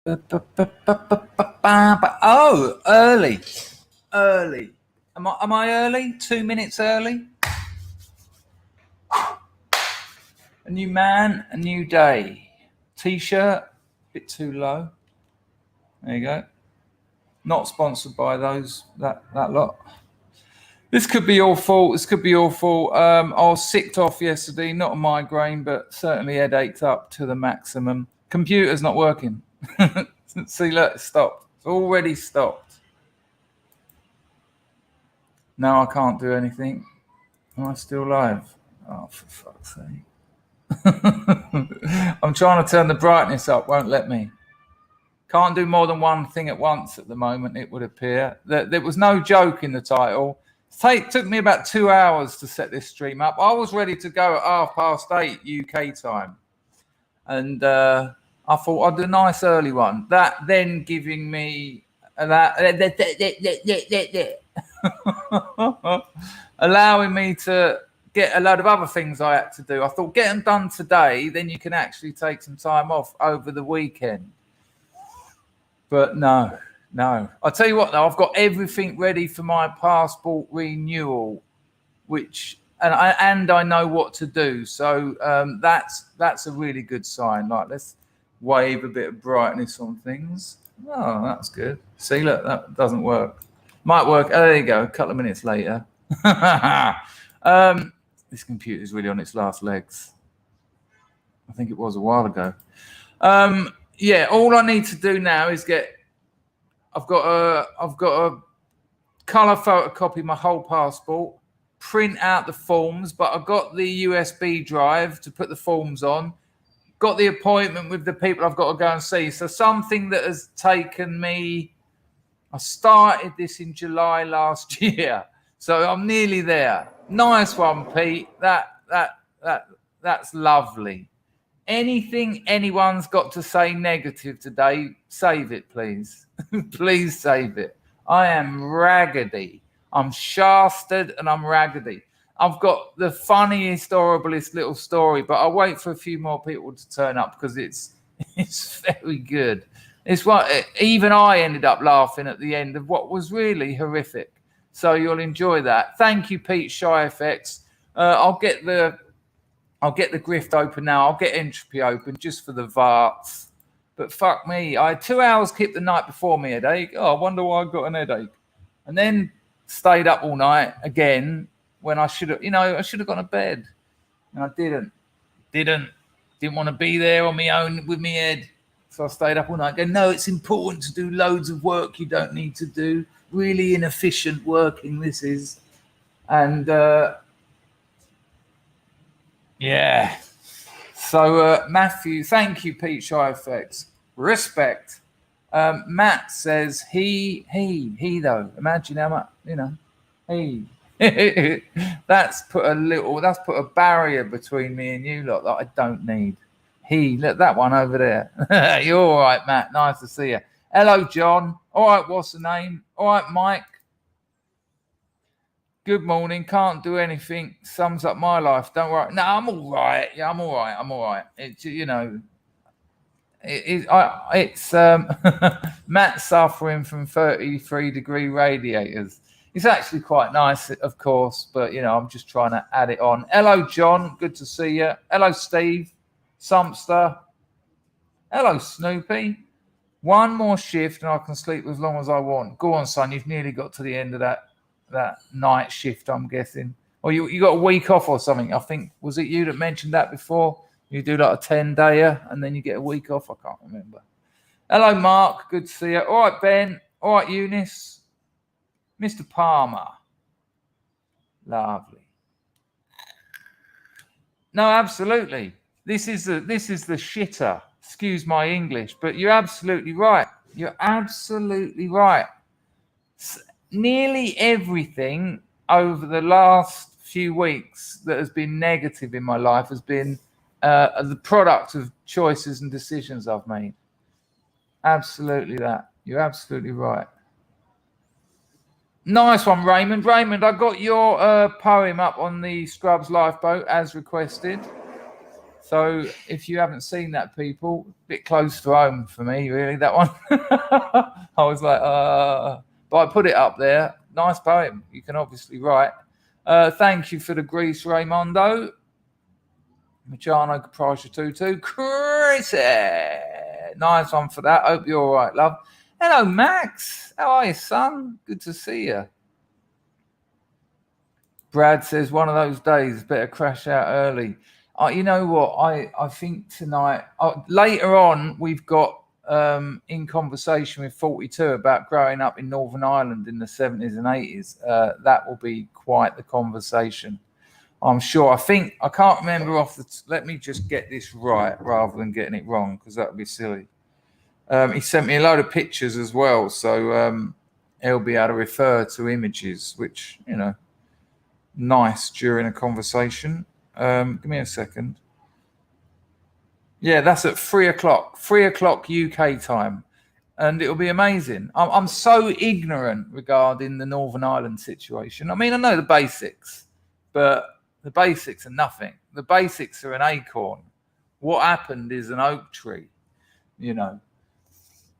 Oh, early. Am I early? 2 minutes early? A new man, a new day. T-shirt, bit too low. There you go. Not sponsored by that lot. This could be your fault. I was sicked off yesterday, not a migraine, but certainly headached up to the maximum. Computer's not working. See, look, it stopped. It's already stopped. Now I can't do anything. Am I still live? Oh, for fuck's sake. I'm trying to turn the brightness up, won't let me. Can't do more than one thing at once at the moment, it would appear. There was no joke in the title. It took me about 2 hours to set this stream up. I was ready to go at 8:30 UK time. And I thought I'd do a nice early one. That then giving me allowing me to get a load of other things I had to do. I thought, get them done today, then you can actually take some time off over the weekend. But no. I'll tell you what, though, I've got everything ready for my passport renewal, and I know what to do. So that's a really good sign. Like, let's wave a bit of brightness on things. Oh, that's good. See, look, that doesn't work. Might work. Oh, there you go. A couple of minutes later. This computer is really on its last legs. I think it was a while ago. Yeah, all I need to do now is I've got a color photocopy my whole passport, print out the forms, but I've got the USB drive to put the forms on. Got the appointment with the people I've got to go and see. So something that has taken me, I started this in July last year, so I'm nearly there. Nice one, Pete. That's lovely. Anything anyone's got to say negative today, save it, please. Please save it. I am raggedy. I'm shafted and I'm raggedy. I've got the funniest, horriblest little story, but I'll wait for a few more people to turn up because it's very good. It's what even I ended up laughing at the end of what was really horrific. So you'll enjoy that. Thank you, Pete Shy Effects. I'll get the grift open now. I'll get entropy open just for the varts. But fuck me, I had 2 hours kept the night before me headache. Oh, I wonder why I got an headache. And then stayed up all night again when I should have gone to bed. And I didn't want to be there on my own with my head. So I stayed up all night going, no, it's important to do loads of work you don't need to do. Really inefficient working this is. And yeah. So Matthew, thank you, Pete Shy Effects. Respect. Matt says he though. Imagine how much, he. That's put a barrier between me and you lot that I don't need. Look, that one over there. You're all right, Matt. Nice to see you. Hello, John. All right, what's the name? All right, Mike. Good morning. Can't do anything. Sums up my life. Don't worry. No, I'm all right. Yeah, I'm all right. It's it's Matt suffering from 33-degree radiators. It's actually quite nice, of course, but I'm just trying to add it on. Hello, John. Good to see you. Hello, Steve. Sumpster. Hello, Snoopy. One more shift and I can sleep as long as I want. Go on, son. You've nearly got to the end of that night shift, I'm guessing. Or you got a week off or something. I think, was it you that mentioned that before? You do like a 10-dayer and then you get a week off. I can't remember. Hello, Mark. Good to see you. All right, Ben. All right, Eunice. Mr. Palmer. Lovely. No, absolutely. This is the shitter. Excuse my English, but you're absolutely right. Nearly everything over the last few weeks that has been negative in my life has been the product of choices and decisions I've made. Absolutely that. You're absolutely right. Nice one, Raymond. I got your poem up on the Scrubs Lifeboat as requested. So if you haven't seen that, people, a bit close to home for me, really, that one. I was like, but I put it up there. Nice poem. You can obviously write. Thank you for the Greece, Raimondo. Machano Caprasha Tutu. Chrissy. Nice one for that. Hope you're all right, love. Hello, Max. How are you, son? Good to see you. Brad says, one of those days, better crash out early. You know what? I think tonight, later on, we've got in conversation with 42 about growing up in Northern Ireland in the 70s and 80s. That will be quite the conversation, I'm sure. I can't remember let me just get this right rather than getting it wrong, because that would be silly. He sent me a load of pictures as well, so he'll be able to refer to images, which, you know, nice during a conversation. Give me a second. Yeah, that's at 3:00 UK time, and it'll be amazing. I'm so ignorant regarding the Northern Ireland situation. I mean, I know the basics, but the basics are nothing. The basics are an acorn. What happened is an oak tree, you know.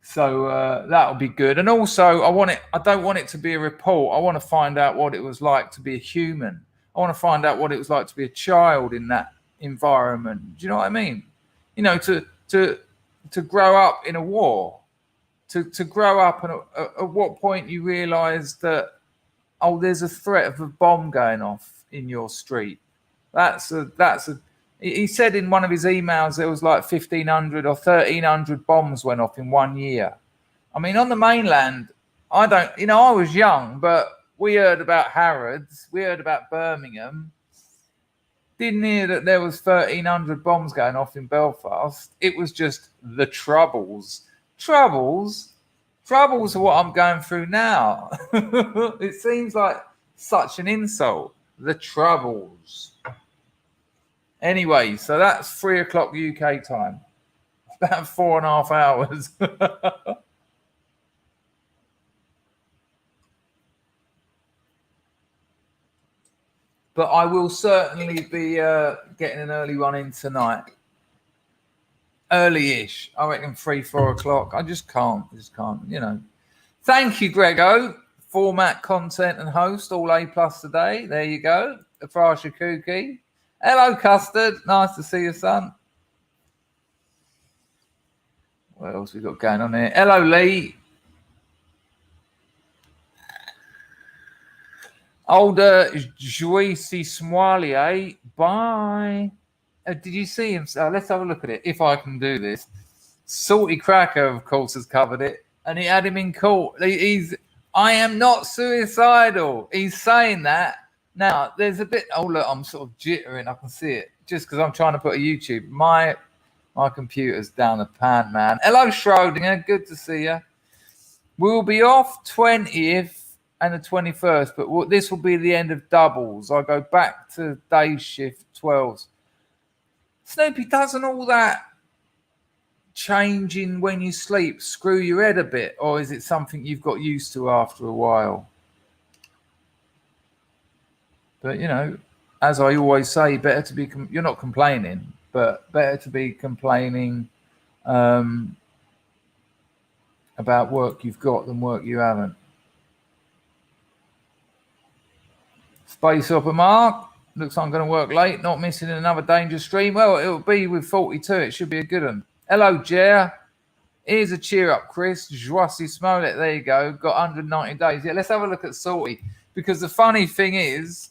So that'll be good. And also, I don't want it to be a report. I want to find out what it was like to be a human. I want to find out what it was like to be a child in that environment. Do you know what I mean? You know, to grow up in a war, to grow up, and at what point you realise that, oh, there's a threat of a bomb going off in your street. He said in one of his emails there was like 1,500 or 1,300 bombs went off in 1 year. I mean, on the mainland, I was young, but we heard about Harrods, we heard about Birmingham. Didn't hear that there was 1,300 bombs going off in Belfast. It was just the Troubles. Troubles are what I'm going through now. It seems like such an insult. The Troubles. Anyway, so that's 3:00 UK time. About 4.5 hours. But I will certainly be getting an early one in tonight. Early-ish. I reckon 3-4 o'clock. I just can't, you know. Thank you, Grego. Format, content, and host, all A+ today. There you go. Afrasha Kuki. Hello, Custard. Nice to see you, son. What else we got going on here? Hello, Lee. Older Joycey Smoilier. Bye. Did you see him? Let's have a look at it, if I can do this. Salty Cracker, of course, has covered it, and he had him in court. I am not suicidal. He's saying that. Now, there's a bit... Oh, look, I'm sort of jittering. I can see it. Just because I'm trying to put a YouTube. My computer's down the pan, man. Hello, Schrodinger. Good to see you. We'll be off 20th and the 21st, but this will be the end of doubles. I go back to day shift 12s. Snoopy, doesn't all that changing when you sleep screw your head a bit, or is it something you've got used to after a while? But, you know, as I always say, better to be... You're not complaining, but better to be complaining about work you've got than work you haven't. Space Opera Mark. Looks like I'm going to work late. Not missing another dangerous stream. Well, it'll be with 42. It should be a good one. Hello, Jer. Here's a cheer up, Chris. Joycey Smollett. There you go. Got 190 days. Yeah, let's have a look at Salty. Because the funny thing is,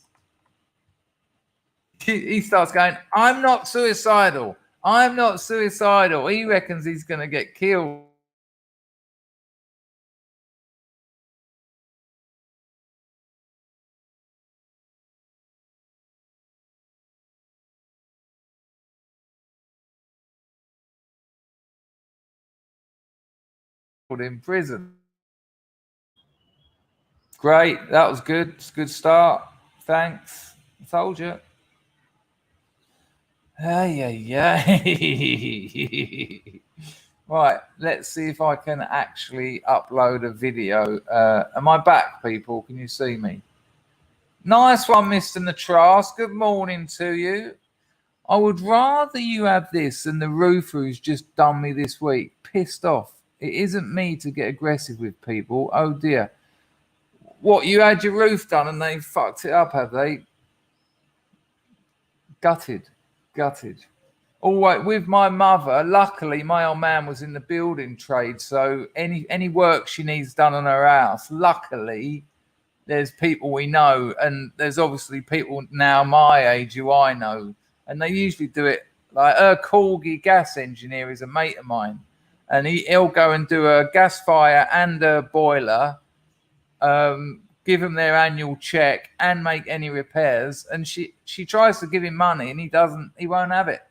he starts going, I'm not suicidal. I'm not suicidal. He reckons he's going to get killed. In prison. Great. That was good. It's a good start. Thanks. I told you. Right, let's see if I can actually upload a video. Am I back, people? Can you see me? Nice one, Mr. Natras. Good morning to you. I would rather you have this than the roofer who's just done me this week. Pissed off. It isn't me to get aggressive with people. Oh dear. What, you had your roof done and they fucked it up, have they? Gutted. All right, with my mother, luckily my old man was in the building trade, so any work she needs done on her house, luckily there's people we know, and there's obviously people now my age who I know, and they usually do it. Like her Corgi gas engineer is a mate of mine, and he'll go and do a gas fire and a boiler, give him their annual check and make any repairs. And she tries to give him money and he won't have it.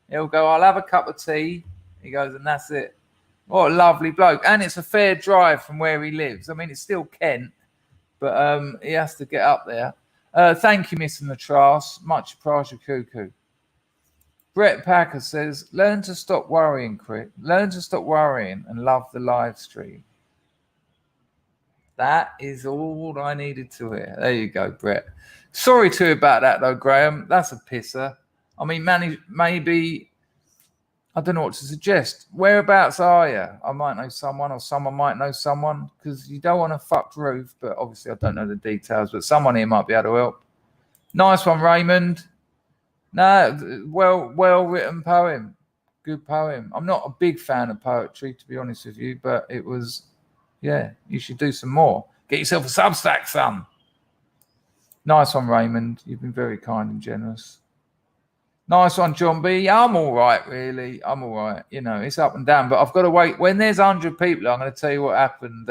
He'll go, I'll have a cup of tea. He goes, and that's it. What a lovely bloke. And it's a fair drive from where he lives. I mean, it's still Kent, but he has to get up there. Thank you, Miss Natras. Much appreciated, cuckoo. Brett Packer says, learn to stop worrying, Chris. Learn to stop worrying and love the live stream. That is all I needed to hear. There you go, Brett. Sorry to you about that, though, Graham. That's a pisser. I mean, maybe, I don't know what to suggest. Whereabouts are you? I might know someone, or someone might know someone, because you don't want a fucked roof, but obviously I don't know the details, but someone here might be able to help. Nice one, Raymond. No, well-written poem. Good poem. I'm not a big fan of poetry, to be honest with you, but it was... Yeah, you should do some more. Get yourself a Substack, son. Nice one, Raymond. You've been very kind and generous. Nice one, John B. I'm all right, really. I'm all right. You know, it's up and down, but I've got to wait. When there's 100 people, I'm going to tell you what happened.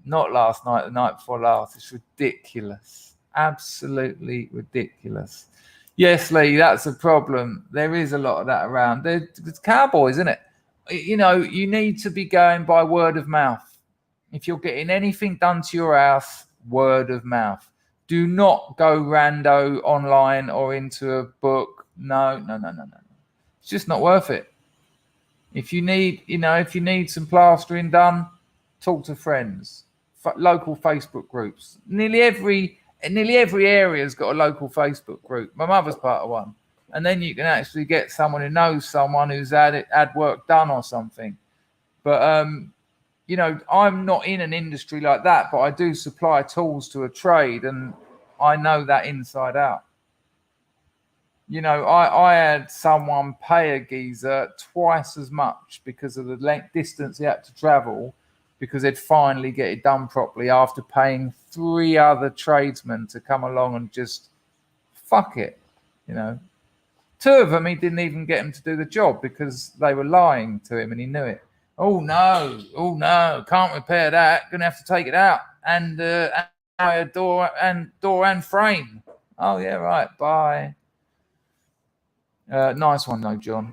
Not last night, the night before last. It's ridiculous. Absolutely ridiculous. Yes, Lee, that's a problem. There is a lot of that around. It's cowboys, isn't it? You know, you need to be going by word of mouth. If you're getting anything done to your house, word of mouth. Do not go rando online or into a book. No. It's just not worth it. If you need some plastering done, talk to friends. Local Facebook groups. Nearly every area's got a local Facebook group. My mother's part of one. And then you can actually get someone who knows someone who's had work done or something. But you know, I'm not in an industry like that, but I do supply tools to a trade, and I know that inside out. You know, I had someone pay a geezer twice as much because of the distance he had to travel, because they'd finally get it done properly after paying 3 other tradesmen to come along and just fuck it, you know. 2 of them, he didn't even get him to do the job because they were lying to him and he knew it. Oh no, can't repair that. Gonna have to take it out and door and frame. Oh yeah, right. Bye. Nice one though, John.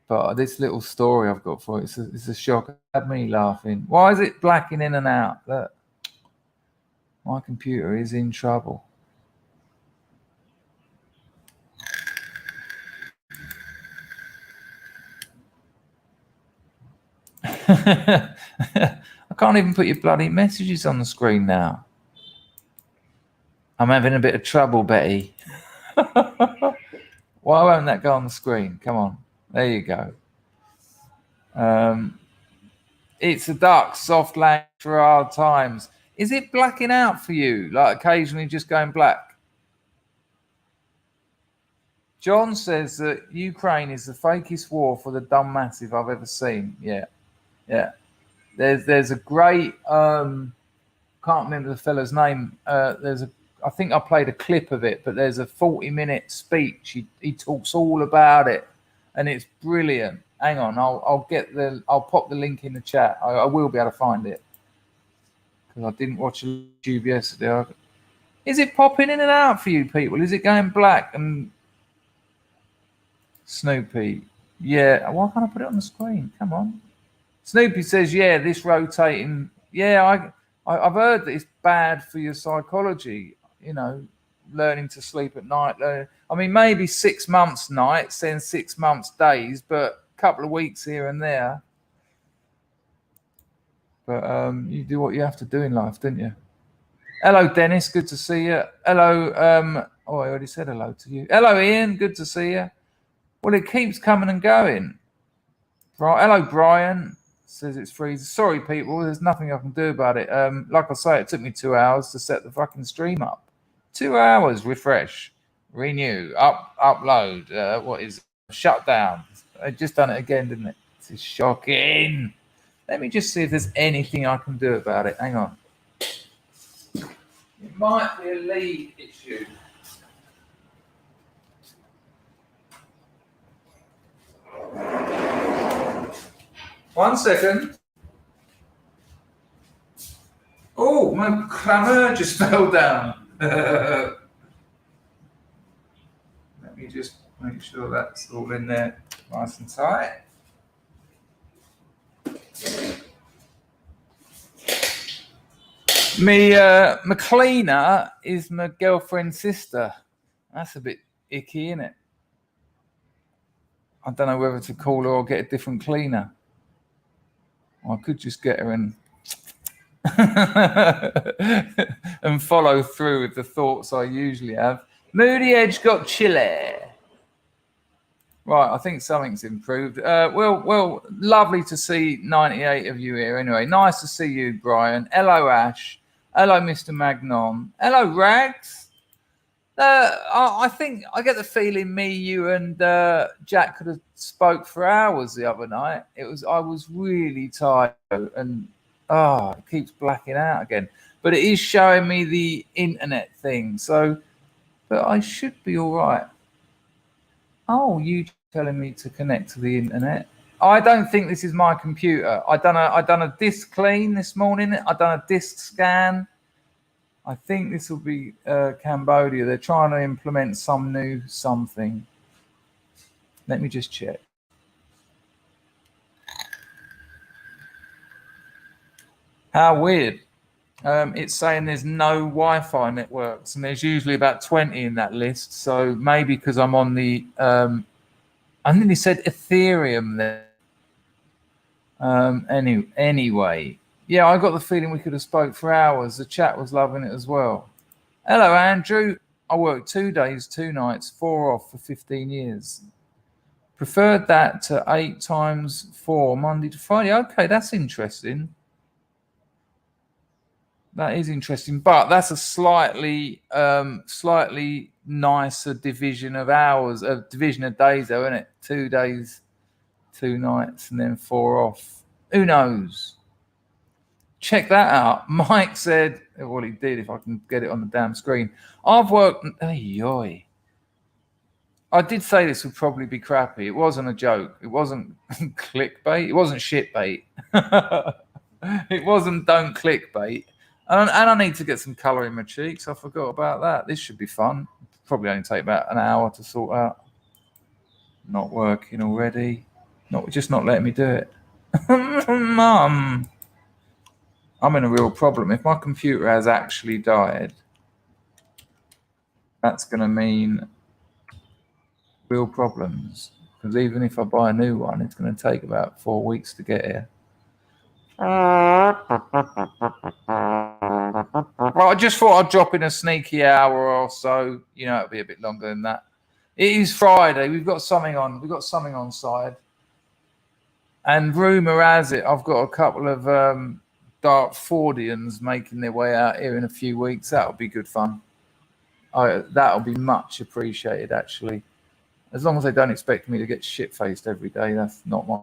But this little story I've got for you, it's a shock. It had me laughing. Why is it blacking in and out? Look, my computer is in trouble. I can't even put your bloody messages on the screen now. I'm having a bit of trouble, Betty. Why won't that go on the screen? Come on. There you go. It's a duck, soft language for hard times. Is it blacking out for you? Like occasionally just going black? John says that Ukraine is the fakest war for the dumb massive I've ever seen. Yeah. There's a great can't remember the fella's name. I think I played a clip of it, but there's a 40-minute speech. He talks all about it, and it's brilliant. Hang on, I'll pop the link in the chat. I will be able to find it because I didn't watch YouTube yesterday. Is it popping in and out for you people? Is it going black and Snoopy? Yeah. Why can't I put it on the screen? Come on. Snoopy says, yeah, this rotating. Yeah, I've heard that it's bad for your psychology, you know, learning to sleep at night. I mean, maybe 6 months nights, then 6 months days, but a couple of weeks here and there. But you do what you have to do in life, don't you? Hello, Dennis. Good to see you. Hello, Oh, I already said hello to you. Hello, Ian. Good to see you. Well, it keeps coming and going. Right. Hello, Brian. Says it's freezing. Sorry, people. There's nothing I can do about it. Like I say, it took me 2 hours to set the fucking stream up. 2 hours. Refresh, renew, upload. What is it? Shut down? I just done it again, didn't it? This is shocking. Let me just see if there's anything I can do about it. Hang on. It might be a lead issue. One second. Oh, my clamor just fell down. Let me just make sure that's all in there nice and tight. My cleaner is my girlfriend's sister. That's a bit icky, isn't it? I don't know whether to call her or get a different cleaner. I could just get her and and follow through with the thoughts I usually have. Moody Edge got chilly. Right, I think something's improved. Well, lovely to see 98 of you here. Anyway, nice to see you, Brian. Hello, Ash. Hello, Mr. Magnon. Hello, Rags. I think I get the feeling me, you, and Jack could have spoke for hours the other night. I was really tired, and it keeps blacking out again. But it is showing me the internet thing, but I should be all right. Oh, you telling me to connect to the internet? I don't think this is my computer. I done a disk clean this morning. I done a disk scan. I think this will be Cambodia. They're trying to implement some new something. Let me just check. How weird. It's saying there's no Wi-Fi networks, and there's usually about 20 in that list. So maybe because I'm on the, I think they said Ethereum there. Anyway, yeah, I got the feeling we could have spoke for hours. The chat was loving it as well. Hello, Andrew. I worked 2 days, 2 nights, 4 off for 15 years. Preferred that to 8 times 4, Monday to Friday. Okay, that's interesting. That is interesting, but that's a slightly nicer division of hours, a division of days, though, isn't it? 2 days, 2 nights, and then 4 off. Who knows? Check that out. Mike said, well, he did, if I can get it on the damn screen. I've worked. Ay. I did say this would probably be crappy. It wasn't a joke. It wasn't clickbait. It wasn't shitbait. It wasn't don't clickbait. And I need to get some colour in my cheeks. I forgot about that. This should be fun. Probably only take about an hour to sort out. Not working already. Just not letting me do it. Mum. I'm in a real problem. If my computer has actually died, that's going to mean real problems. Because even if I buy a new one, it's going to take about 4 weeks to get here. Well, I just thought I'd drop in a sneaky hour or so. It'll be a bit longer than that. It is Friday. We've got something on. We've got something on side. And rumour has it, I've got a couple of Dartfordians making their way out here in a few weeks. That'll be good fun. That'll be much appreciated, actually. As long as they don't expect me to get shit-faced every day, that's not my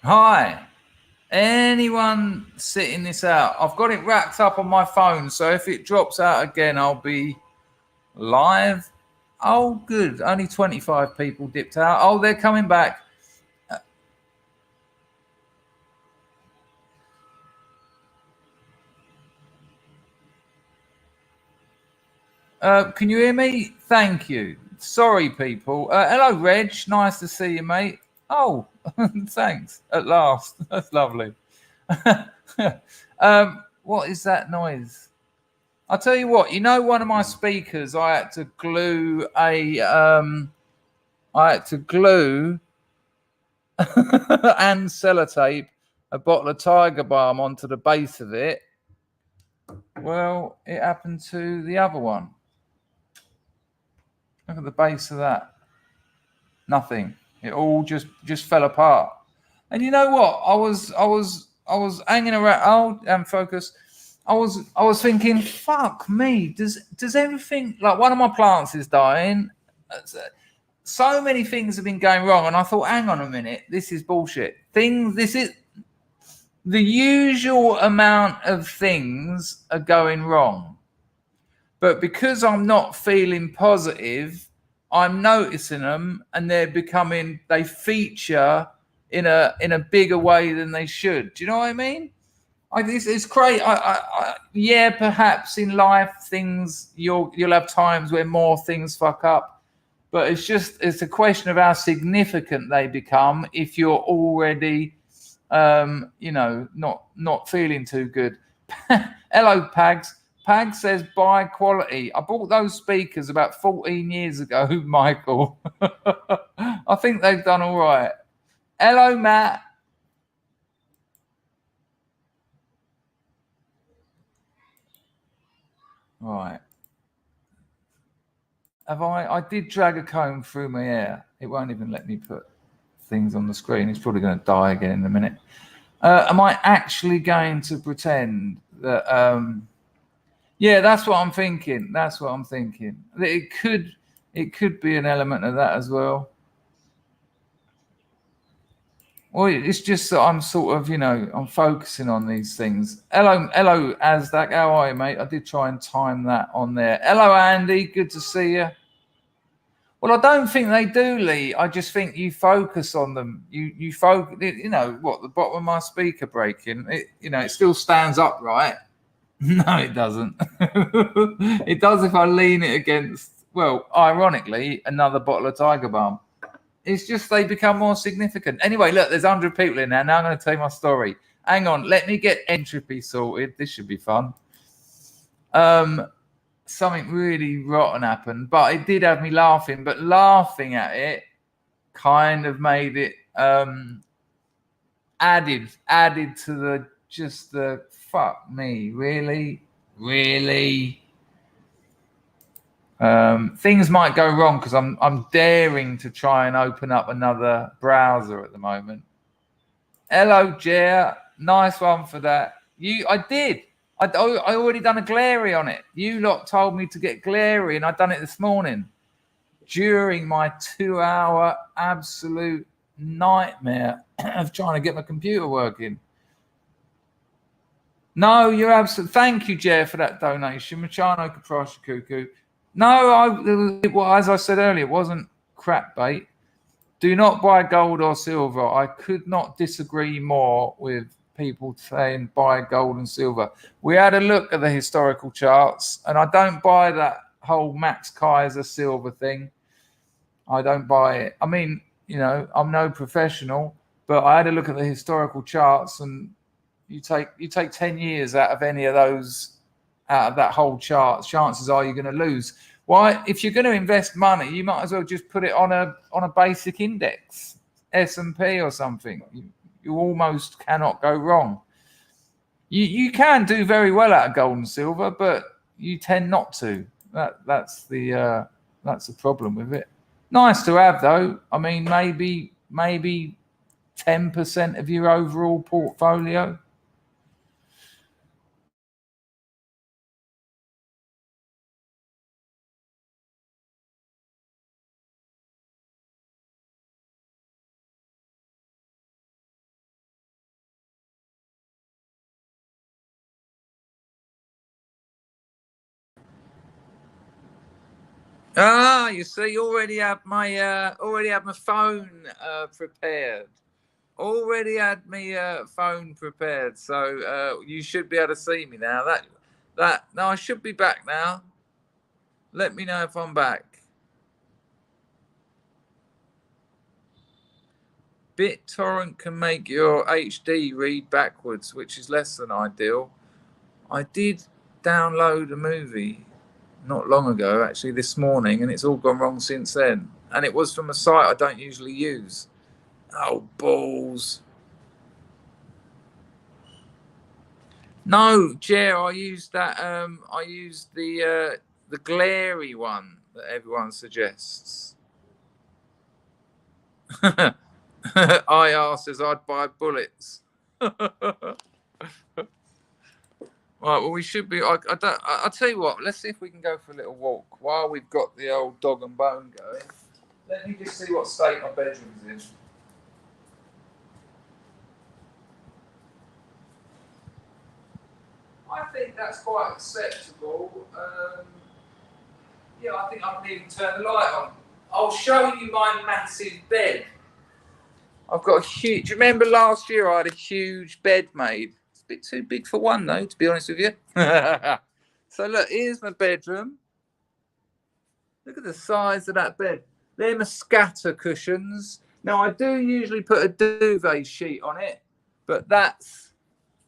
Hi. Anyone sitting this out? I've got it wrapped up on my phone, so if it drops out again, I'll be live. Oh, good. Only 25 people dipped out. Oh, they're coming back. Can you hear me? Thank you. Sorry, people. Hello, Reg. Nice to see you, mate. Oh, thanks. At last. That's lovely. What is that noise? I'll tell you what. You know, one of my speakers, I had to glue and sellotape a bottle of Tiger Balm onto the base of it. Well, it happened to the other one. Look at the base of that. Nothing. It all just fell apart. And you know what? I was hanging around. Oh, and focus. I was thinking, fuck me. Does everything, like, one of my plants is dying? So many things have been going wrong, and I thought, hang on a minute, this is bullshit. This is the usual amount of things are going wrong, but because I'm not feeling positive, I'm noticing them, and they feature in a bigger way than they should. Do you know what I mean? It's great. Yeah, perhaps in life you'll have times where more things fuck up, but it's a question of how significant they become if you're already not feeling too good. Hello, Pags. Pag says buy quality. I bought those speakers about 14 years ago, Michael. I think they've done all right. Hello, Matt. Right. I did drag a comb through my hair. It won't even let me put things on the screen. It's probably going to die again in a minute. Am I actually going to pretend that yeah, that's what I'm thinking. That's what I'm thinking. It could be an element of that as well. Well, it's just that I'm sort of, I'm focusing on these things. Hello, Azdak. How are you, mate? I did try and time that on there. Hello, Andy. Good to see you. Well, I don't think they do, Lee. I just think you focus on them. You focus. You know what? The bottom of my speaker breaking. It still stands upright. No, it doesn't. It does if I lean it against. Well, ironically, another bottle of Tiger Balm. It's just they become more significant. Anyway, look, there's 100 people in there. Now I'm going to tell you my story. Hang on, let me get entropy sorted. This should be fun. Something really rotten happened, but it did have me laughing. But laughing at it kind of made it added to the fuck me, really. Things might go wrong because I'm daring to try and open up another browser at the moment. Hello, Jer. Nice one for that. I did. I already done a glary on it. You lot told me to get glary, and I done it this morning during my 2-hour absolute nightmare of trying to get my computer working. No, you're absolutely. Thank you, Jer, for that donation. Machano Kaprasha Cuckoo. No, as I said earlier, it wasn't crap bait. Do not buy gold or silver. I could not disagree more with people saying buy gold and silver. We had a look at the historical charts, and I don't buy that whole Max Kaiser silver thing. I don't buy it. I mean, I'm no professional, but I had a look at the historical charts, and you take 10 years out of any of those, out of that whole chart, chances are you're going to lose. Why? If you're going to invest money, you might as well just put it on a basic index, S&P or something. You almost cannot go wrong. You can do very well out of gold and silver, but you tend not to. That's the problem with it. Nice to have, though. I mean, maybe 10% of your overall portfolio. Ah, you see, already have my phone prepared. Already had me phone prepared, so you should be able to see me now. No, I should be back now. Let me know if I'm back. BitTorrent can make your HD read backwards, which is less than ideal. I did download a movie not long ago, actually this morning, and it's all gone wrong since then. And it was from a site I don't usually use. Oh, balls. No, Jer, I used that. I used the glary one that everyone suggests. IR says I'd buy bullets. Right, well, we should be. I'll tell you what. Let's see if we can go for a little walk while we've got the old dog and bone going. Let me just see what state my bedroom's in. I think that's quite acceptable. Yeah, I think I can even turn the light on. I'll show you my massive bed. I've got a huge. Do you remember last year I had a huge bed made? It's a bit too big for one, though, to be honest with you. So look, here's my bedroom. Look at the size of that bed. They're my scatter cushions. Now, I do usually put a duvet sheet on it, but that's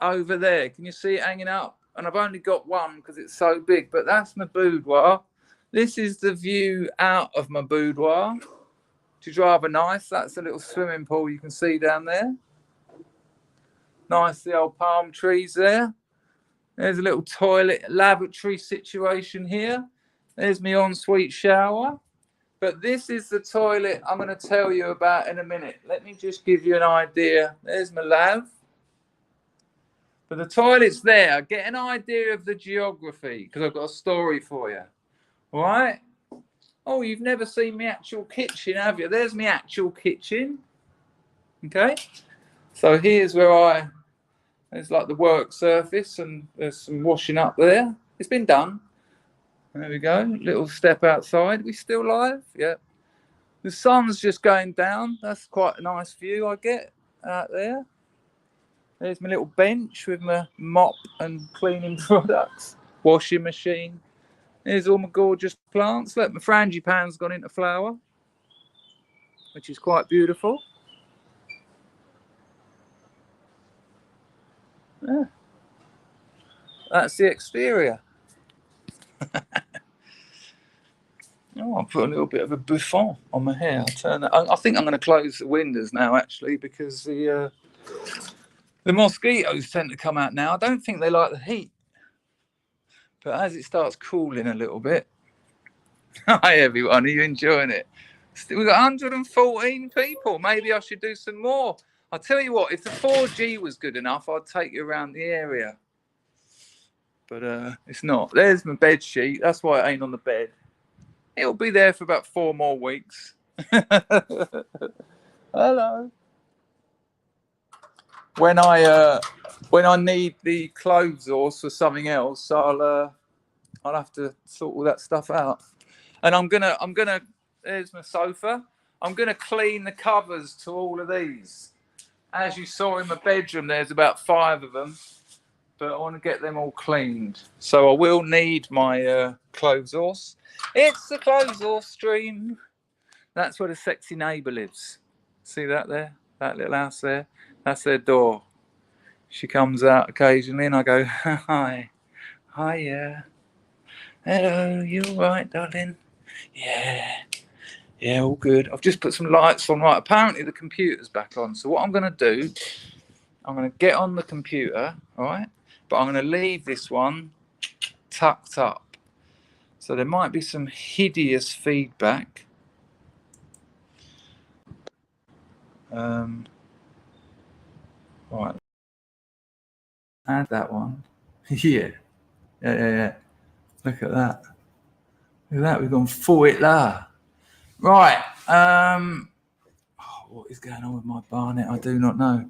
over there. Can you see it hanging up? And I've only got one because it's so big, but that's my boudoir. This is the view out of my boudoir, which is rather nice. That's a little swimming pool you can see down there. Nice, the old palm trees there. There's a little toilet lavatory situation here. There's my ensuite shower. But this is the toilet I'm going to tell you about in a minute. Let me just give you an idea. There's my lav. But the toilet's there. Get an idea of the geography because I've got a story for you. All right? Oh, you've never seen my actual kitchen, have you? There's my actual kitchen. Okay? So here's where there's like the work surface and there's some washing up there. It's been done. There we go. Little step outside. We still live? Yeah. The sun's just going down. That's quite a nice view I get out there. There's my little bench with my mop and cleaning products. Washing machine. There's all my gorgeous plants. Look, my frangipane's gone into flower, which is quite beautiful. Yeah. That's the exterior. Oh, I'll put a little bit of a bouffant on my hair. I'll turn that. I think I'm going to close the windows now, actually, because the mosquitoes tend to come out now. I don't think they like the heat. But as it starts cooling a little bit. Hi, everyone. Are you enjoying it? We've got 114 people. Maybe I should do some more. I'll tell you what, if the 4G was good enough, I'd take you around the area. But it's not. There's my bed sheet. That's why it ain't on the bed. It'll be there for about 4 more weeks. Hello. When I need the clothes horse for something else, I'll have to sort all that stuff out. And I'm gonna. There's my sofa. I'm gonna clean the covers to all of these. As you saw in my bedroom, there's about 5 of them, but I want to get them all cleaned. So I will need my clothes horse. It's the clothes horse stream. That's where the sexy neighbour lives. See that there? That little house there? That's their door. She comes out occasionally and I go, hi. Hiya. Hello, you all right, darling? Yeah. Yeah, all good. I've just put some lights on. Right, apparently the computer's back on. So what I'm going to do, I'm going to get on the computer, all right? But I'm going to leave this one tucked up. So there might be some hideous feedback. Right. Add that one. Yeah. Look at that. Look at that. We've gone full it there. Right. What is going on with my Barnet? I do not know.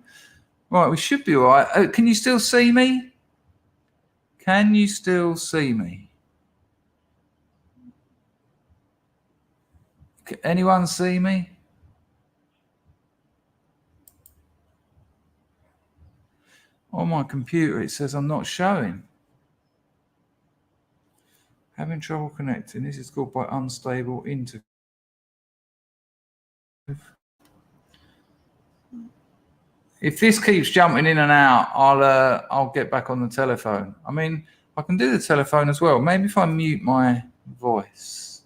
Right, we should be all right. Oh, can you still see me? Can you still see me? Anyone see me? On my computer, it says I'm not showing. Having trouble connecting. This is called by unstable internet. If this keeps jumping in and out, I'll get back on the telephone. I mean, I can do the telephone as well. Maybe if I mute my voice.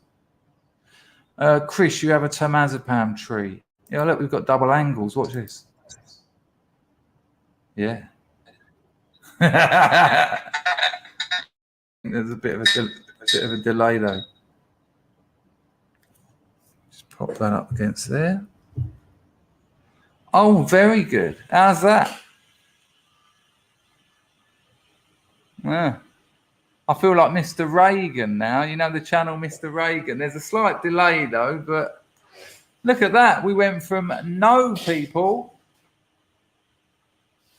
Chris, you have a tamazepam tree. Yeah, look, we've got double angles. Watch this. Yeah. There's a bit of a delay though. Just pop that up against there. Oh, very good. How's that? Yeah. I feel like Mr. Reagan now. You know the channel Mr. Reagan. There's a slight delay though, but look at that. We went from no people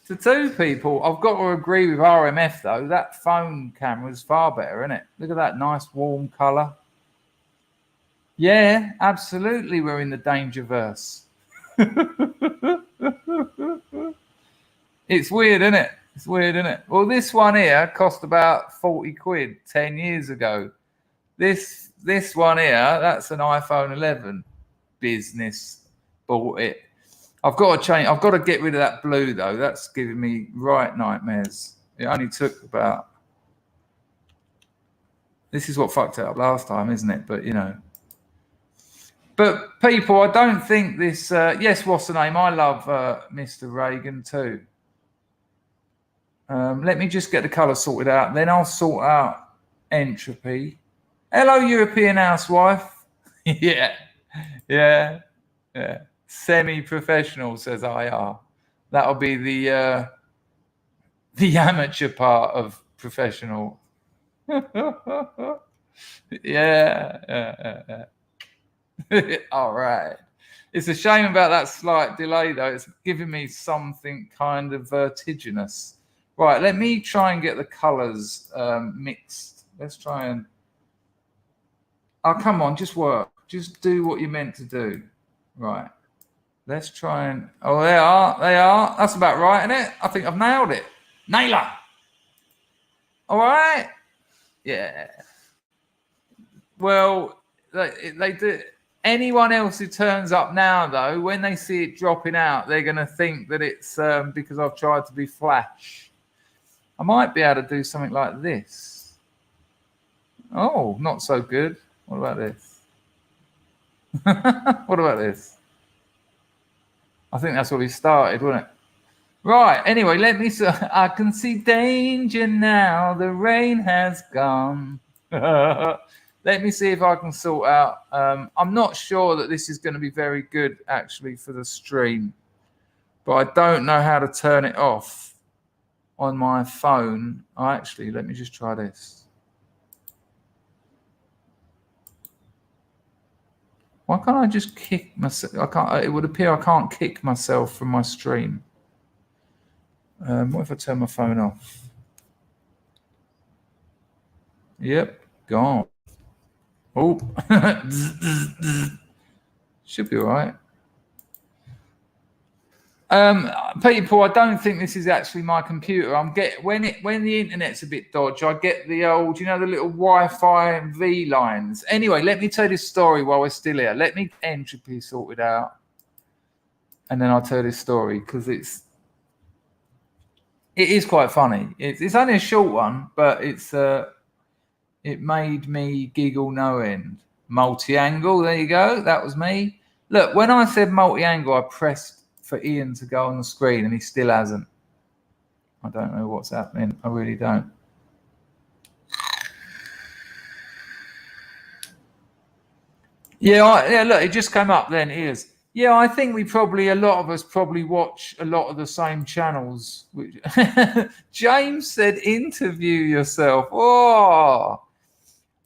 to 2 people. I've got to agree with RMF though. That phone camera is far better, isn't it? Look at that nice warm colour. Yeah, absolutely. We're in the Dangerverse. It's weird, isn't it? It's weird, isn't it? Well, this one here cost about 40 quid 10 years ago. This one here, that's an iPhone 11 business. Bought it. I've got to change. I've got to get rid of that blue though. That's giving me right nightmares. It only took about. This is what fucked it up last time, isn't it? But you know. But people, I don't think this. Yes, what's the name? I love Mr. Reagan too. Let me just get the colour sorted out. Then I'll sort out entropy. Hello, European housewife. Yeah. Semi-professional, says IR. That'll be the amateur part of professional. Yeah. All right. It's a shame about that slight delay, though. It's giving me something kind of vertiginous. Right, let me try and get the colours mixed. Let's try and... Oh, come on, just work. Just do what you're meant to do. Right. Let's try and... Oh, they are. That's about right, isn't it? I think I've nailed it. Nailer! All right? Yeah. Well, they do... Anyone else who turns up now, though, when they see it dropping out, they're going to think that it's because I've tried to be flash. I might be able to do something like this. Oh, not so good. What about this? What about this? I think that's where we started, wasn't it? Right. Anyway, let me... I can see danger now. The rain has gone. Let me see if I can sort out. I'm not sure that this is going to be very good, actually, for the stream. But I don't know how to turn it off on my phone. Oh, actually, let me just try this. Why can't I just kick myself? I can't. It would appear I can't kick myself from my stream. What if I turn my phone off? Yep, gone. Oh, should be all right. People, I don't think this is actually my computer. When the internet's a bit dodgy, I get the old, you know, the little Wi-Fi V lines. Anyway, let me tell you this story while we're still here. Let me get entropy sorted out, and then I'll tell this story because it is quite funny. It's only a short one, but it made me giggle no end. Multi-angle, there you go. That was me. Look, when I said multi-angle, I pressed for Ian to go on the screen, and he still hasn't. I don't know what's happening. I really don't. Yeah, look, it just came up then. It is. Yeah, I think a lot of us probably watch a lot of the same channels. James said, interview yourself. Oh.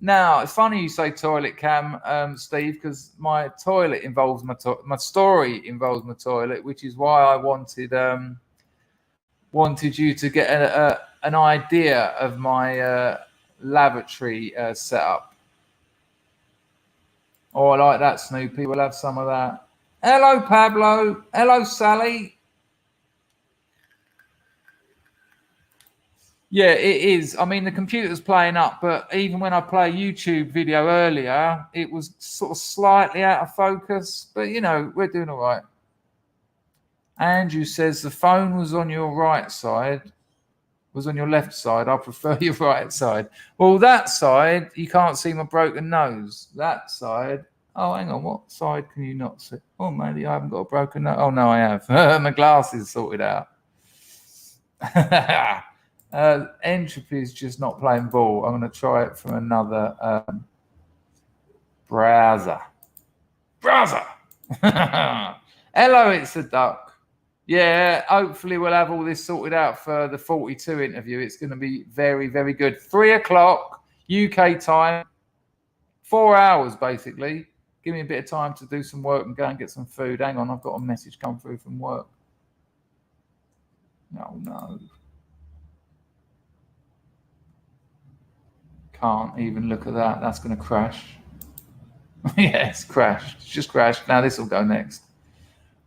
Now, it's funny you say toilet cam, Steve, because my toilet involves my story involves my toilet, which is why I wanted you to get an idea of my lavatory setup. Oh, I like that, Snoopy. We'll have some of that. Hello, Pablo. Hello, Sally. Yeah, it is. I mean, the computer's playing up, but even when I play a YouTube video earlier, it was sort of slightly out of focus. But, you know, we're doing all right. Andrew says the phone was on your right side, was on your left side. I prefer your right side. Well, that side, you can't see my broken nose. That side, oh, hang on, what side can you not see? Oh, maybe I haven't got a broken nose. Oh, no, I have. My glasses sorted out. Entropy is just not playing ball. I'm going to try it from another browser. Hello, it's a duck. Yeah, hopefully we'll have all this sorted out for the 42 interview. It's going to be very, very good. 3 o'clock UK time. 4 hours, basically. Give me a bit of time to do some work and go and get some food. Hang on, I've got a message come through from work. No. Can't even look at that. That's going to crash. Yeah, it's crashed. It's just crashed. Now this will go next.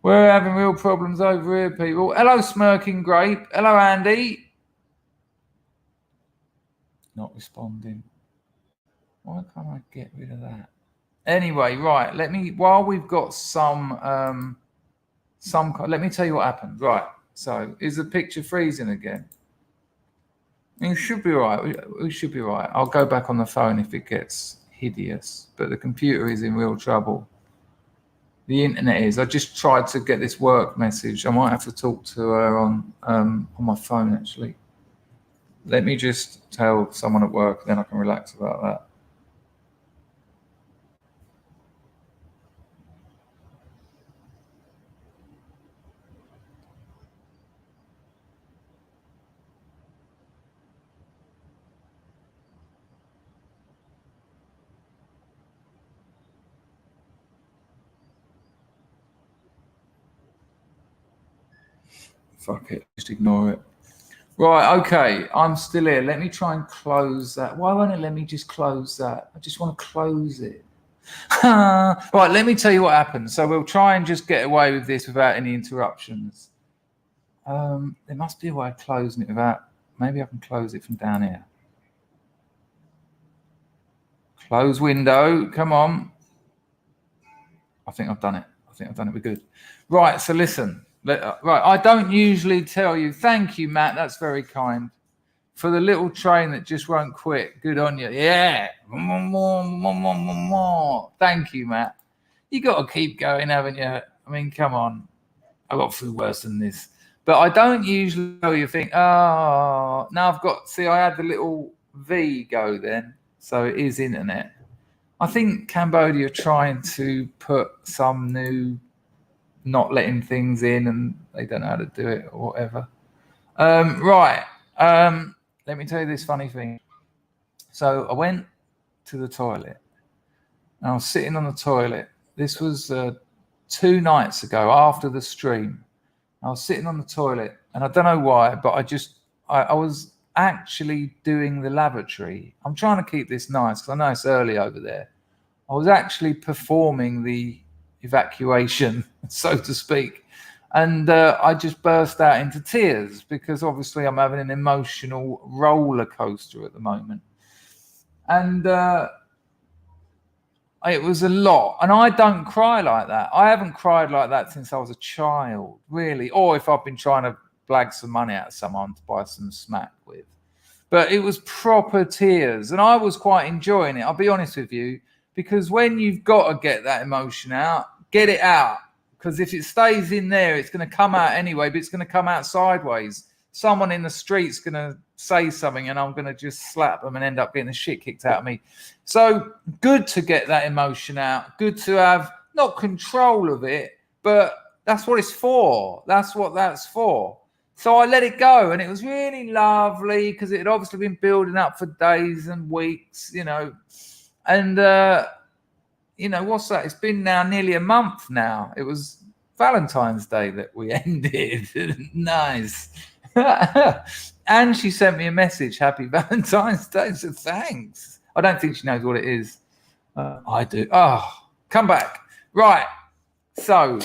We're having real problems over here, people. Hello, Smirking Grape. Hello, Andy. Not responding. Why can't I get rid of that? Anyway, right. Let me, while we've got some, let me tell you what happened. Right. So, is the picture freezing again? It should be right. We should be right. I'll go back on the phone if it gets hideous. But the computer is in real trouble. The internet is. I just tried to get this work message. I might have to talk to her on my phone, actually. Let me just tell someone at work, then I can relax about that. Fuck it, just ignore it. Right, okay, I'm still here. Let me try and close that. Why won't it let me just close that? I just want to close it. Right, let me tell you what happened. So we'll try and just get away with this without any interruptions. There must be a way of closing it without, maybe I can close it from down here. Close window, come on. I think I've done it. We're good. Right, so listen. Right, I don't usually tell you. Thank you, Matt. That's very kind. For the little train that just won't quit. Good on you. Yeah. Thank you, Matt. You got to keep going, haven't you? I mean, come on. I got through worse than this. But I don't usually tell you, think, oh, now I've got, see, I had the little V go then. So it is internet. I think Cambodia are trying to put some new not letting things in and they don't know how to do it or whatever. Right. Let me tell you this funny thing. So I went to the toilet and I was sitting on the toilet. This was 2 nights ago after the stream. I was sitting on the toilet and I don't know why, but I was actually doing the lavatory. I'm trying to keep this nice because I know it's early over there. I was actually performing the evacuation, so to speak. And I just burst out into tears because obviously I'm having an emotional roller coaster at the moment. And it was a lot. And I don't cry like that. I haven't cried like that since I was a child, really. Or if I've been trying to blag some money out of someone to buy some smack with. But it was proper tears. And I was quite enjoying it, I'll be honest with you. Because when you've got to get that emotion out, get it out. Because if it stays in there, it's going to come out anyway, but it's going to come out sideways. Someone in the street's going to say something and I'm going to just slap them and end up getting the shit kicked out of me. So good to get that emotion out. Good to have not control of it, but that's what it's for. That's what that's for. So I let it go and it was really lovely because it had obviously been building up for days and weeks, you know. And, you know, what's that? It's been now nearly a month now. It was Valentine's Day that we ended. Nice. And she sent me a message, Happy Valentine's Day. So thanks. I don't think she knows what it is. I do. Oh, Come back. Right. So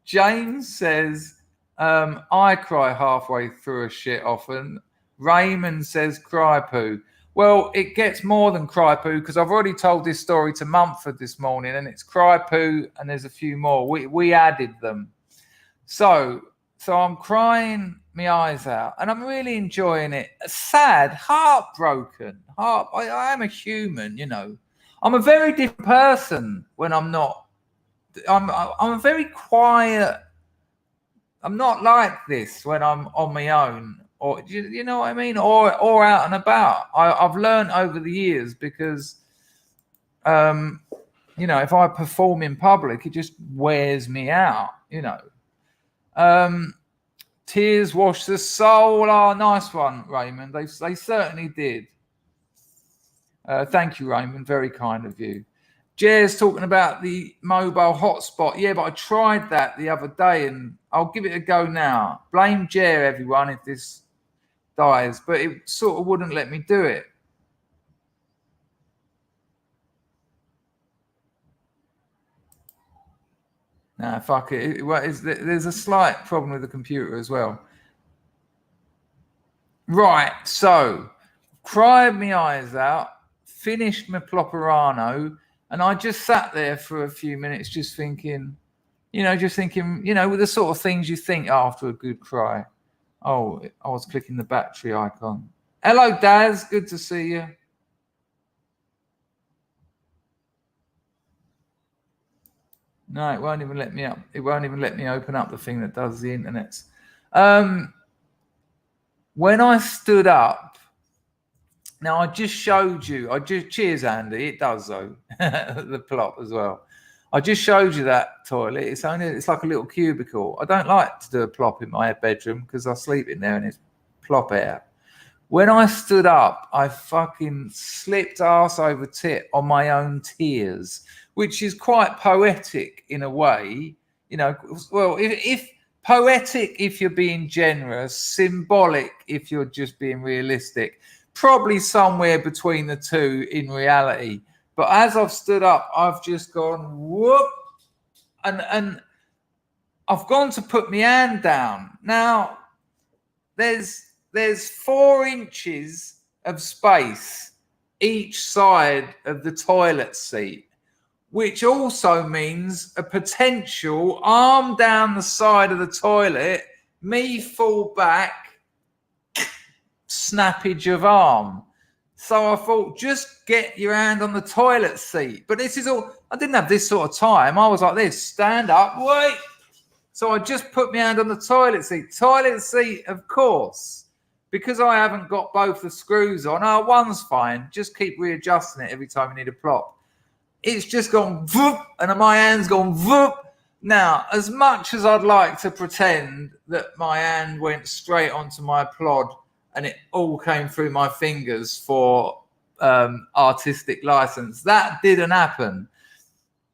James says, I cry halfway through a shit often. Raymond says cry poo. Well, it gets more than cry poo because I've already told this story to Mumford this morning, and it's cry poo, and there's a few more. We added them. So I'm crying my eyes out, and I'm really enjoying it. Sad, heartbroken. I am a human, you know. I'm a very different person when I'm not. I'm a very quiet. I'm not like this when I'm on my own, or you know what I mean, or out and about. I've learned over the years because, you know, if I perform in public, it just wears me out. You know, tears wash the soul. Oh, nice one, Raymond. They certainly did. Thank you, Raymond. Very kind of you. Jer's talking about the mobile hotspot. Yeah, but I tried that the other day, and I'll give it a go now. Blame Jer, everyone, if this dies, but it sort of wouldn't let me do it. Nah, fuck it. There's a slight problem with the computer as well. Right, so cried my eyes out, finished my Plopperano, and I just sat there for a few minutes just thinking, you know, with the sort of things you think after a good cry. Oh, I was clicking the battery icon. Hello, Daz. Good to see you. No, it won't even let me up. It won't even let me open up the thing that does the internet. When I stood up, now I just showed you. Cheers, Andy. It does though. The plop as well. I just showed you that toilet. It's like a little cubicle. I don't like to do a plop in my bedroom because I sleep in there and it's plop air. When I stood up, I fucking slipped arse over tit on my own tears, which is quite poetic in a way. You know, well, if poetic if you're being generous, symbolic if you're just being realistic, probably somewhere between the two in reality. But as I've stood up, I've just gone whoop, and I've gone to put my hand down. Now, there's 4 inches of space each side of the toilet seat, which also means a potential arm down the side of the toilet, me fall back, snappage of arm. So I thought, just get your hand on the toilet seat. But this is all, I didn't have this sort of time. I was like this, stand up, wait. So I just put my hand on the toilet seat. Toilet seat, of course, because I haven't got both the screws on. Oh, one's fine. Just keep readjusting it every time you need a plop. It's just gone whoop, and my hand's gone whoop. Now, as much as I'd like to pretend that my hand went straight onto my plod and it all came through my fingers for artistic license, that didn't happen.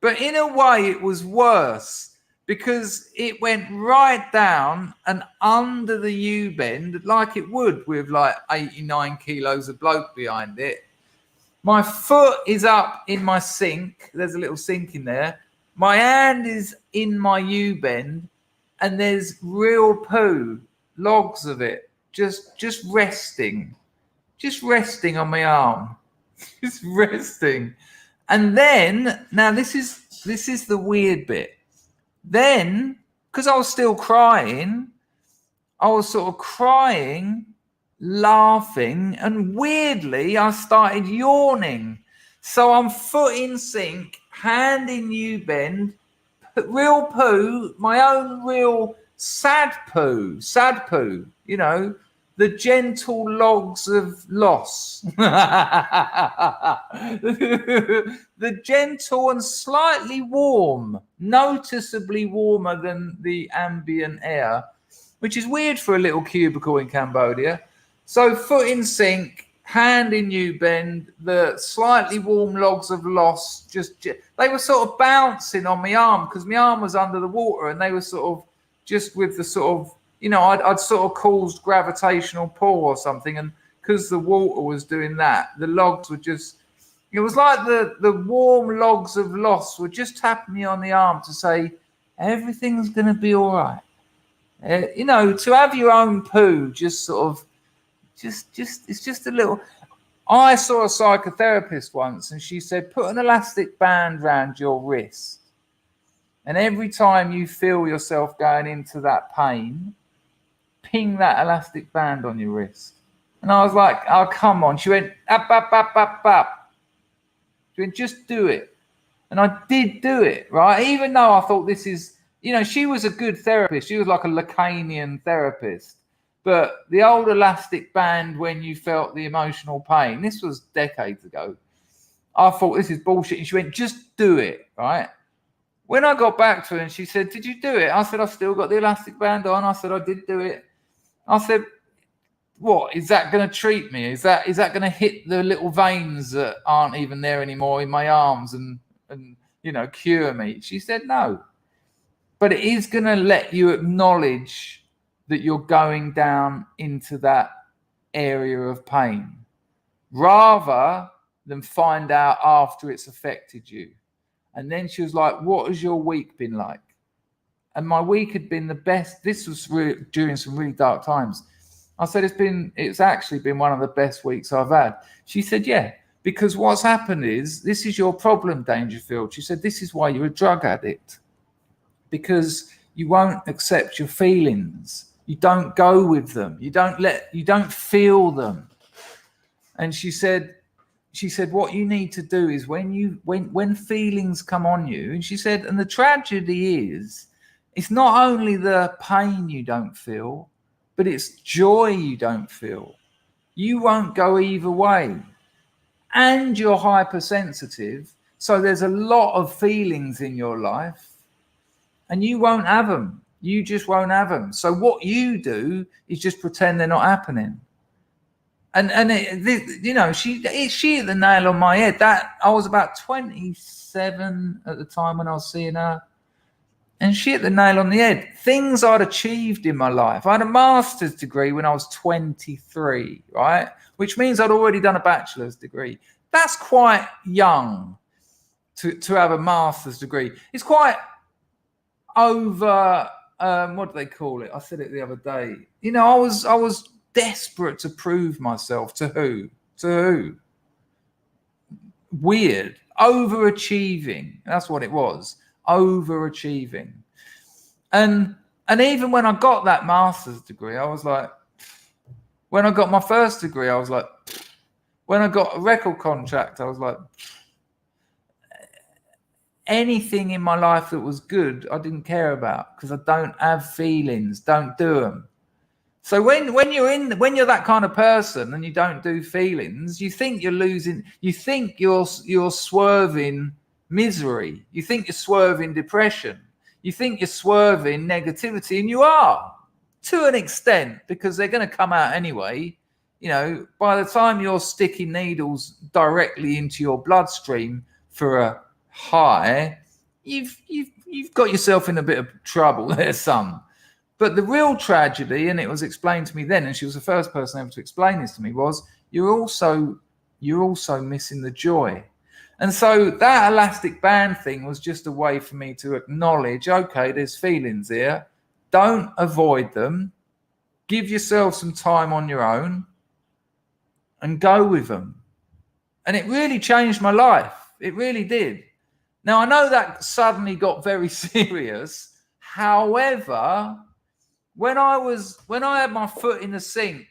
But in a way, it was worse because it went right down and under the U-bend like it would with like 89 kilos of bloke behind it. My foot is up in my sink. There's a little sink in there. My hand is in my U-bend, and there's real poo, logs of it, just resting on my arm, just resting. And then, now this is the weird bit. Then, because I was still crying, I was sort of crying, laughing, and weirdly I started yawning. So I'm foot in sink, hand in U-bend, real poo, my own real sad poo, you know, the gentle logs of loss. The gentle and slightly warm, noticeably warmer than the ambient air, which is weird for a little cubicle in Cambodia. So foot in sink, hand in U-bend, the slightly warm logs of loss, they were sort of bouncing on my arm because my arm was under the water, and they were sort of just with the sort of, you know, I'd sort of caused gravitational pull or something, and because the water was doing that, the logs were just It was like the warm logs of loss were just tapping me on the arm to say, everything's going to be all right. To have your own poo, just sort of, it's just a little. I saw a psychotherapist once, and she said, put an elastic band around your wrist. And every time you feel yourself going into that pain, ping that elastic band on your wrist. And I was like, oh, come on. She went, up, up, up, up, up. She went, just do it. And I did do it, right? Even though I thought this is, she was a good therapist. She was like a Lacanian therapist. But the old elastic band when you felt the emotional pain, this was decades ago. I thought, this is bullshit. And she went, just do it, right? When I got back to her and she said, did you do it? I said, I've still got the elastic band on. I said, I did do it. I said, what? Is that going to treat me? Is that going to hit the little veins that aren't even there anymore in my arms and cure me? She said, no. But it is going to let you acknowledge that you're going down into that area of pain rather than find out after it's affected you. And then she was like, what has your week been like? And my week had been the best. This was during some really dark times. I said, it's actually been one of the best weeks I've had. She said, yeah, because what's happened is, this is your problem, Dangerfield. She said, this is why you're a drug addict. Because you won't accept your feelings. You don't go with them. You don't feel them. And she said, what you need to do is when feelings come on you, and she said, and the tragedy is, it's not only the pain you don't feel, but it's joy you don't feel. You won't go either way. And you're hypersensitive, so there's a lot of feelings in your life, and you won't have them. You just won't have them. So what you do is just pretend they're not happening. And she hit the nail on my head. That I was about 27 at the time when I was seeing her, and she hit the nail on the head. Things I'd achieved in my life. I had a master's degree when I was 23, right? Which means I'd already done a bachelor's degree. That's quite young to have a master's degree. It's quite over. What do they call it? I said it the other day. I was desperate to prove myself to who? Weird. Overachieving. That's what it was. Overachieving. And even when I got that master's degree, I was like, when I got my first degree, I was like, when I got a record contract, I was like, anything in my life that was good, I didn't care about because I don't have feelings, don't do them. So when you're that kind of person and you don't do feelings, you think you're losing, you think you're swerving misery, you think you're swerving depression, you think you're swerving negativity, and you are to an extent because they're going to come out anyway. By the time you're sticking needles directly into your bloodstream for a high, you've got yourself in a bit of trouble there, son. But the real tragedy, and it was explained to me then, and she was the first person ever to explain this to me, was you're also missing the joy. And so that elastic band thing was just a way for me to acknowledge, okay, there's feelings here. Don't avoid them. Give yourself some time on your own and go with them. And it really changed my life. It really did. Now, I know that suddenly got very serious. However, when I had my foot in the sink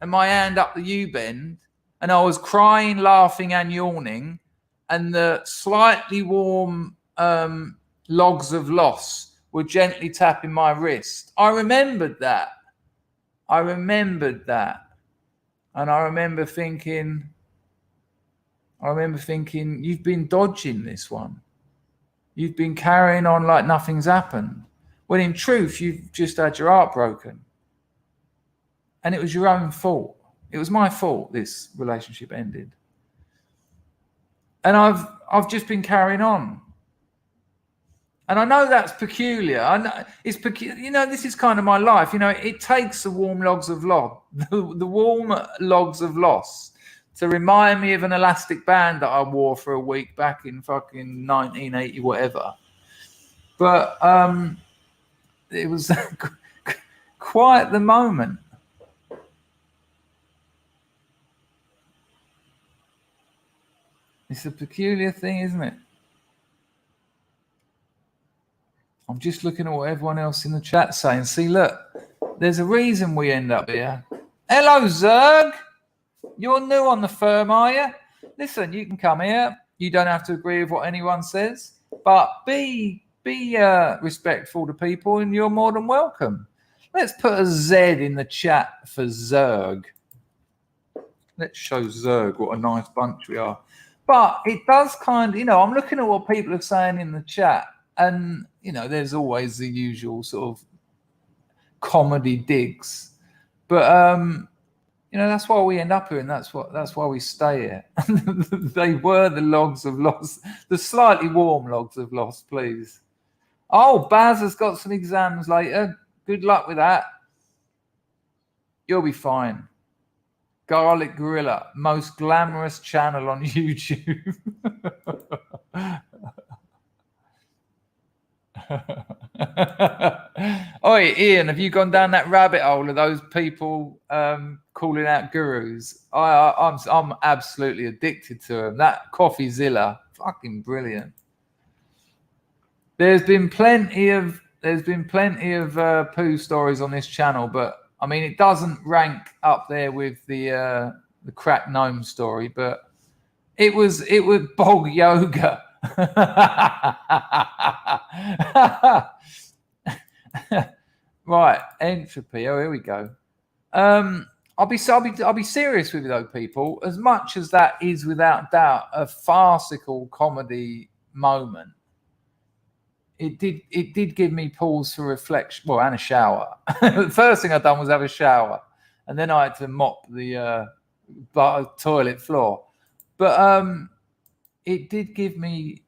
and my hand up the U-bend, and I was crying, laughing, and yawning, and the slightly warm logs of loss were gently tapping my wrist, I remembered that. And I remember thinking, you've been dodging this one. You've been carrying on like nothing's happened. When in truth, you've just had your heart broken. And it was your own fault. It was my fault this relationship ended. And I've just been carrying on. And I know that's peculiar. I know it's peculiar. This is kind of my life. It takes the warm logs of loss, the warm logs of loss to remind me of an elastic band that I wore for a week back in fucking 1980 whatever. But it was quite the moment. It's a peculiar thing, isn't it? I'm just looking at what everyone else in the chat's saying. See, look, there's a reason we end up here. Hello, Zerg. You're new on the firm, are you? Listen, you can come here. You don't have to agree with what anyone says, but be respectful to people, and you're more than welcome. Let's put a Z in the chat for Zerg. Let's show Zerg what a nice bunch we are. But it does kind of, I'm looking at what people are saying in the chat, and, there's always the usual sort of comedy digs. But, that's why we end up here, and that's why we stay here. They were the logs of loss, the slightly warm logs of loss, please. Oh, Baz has got some exams later. Good luck with that. You'll be fine. Garlic Gorilla, most glamorous channel on YouTube. Oi, Ian, have you gone down that rabbit hole of those people calling out gurus? I'm absolutely addicted to them. That CoffeeZilla, fucking brilliant. There's been plenty of poo stories on this channel, but I mean it doesn't rank up there with the crack gnome story, but it was bog yoga. Right, entropy. Oh, here we go. I'll be serious with you though, people. As much as that is without doubt a farcical comedy moment, it did give me pause for reflection. Well, and a shower. The first thing I'd done was have a shower, and then I had to mop the toilet floor. But it did give me.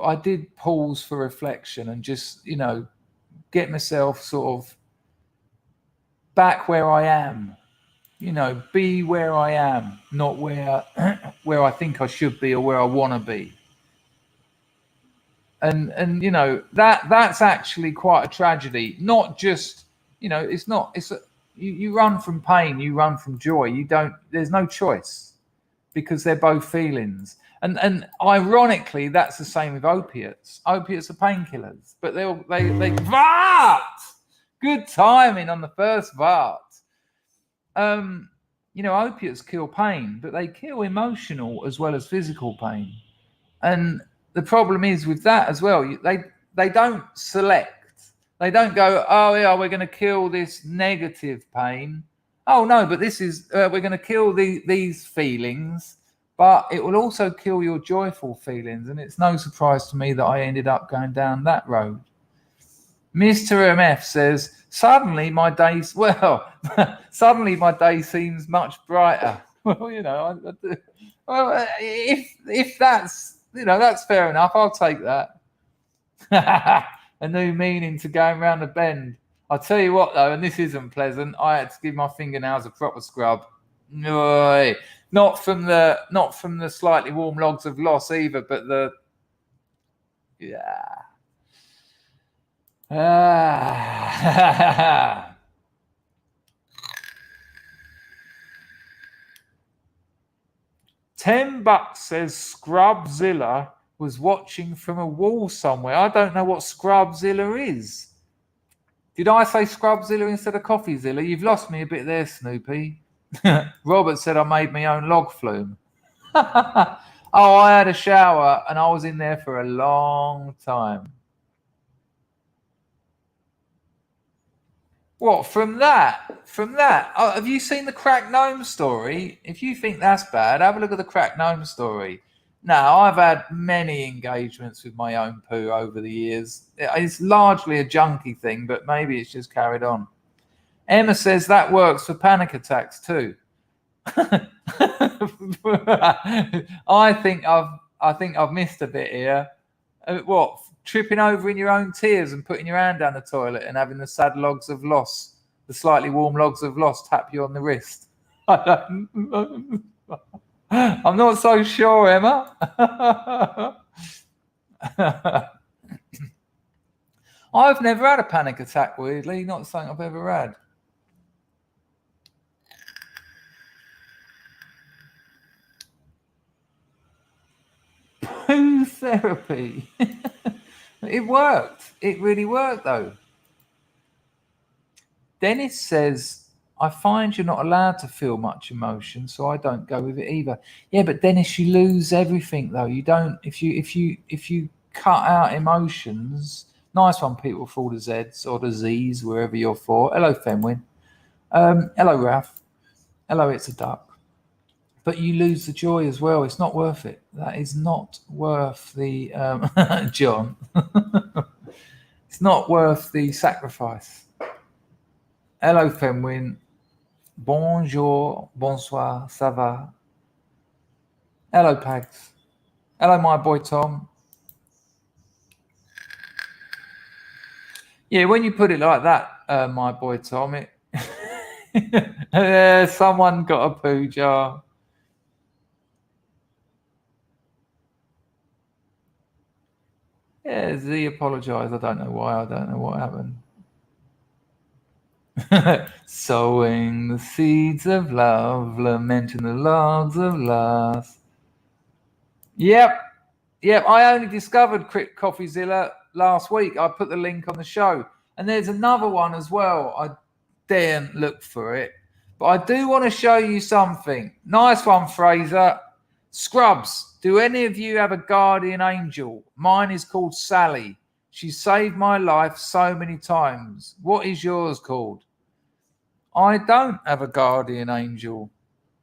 I did pause for reflection and just get myself sort of back where I am. Be where I am, not where I think I should be or where I want to be. And that's actually quite a tragedy. Not just you run from pain, you run from joy. There's no choice, because they're both feelings. And ironically, that's the same with opiates. Opiates are painkillers, but they Vart! Good timing on the first Vart. Opiates kill pain, but they kill emotional as well as physical pain. And the problem is with that as well, they don't select. They don't go, oh yeah, we're going to kill this negative pain. Oh no, but this is we're going to kill these feelings, but it will also kill your joyful feelings. And it's no surprise to me that I ended up going down that road. Mr. MF says, suddenly my day seems much brighter. Well, if that's that's fair enough. I'll take that. A new meaning to going round the bend. I'll tell you what though, and this isn't pleasant. I had to give my fingernails a proper scrub. No, not from the slightly warm logs of loss either, but $10 says Scrubzilla was watching from a wall somewhere. I don't know what Scrubzilla is. Did I say Scrubzilla instead of CoffeeZilla? You've lost me a bit there, Snoopy. Robert said I made my own log flume. Oh, I had a shower and I was in there for a long time. What, from that? Oh, have you seen the crack gnome story? If you think that's bad, have a look at the crack gnome story. Now, I've had many engagements with my own poo over the years. It's largely a junkie thing, but maybe it's just carried on. Emma says that works for panic attacks too. I think I've missed a bit here. What? Tripping over in your own tears and putting your hand down the toilet and having the sad logs of loss, the slightly warm logs of loss, tap you on the wrist. I'm not so sure, Emma. I've never had a panic attack, weirdly. Not something I've ever had. Poo therapy. It worked. It really worked, though. Dennis says, I find you're not allowed to feel much emotion, so I don't go with it either. Yeah, but Dennis, you lose everything, though. You don't. If you cut out emotions. Nice one, people for all the Zs or the Zs, wherever you're for. Hello, Fenwin. Hello, Ralph. Hello, it's a duck. But you lose the joy as well. It's not worth it. That is not worth the John. It's not worth the sacrifice. Hello, Fenwin. Bonjour, bonsoir, ça va? Hello, Pags. Hello, my boy Tom. Yeah, when you put it like that, my boy Tom, it someone got a poo jar. Yeah, Z apologised. I don't know why. I don't know what happened. Sowing the seeds of love, lamenting the logs of loss. Yep. I only discovered CoffeeZilla last week. I put the link on the show, and there's another one as well. I daren't look for it, but I do want to show you something. Nice one, Fraser. Scrubs, do any of you have a guardian angel? Mine is called Sally. She saved my life so many times. What is yours called? I don't have a guardian angel.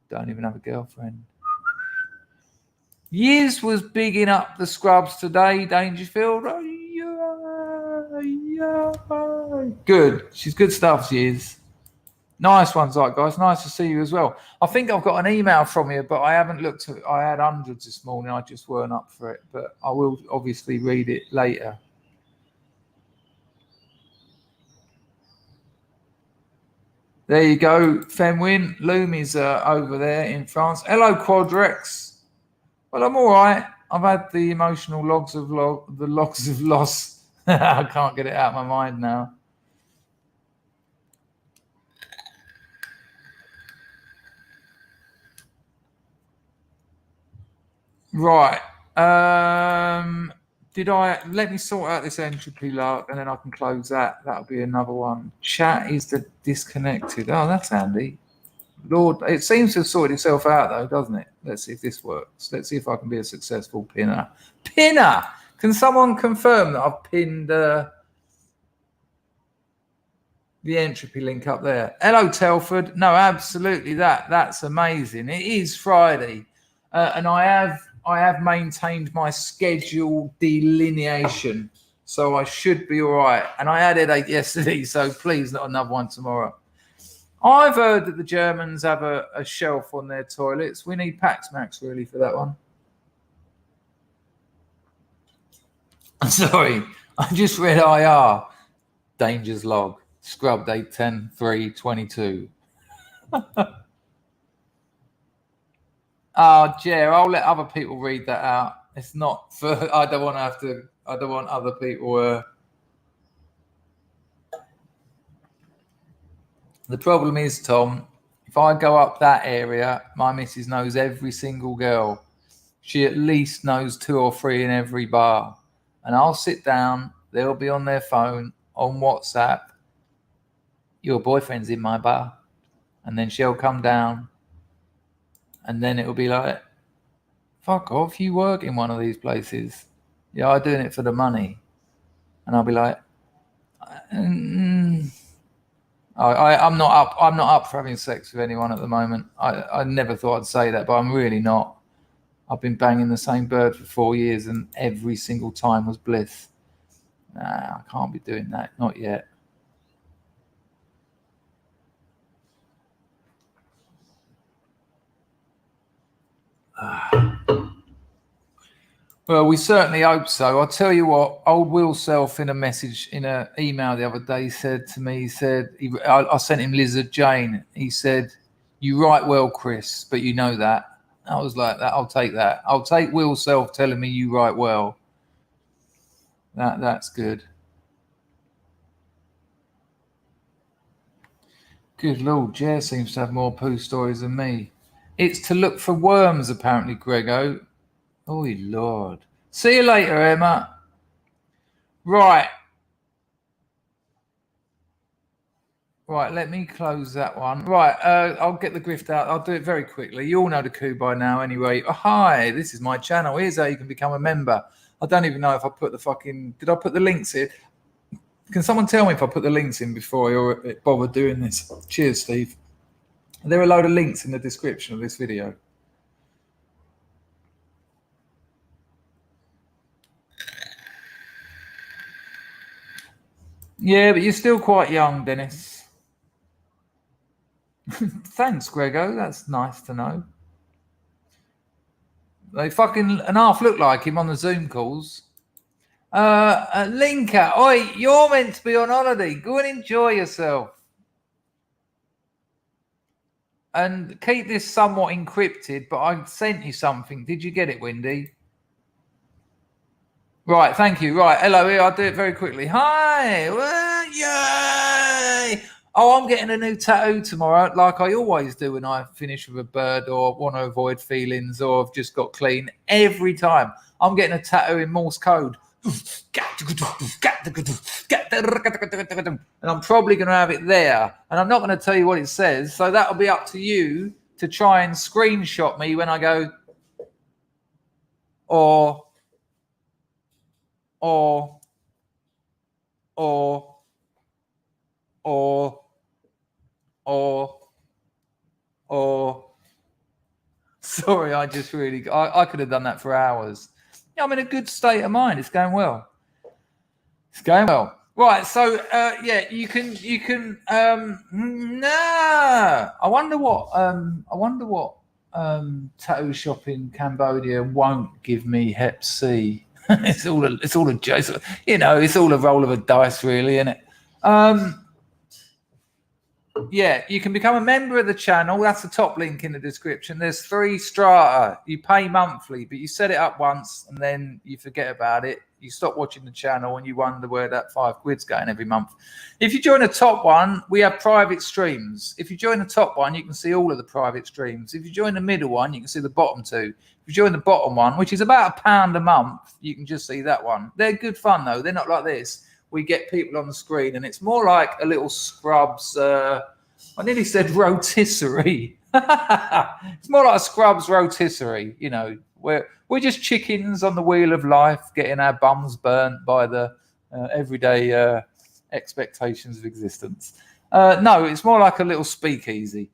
Don't even have a girlfriend. Yiz was bigging up the Scrubs today, Dangerfield. Good. She's good stuff, she is. Nice one, guys. Nice to see you as well. I think I've got an email from you, but I haven't looked at it. I had hundreds this morning. I just weren't up for it, but I will obviously read it later. There you go, Fenwin. Lumi's over there in France. Hello, Quadrex. Well, I'm all right. I've had the emotional logs of loss. I can't get it out of my mind now. Right. Let me sort out this entropy lark and then I can close that. That'll be another one. Chat is disconnected. Oh, that's handy. Lord, it seems to have sorted itself out though, doesn't it? Let's see if this works. Let's see if I can be a successful pinner. Pinner! Can someone confirm that I've pinned the entropy link up there? Hello, Telford. No, absolutely. That's amazing. It is Friday, and I have maintained my schedule delineation, so I should be all right. And I had a headache yesterday, so please not another one tomorrow. I've heard that the Germans have a shelf on their toilets. We need Pax Max really for that one. I'm sorry, I just read IR. Dangers log. Scrubbed 8/10/3/22. Oh, Jer, I'll let other people read that out. It's not for. I don't want other people. The problem is, Tom, if I go up that area, my missus knows every single girl. She at least knows 2 or 3 in every bar. And I'll sit down, they'll be on their phone, on WhatsApp. Your boyfriend's in my bar. And then she'll come down. And then it'll be like, fuck off, you work in one of these places. Yeah, I'm doing it for the money. And I'll be like, I'm not up for having sex with anyone at the moment. I never thought I'd say that, but I'm really not. I've been banging the same bird for 4 years and every single time was bliss. Nah, I can't be doing that. Not yet. Well, we certainly hope so. I'll tell you what, old Will Self in an email the other day said to me, I sent him Lizard Jane. He said, You write well, Chris, but you know that. I was like that. I'll take that. I'll take Will Self telling me you write well. That's good. Good Lord, Jer seems to have more poo stories than me. It's to look for worms, apparently, Grego. Oh, Lord. See you later, Emma. Right. Right, let me close that one. Right, I'll get the grift out. I'll do it very quickly. You all know the coup by now anyway. Oh, hi, this is my channel. Here's how you can become a member. I don't even know if I put the fucking... Did I put the links in? Can someone tell me if I put the links in before I bother doing this? Cheers, Steve. There are a load of links in the description of this video. Yeah, but you're still quite young, Dennis. Thanks, Grego. That's nice to know. They fucking and half look like him on the Zoom calls. Linka, oi, you're meant to be on holiday. Go and enjoy yourself. And keep this somewhat encrypted, but I sent you something. Did you get it, Wendy? Right, thank you. Right, hello, I'll do it very quickly. Hi, well, yay! Oh, I'm getting a new tattoo tomorrow, like I always do when I finish with a bird or want to avoid feelings or I've just got clean. Every time I'm getting a tattoo in Morse code. And I'm probably going to have it there. And I'm not going to tell you what it says. So that'll be up to you to try and screenshot me when I go or sorry, I just really I could have done that for hours. Yeah, I'm in a good state of mind. It's going well. It's going well. Right, so yeah, you can nah. I wonder what tattoo shop in Cambodia won't give me Hep C. it's all a joke. You know, it's all a roll of a dice, really, isn't it? Yeah, you can become a member of the channel. That's the top link in the description. There's 3 strata. You pay monthly, but you set it up once and then you forget about it. You stop watching the channel and you wonder where that £5's going every month. If you join the top one, we have private streams. If you join the top one, you can see all of the private streams. If you join the middle one, you can see the bottom 2. If you join the bottom one, which is about £1 a month, you can just see that one. They're good fun, though. They're not like this. We get people on the screen, and it's more like a little Scrubs. I nearly said rotisserie. It's more like a Scrubs rotisserie, you know, where we're just chickens on the wheel of life, getting our bums burnt by the everyday expectations of existence. No, it's more like a little speakeasy.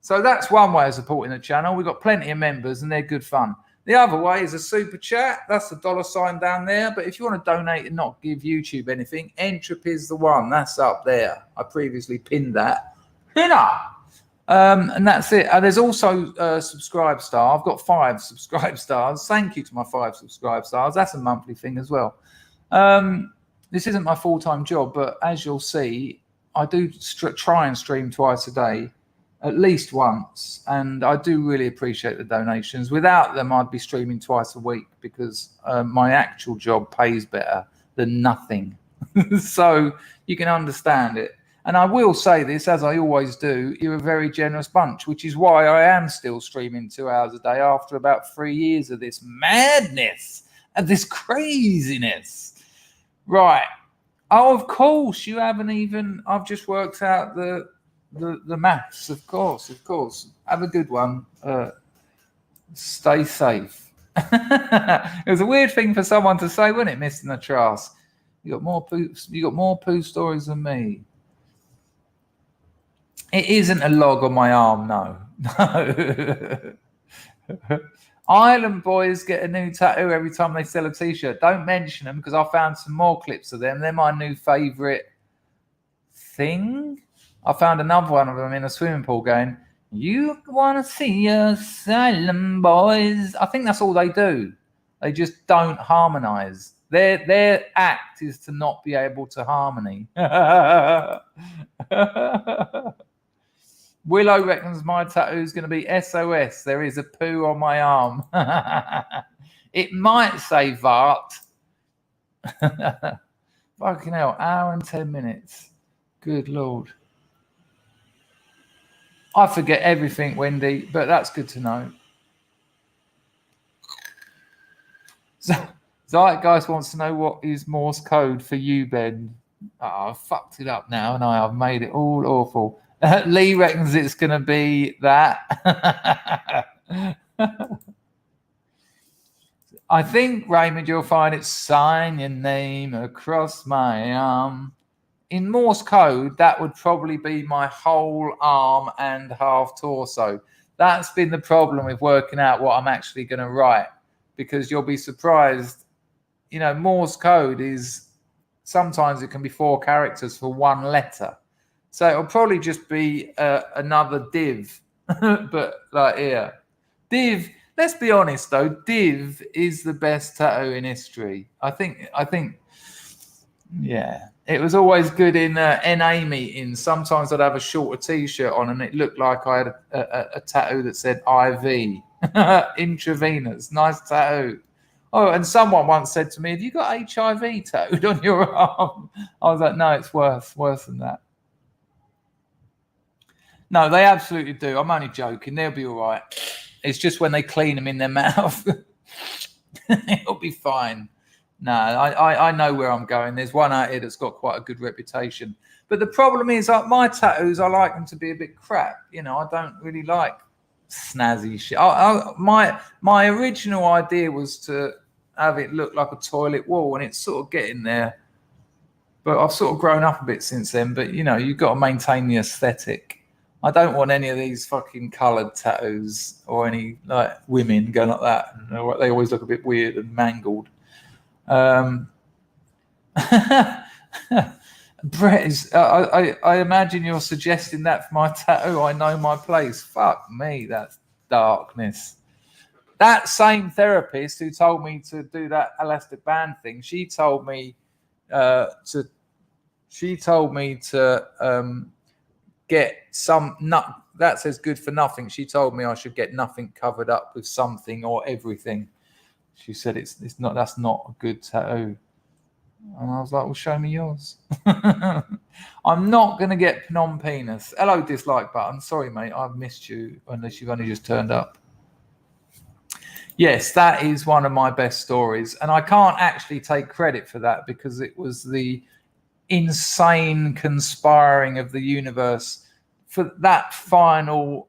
So that's one way of supporting the channel. We've got plenty of members, and they're good fun. The other way is a super chat. That's the $sign down there. But if you want to donate and not give YouTube anything, Entropy is the one. That's up there. I previously pinned that. And that's it. There's also Subscribe Star. I've got 5 Subscribe Stars. Thank you to my 5 Subscribe Stars. That's a monthly thing as well. This isn't my full-time job, but as you'll see, I do try and stream twice a day. At least once, and I do really appreciate the donations. Without them, I'd be streaming twice a week because my actual job pays better than nothing. So you can understand it. And I will say this, as I always do, you're a very generous bunch, which is why I am still streaming 2 hours a day after about 3 years of this madness and this craziness. Right. Oh, of course, you haven't even... I've just worked out the maths, of course. Have a good one. Stay safe. It was a weird thing for someone to say, wasn't it, Mr. Natras? You got more poo stories than me. It isn't a log on my arm, no. Island boys get a new tattoo every time they sell a t-shirt. Don't mention them because I found some more clips of them. They're my new favorite thing. I found another one of them in a swimming pool going, "You want to see us, Island boys?" I think that's all they do. They just don't harmonize. Their act is to not be able to harmony. Willow reckons my tattoo is going to be SOS. There is a poo on my arm. It might say Vart. Fucking hell, hour and 10 minutes. Good Lord. I forget everything, Wendy, but that's good to know. Zeitgeist wants to know what is Morse code for you, Ben. Oh, I fucked it up now, and I've made it all awful. Lee reckons it's going to be that. I think, Raymond, you'll find it's sign your name across my arm. In Morse code, that would probably be my whole arm and half torso. That's been the problem with working out what I'm actually going to write, because you'll be surprised. You know, Morse code is sometimes it can be 4 characters for 1 letter. So it'll probably just be another div, but like here. Div, let's be honest though, div is the best tattoo in history. I think, yeah. It was always good in NA meetings. Sometimes I'd have a shorter T-shirt on and it looked like I had a tattoo that said IV, intravenous, nice tattoo. Oh, and someone once said to me, have you got HIV tattooed on your arm? I was like, no, it's worse than that. No, they absolutely do. I'm only joking. They'll be all right. It's just when they clean them in their mouth, it'll be fine. No, I know where I'm going. There's one out here that's got quite a good reputation. But the problem is, like my tattoos, I like them to be a bit crap. You know, I don't really like snazzy shit. My original idea was to have it look like a toilet wall, and it's sort of getting there. But I've sort of grown up a bit since then. But, you know, you've got to maintain the aesthetic. I don't want any of these fucking coloured tattoos or any, like, women going like that. And they always look a bit weird and mangled. Brett is I imagine you're suggesting that for my tattoo. I know my place. Fuck me, that's darkness. That same therapist who told me to do that elastic band thing, she told me to get some nut that says good for nothing. She told me I should get nothing covered up with something or everything. She said it's not, that's not a good tattoo. And I was like, well, show me yours. I'm not going to get Phnom Penis. Hello, dislike button. Sorry, mate, I've missed you, unless you've only just turned up. Yes, that is one of my best stories. And I can't actually take credit for that because it was the insane conspiring of the universe for that final,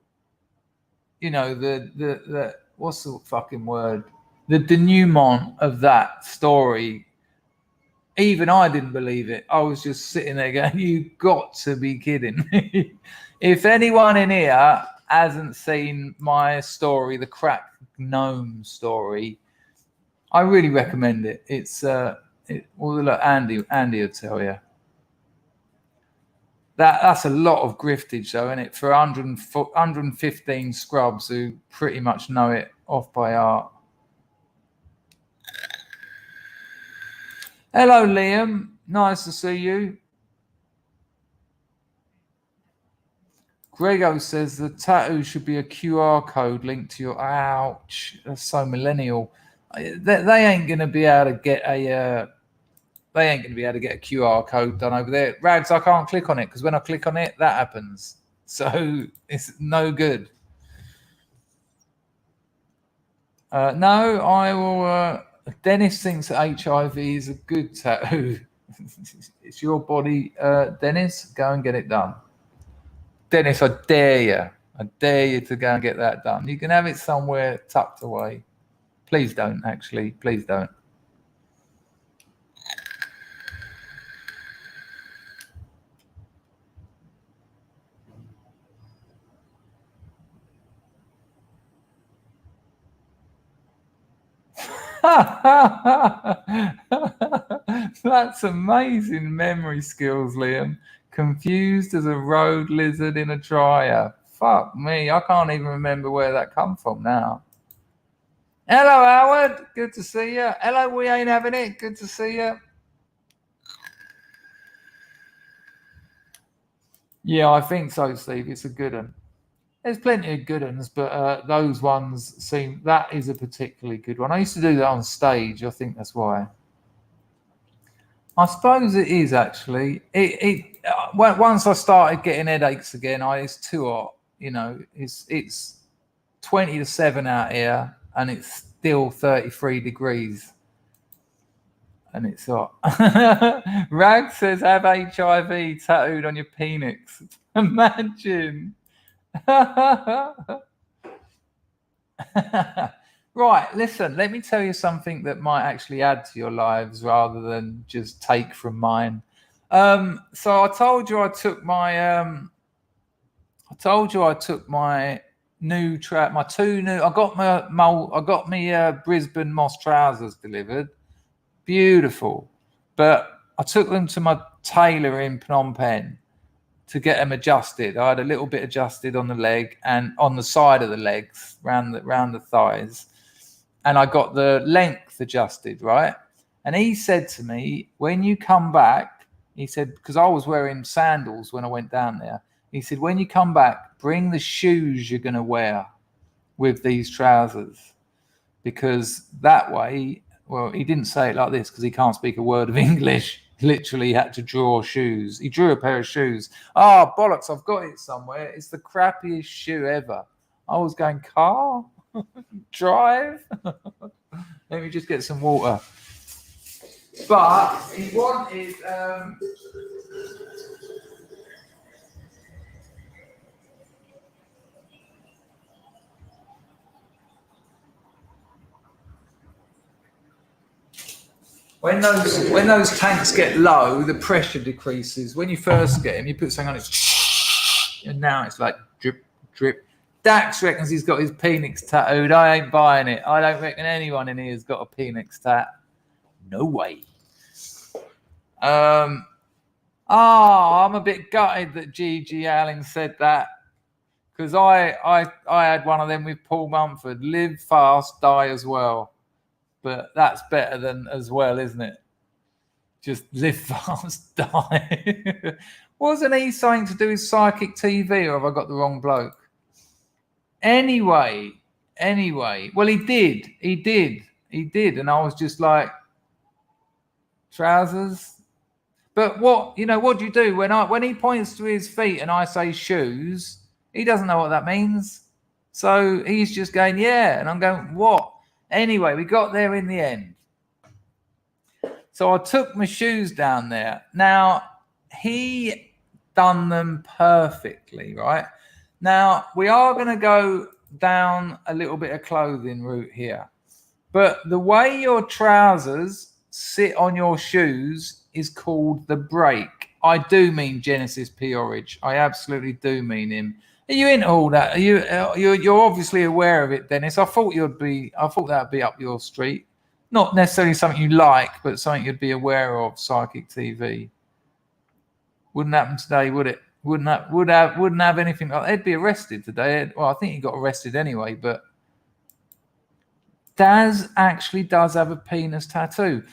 you know, the what's the fucking word? The denouement of that story. Even I didn't believe it. I was just sitting there going, you got to be kidding me. If anyone in here hasn't seen my story, the Crack Gnome story, I really recommend it. It's well, look, Andy will tell you. That's a lot of griftage though, isn't it? For 115 scrubs who pretty much know it off by heart. Hello, Liam. Nice to see you. Grego says the tattoo should be a QR code linked to your. Ouch, that's so millennial. They ain't gonna be able to get a. They ain't gonna be able to get a QR code done over there. Rags, I can't click on it because when I click on it, that happens. So it's no good. No, I will. Dennis thinks that HIV is a good tattoo. It's your body, Dennis. Go and get it done. Dennis, I dare you. I dare you to go and get that done. You can have it somewhere tucked away. Please don't, actually. Please don't. That's amazing memory skills, Liam. Confused as a road lizard in a dryer. Fuck me, I can't even remember where that come from now. Hello, Howard. Good to see you. Hello, we ain't having it. Good to see you. Yeah, I think so, Steve. It's a good one. There's plenty of good ones, but those ones seem, that is a particularly good one. I used to do that on stage. I think that's why. I suppose it is actually. Once I started getting headaches again, it's too hot. You know, it's 20 to 7 out here, and it's still 33 degrees, and it's hot. Rag says, "Have HIV tattooed on your penis." Imagine. Right, listen, let me tell you something that might actually add to your lives rather than just take from mine. So I told you I took my new my two new, I got my Brisbane moss trousers delivered. Beautiful. But I took them to my tailor in Phnom Penh to get them adjusted. I had a little bit adjusted on the leg and on the side of the legs, round the thighs. And I got the length adjusted, right? And he said to me, when you come back, he said, because I was wearing sandals when I went down there. He said, when you come back, bring the shoes you're going to wear with these trousers. Because that way, well, he didn't say it like this because he can't speak a word of English. Literally had to draw shoes. He drew a pair of shoes. Oh, bollocks, I've got it somewhere. It's the crappiest shoe ever. I was going, car? Drive? Let me just get some water. But he wanted... When those tanks get low, the pressure decreases. When you first get them, you put something on it, and now it's like drip, drip. Dax reckons he's got his penis tattooed. I ain't buying it. I don't reckon anyone in here has got a penis tat. No way. I'm a bit gutted that Gigi Allen said that, because I had one of them with Paul Mumford. Live fast, die as well. But that's better than as well, isn't it? Just live fast, die. Wasn't he something to do with psychic TV, or have I got the wrong bloke? Anyway. Well, he did. And I was just like, trousers? But what do you do when he points to his feet and I say shoes? He doesn't know what that means. So he's just going, yeah. And I'm going, what? Anyway, we got there in the end. So I took my shoes down there. Now, he done them perfectly, right? Now, we are going to go down a little bit of clothing route here. But the way your trousers sit on your shoes is called the break. I do mean Genesis Peorage. I absolutely do mean him. Are you into all that? You're obviously aware of it, Dennis. I thought that'd be up your street. Not necessarily something you like, but something you'd be aware of. Psychic TV wouldn't happen today, would it? Wouldn't have anything like that. They'd be arrested today. Well, I think he got arrested anyway. But Daz actually does have a penis tattoo.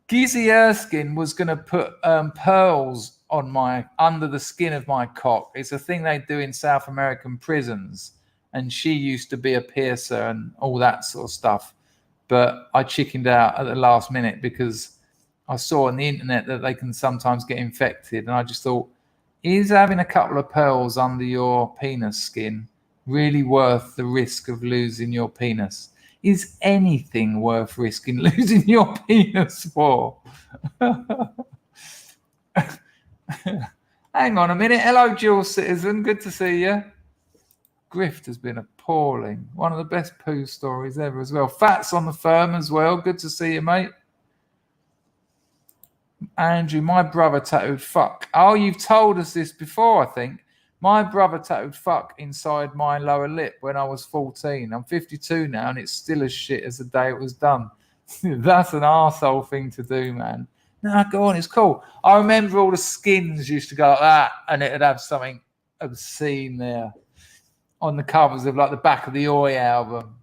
Gizzy Erskine was going to put pearls on under the skin of my cock. It's a thing they do in South American prisons, and she used to be a piercer and all that sort of stuff, but I chickened out at the last minute because I saw on the internet that they can sometimes get infected, and I just thought, is having a couple of pearls under your penis skin really worth the risk of losing your penis? Is anything worth risking losing your penis for? Hang on a minute. Hello, dual citizen. Good to see you. Grift has been appalling. One of the best poo stories ever as well. Fat's on the firm as well. Good to see you, mate. Andrew, my brother tattooed fuck. Oh, you've told us this before, I think. My brother tattooed fuck inside my lower lip when I was 14. I'm 52 now, and it's still as shit as the day it was done. That's an arsehole thing to do, man. No, go on, it's cool. I remember all the skins used to go like that, and it'd have something obscene there on the covers of like the back of the Oi album.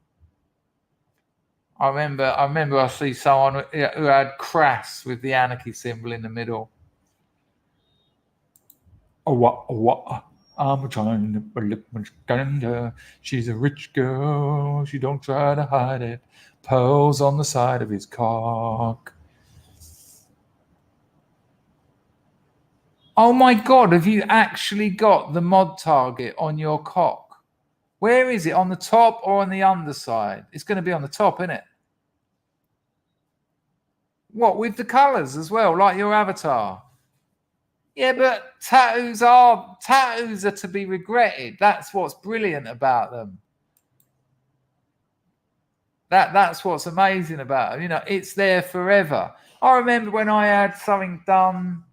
I remember I see someone who had crass with the anarchy symbol in the middle. Oh, what? I'm trying to look much kinder. She's a rich girl. She don't try to hide it. Pearls on the side of his cock. Oh my God, have you actually got the mod target on your cock? Where is it? On the top or on the underside? It's going to be on the top, isn't it? What, with the colours as well, like your avatar? Yeah, but tattoos are to be regretted. That's what's brilliant about them. That's what's amazing about them. You know, it's there forever. I remember when I had something done.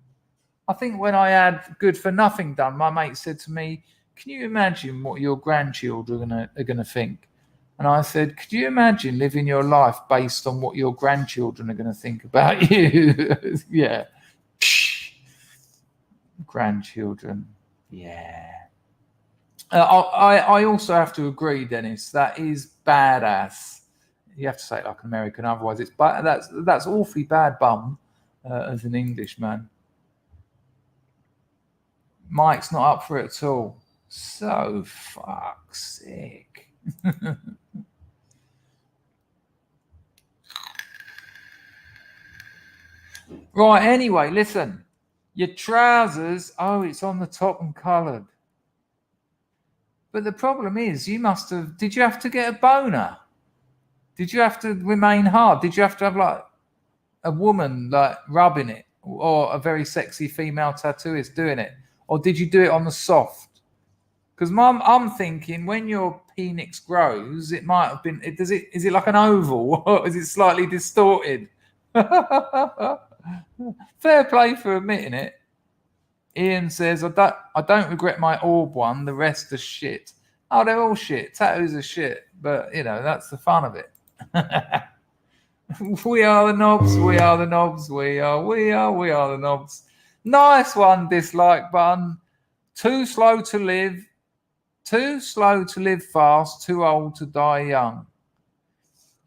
I think when I had good for nothing done, my mate said to me, "Can you imagine what your grandchildren are gonna think?" And I said, "Could you imagine living your life based on what your grandchildren are going to think about you?" Yeah. Grandchildren. Yeah. I also have to agree, Dennis. That is badass. You have to say it like an American, otherwise it's that's awfully bad bum as an Englishman. Mike's not up for it at all. So fuck's sake. Right, anyway, listen. Your trousers, oh, it's on the top and coloured. But the problem is, did you have to get a boner? Did you have to remain hard? Did you have to have like a woman like rubbing it, or a very sexy female tattooist doing it? Or did you do it on the soft? Because I'm thinking when your penis grows, it might have been, is it like an oval, or is it slightly distorted? Fair play for admitting it. Ian says, I don't regret my orb one. The rest are shit. Oh, they're all shit. Tattoos are shit. But, you know, that's the fun of it. We are the knobs. We are the knobs. We are the knobs. Nice one, dislike button. Too slow to live. Too slow to live fast. Too old to die young.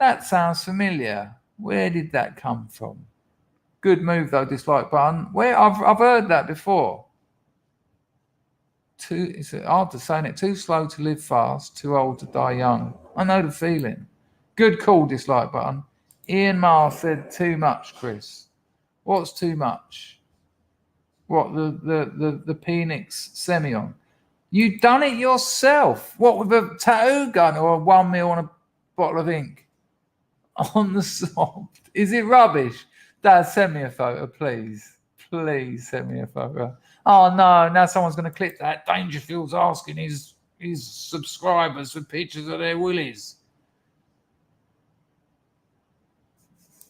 That sounds familiar. Where did that come from? Good move though, dislike button. Where I've heard that before. It's hard to say it. Too slow to live fast, too old to die young. I know the feeling. Good call, dislike button. Ian Marr said too much, Chris. What's too much? What, the Penix Semyon? You done it yourself. What, with a tattoo gun or a 1 mil on a bottle of ink? On the soft. Is it rubbish? Dad, send me a photo, please. Please send me a photo. Oh no, now someone's going to click that. Dangerfield's asking his subscribers for pictures of their willies.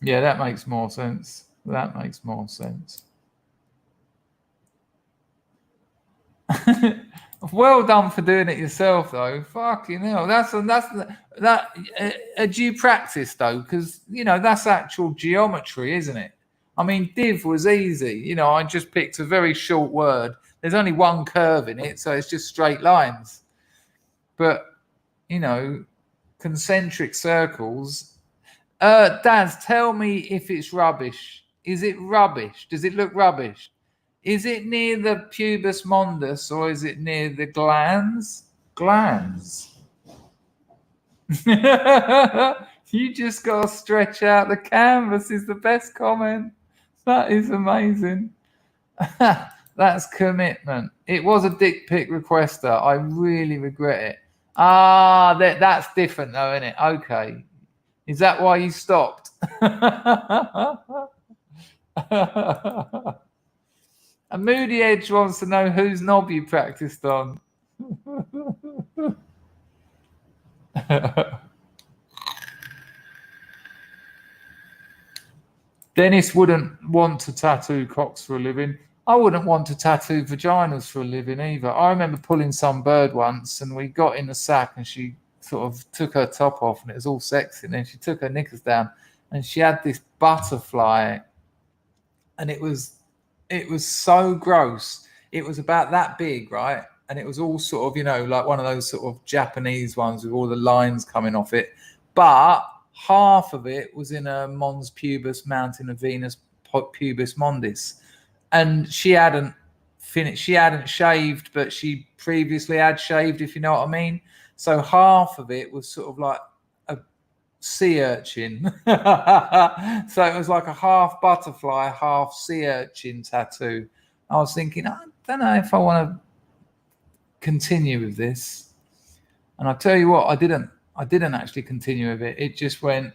Yeah, that makes more sense. That makes more sense. Well done for doing it yourself, though. Fucking hell, do you practice though? Because you know that's actual geometry, isn't it? I mean, div was easy. You know, I just picked a very short word. There's only one curve in it, so it's just straight lines. But you know, concentric circles. Daz, tell me if it's rubbish. Is it rubbish? Does it look rubbish? Is it near the pubis mondus or is it near the glands? Glands. You just got to stretch out the canvas is the best comment. That is amazing. That's commitment. It was a dick pic requester. I really regret it. Ah, that's different though, isn't it? Okay. Is that why you stopped? A Moody Edge wants to know whose knob you practiced on. Dennis wouldn't want to tattoo cocks for a living. I wouldn't want to tattoo vaginas for a living either. I remember pulling some bird once and we got in the sack and she sort of took her top off and it was all sexy. And then she took her knickers down and she had this butterfly and it was so gross. It was about that big, right? And it was all sort of, you know, like one of those sort of Japanese ones with all the lines coming off it. But half of it was in a Mons pubis, mountain of Venus, pubis mondis. And she hadn't finished. She hadn't shaved, but she previously had shaved, if you know what I mean. So half of it was sort of like a sea urchin. So it was like a half butterfly, half sea urchin tattoo. I was thinking, I don't know if I want to continue with this. And I tell you what, I didn't actually continue with it. It just went,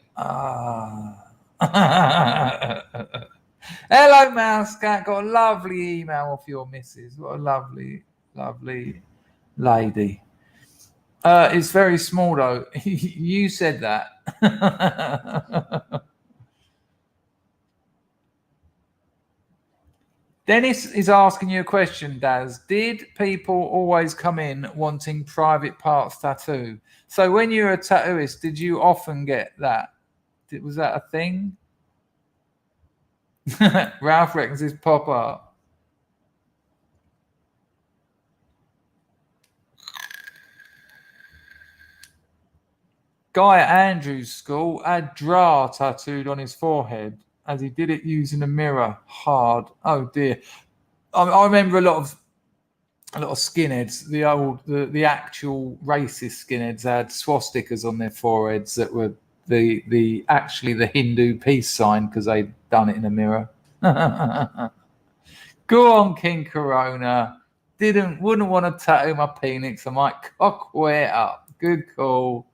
Hello, Mouse Cat. Got a lovely email off your missus. What a lovely, lovely lady. It's very small, though. You said that. Dennis is asking you a question, Daz. Did people always come in wanting private parts tattoo? So when you're a tattooist, did you often get that? Was that a thing? Ralph reckons it's pop art. Guy at Andrew's school had "dra" tattooed on his forehead as he did it using a mirror. Hard. Oh dear. I remember a lot of skinheads. The actual racist skinheads had swastikas on their foreheads that were the Hindu peace sign because they'd done it in a mirror. Go on, King Corona. Wouldn't want to tattoo my penis. I might cock it up. Good call.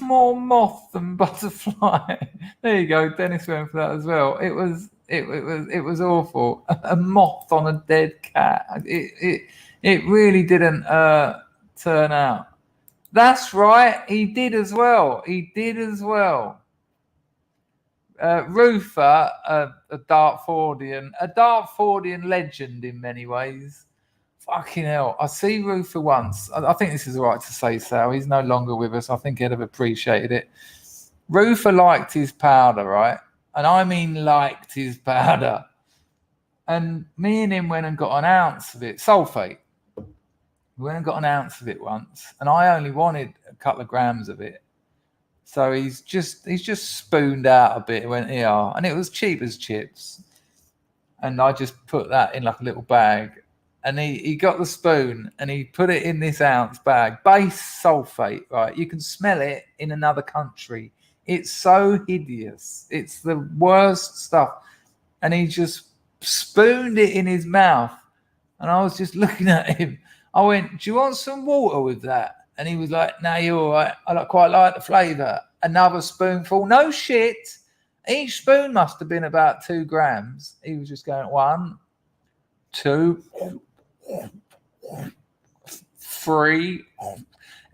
More moth than butterfly. There you go. Dennis went for that as well. It was awful. A moth on a dead cat. It really didn't turn out. That's right. He did as well. Rufer, a Dartfordian legend in many ways. Fucking hell. I see Rufer once. I think this is all right to say, Sal. He's no longer with us. I think he'd have appreciated it. Rufer liked his powder, right? And I mean liked his powder. And me and him went and got an ounce of it, sulfate. We went and got an ounce of it once, and I only wanted a couple of grams of it. So he's just spooned out a bit. He went, yeah, and it was cheap as chips. And I just put that in like a little bag. And he got the spoon and he put it in this ounce bag. Base sulfate, right? You can smell it in another country. It's so hideous. It's the worst stuff. And he just spooned it in his mouth. And I was just looking at him. I went, do you want some water with that? And he was like, no, you're all right. I quite like the flavour. Another spoonful. No shit. Each spoon must have been about 2 grams. He was just going 1, 2, 3.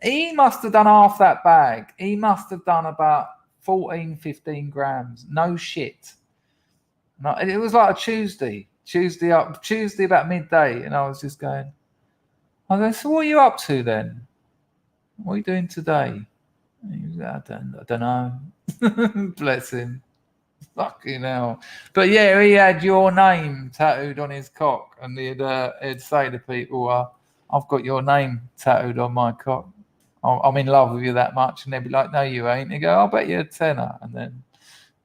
He must have done half that bag. He must have done about 14, 15 grams. No shit. No, it was like a Tuesday about midday, and I was just going, so what are you up to then? What are you doing today? I don't know. Bless him. Fucking hell. But yeah, he had your name tattooed on his cock, and he'd say to people, I've got your name tattooed on my cock. I'm in love with you that much. And they'd be like, no, you ain't. He'd go, I'll bet you a tenner. And then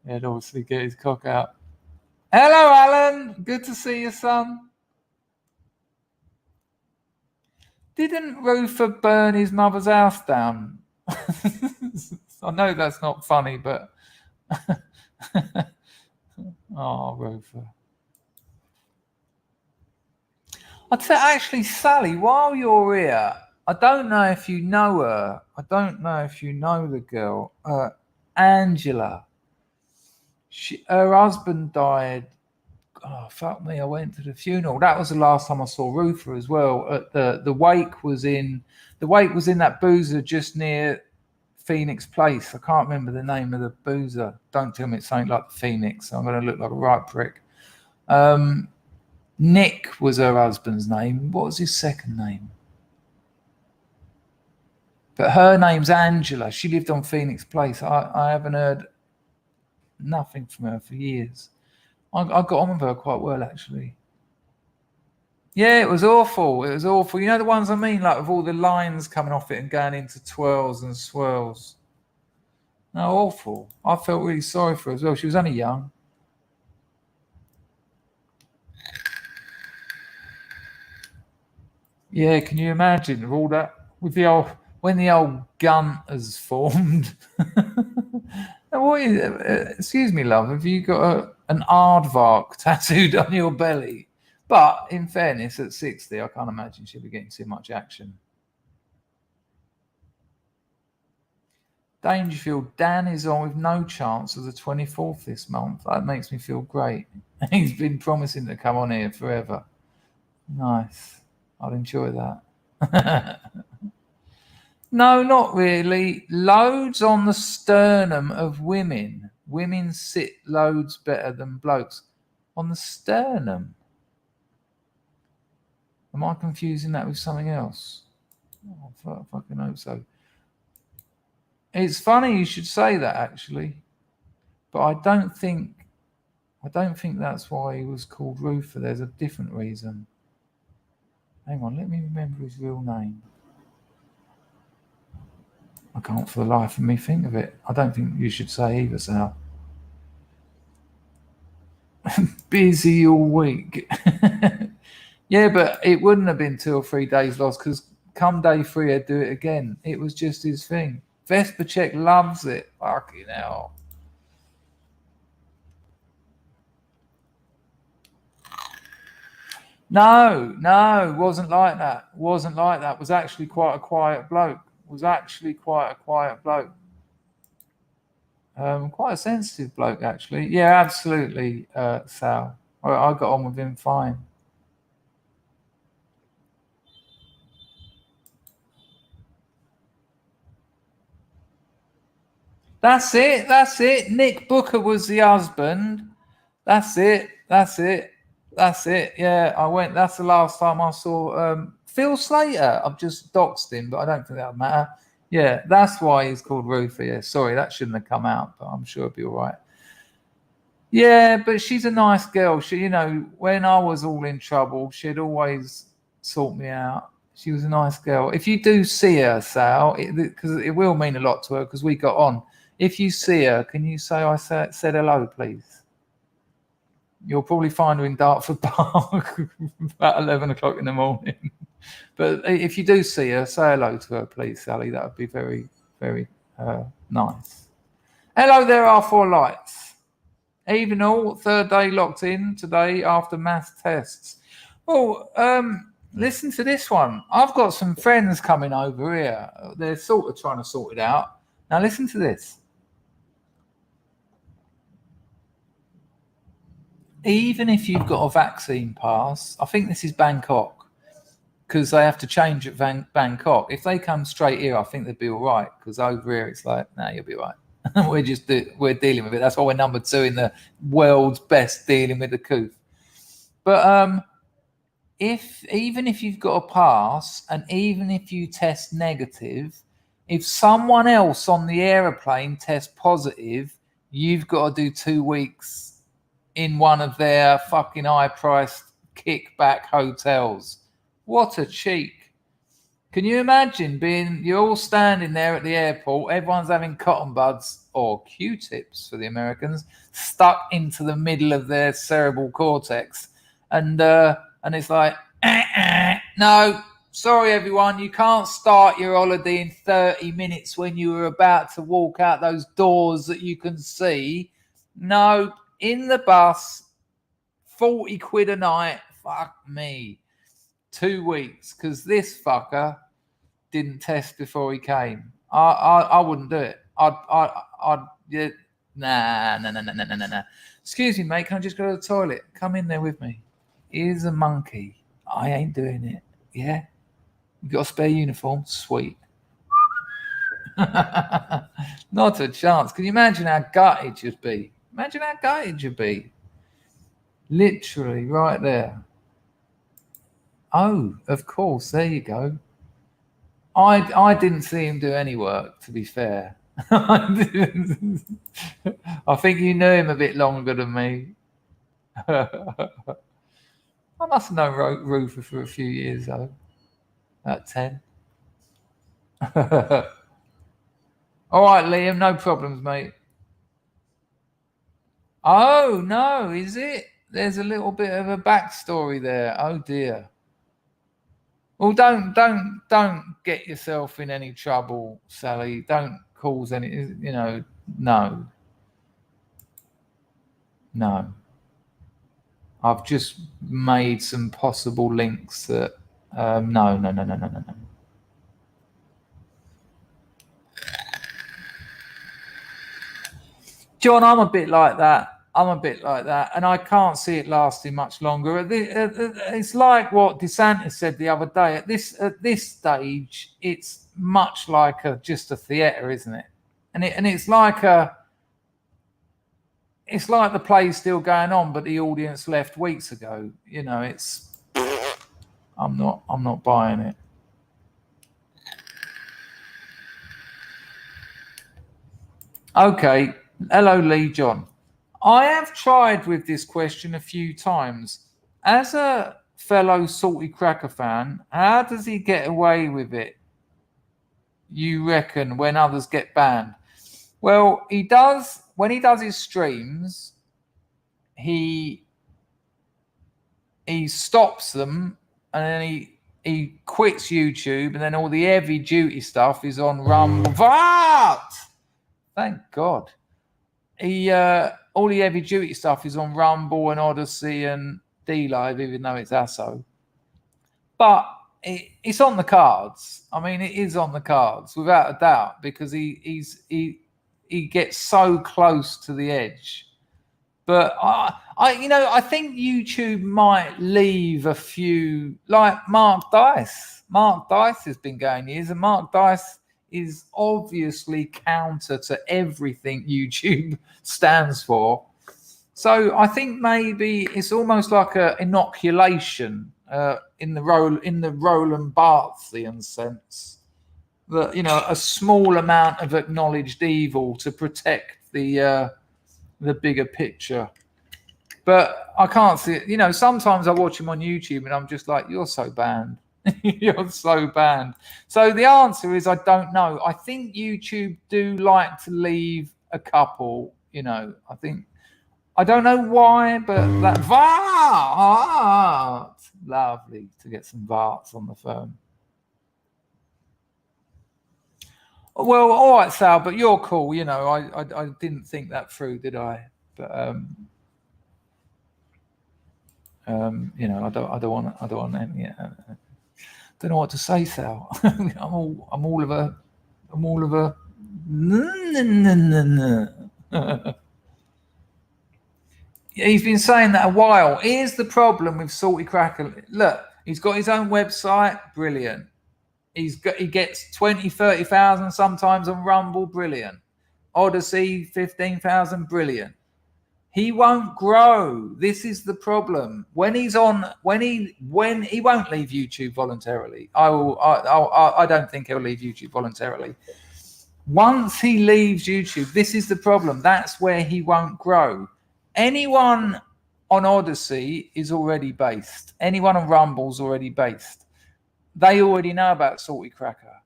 he'd obviously get his cock out. Hello, Alan. Good to see you, son. Didn't Rufer burn his mother's house down? I know that's not funny, but... Oh, Rufer. I'd say, actually, Sally, while you're here, I don't know if you know her. I don't know if you know the girl. Angela. Her husband died. Oh, fuck me. I went to the funeral. That was the last time I saw Rufer as well. The wake was in that boozer just near Phoenix Place. I can't remember the name of the boozer. Don't tell me it's something like the Phoenix. I'm going to look like a right prick. Nick was her husband's name. What was his second name? But her name's Angela. She lived on Phoenix Place. I haven't heard nothing from her for years. I got on with her quite well, actually. Yeah, it was awful. It was awful. You know the ones I mean, like with all the lines coming off it and going into twirls and swirls. No, awful. I felt really sorry for her as well. She was only young. Yeah, can you imagine all that with the old when the old gun has formed? What is, excuse me, love, have you got an aardvark tattooed on your belly? But in fairness, at 60, I can't imagine she'll be getting too much action. Dangerfield, Dan is on with no chance of the 24th this month. That makes me feel great. He's been promising to come on here forever. Nice. I'd enjoy that. No, not really. Loads on the sternum of women. Women sit loads better than blokes. On the sternum. Am I confusing that with something else? Oh, I fucking hope so. It's funny you should say that, actually, but I don't think that's why he was called Roofer. There's a different reason. Hang on, let me remember his real name. I can't for the life of me think of it. I don't think you should say either, Sal. Busy all week. Yeah, but it wouldn't have been 2 or 3 days lost because come day 3, I'd do it again. It was just his thing. Vespacek loves it. Fucking hell. No, wasn't like that. Wasn't like that. Was actually quite a quiet bloke. Quite a sensitive bloke, actually. Yeah, absolutely, Sal. I got on with him fine. That's it. Nick Booker was the husband. That's it. Yeah, I went. That's the last time I saw Phil Slater. I've just doxed him, but I don't think that would matter. Yeah, that's why he's called Rufy. Yeah, sorry, that shouldn't have come out, but I'm sure it'll be all right. Yeah, but she's a nice girl. She, you know, when I was all in trouble, she'd always sort me out. She was a nice girl. If you do see her, Sal, because it will mean a lot to her because we got on. If you see her, can you say I said hello, please? You'll probably find her in Dartford Park about 11 o'clock in the morning. But if you do see her, say hello to her, please, Sally. That would be very, very nice. Hello there, R4 Lights. Even all, 3rd day locked in today after maths tests. Well, listen to this one. I've got some friends coming over here. They're sort of trying to sort it out. Now listen to this. Even if you've got a vaccine pass, I think this is Bangkok, because they have to change at Bangkok. If they come straight here, I think they'd be all right, because over here it's like, no, you'll be all right. We're dealing with it. That's why we're number 2 in the world's best dealing with the coof. But even if you've got a pass, and even if you test negative, if someone else on the aeroplane tests positive, you've got to do 2 weeks in one of their fucking high-priced kickback hotels. What a cheek. Can you imagine you're all standing there at the airport, everyone's having cotton buds, or Q-tips for the Americans, stuck into the middle of their cerebral cortex, and it's like, no, sorry everyone, you can't start your holiday in 30 minutes when you were about to walk out those doors that you can see. No, in the bus, 40 quid a night. Fuck me. 2 weeks, because this fucker didn't test before he came. I wouldn't do it. Yeah, nah. Excuse me, mate. Can I just go to the toilet? Come in there with me. Here's a monkey. I ain't doing it. Yeah? You got a spare uniform? Sweet. Not a chance. Can you imagine how gutted you'd be? Imagine how gutted you'd be. Literally right there. Oh, of course. There you go. I didn't see him do any work, to be fair. I think you knew him a bit longer than me. I must have known Rufus for a few years, though. About 10. All right, Liam, no problems, mate. Oh, no, is it? There's a little bit of a backstory there. Oh, dear. Well, don't get yourself in any trouble, Sally. Don't cause any, you know, no. No. I've just made some possible links that, no. John, I'm a bit like that. And I can't see it lasting much longer. It's like what DeSantis said the other day. At this stage, it's much like just a theatre, isn't it? And it's like the play's still going on, but the audience left weeks ago. You know, I'm not buying it. Okay. Hello, Lee John. I have tried with this question a few times. As a fellow Salty Cracker fan, how does he get away with it, you reckon, when others get banned? Well, he does, when he does his streams, he stops them and then he quits YouTube, and then all the heavy duty stuff is on Rumble. What? Thank God. All the heavy duty stuff is on Rumble and Odyssey and D Live, even though it's ASO. But it's on the cards. I mean, it is on the cards without a doubt, because he gets so close to the edge. But I think YouTube might leave a few, like Mark Dice. Mark Dice has been going years, and Mark Dice is obviously counter to everything YouTube stands for. So I think maybe it's almost like an inoculation in the Roland Barthes sense, that, you know, a small amount of acknowledged evil to protect the bigger picture. But I can't see it. You know, sometimes I watch him on YouTube and I'm just like, you're so banned. You're so banned. So the answer is, I don't know. I think YouTube do like to leave a couple, you know. I don't know why, but that Vart, lovely to get some Varts on the phone. Well, all right, Sal, but you're cool. You know, I didn't think that through, did I? But you know, I don't want any. Don't know what to say, Sal. I'm all of a. He's been saying that a while. Here's the problem with Salty Cracker. Look, he's got his own website, brilliant. He gets 20, 30,000 sometimes on Rumble, brilliant. Odyssey, 15,000, brilliant. He won't grow. This is the problem. When he won't leave YouTube voluntarily. I don't think he'll leave YouTube voluntarily. Once he leaves YouTube, this is the problem. That's where he won't grow. Anyone on Odyssey is already based. Anyone on Rumble's already based. They already know about Salty Cracker.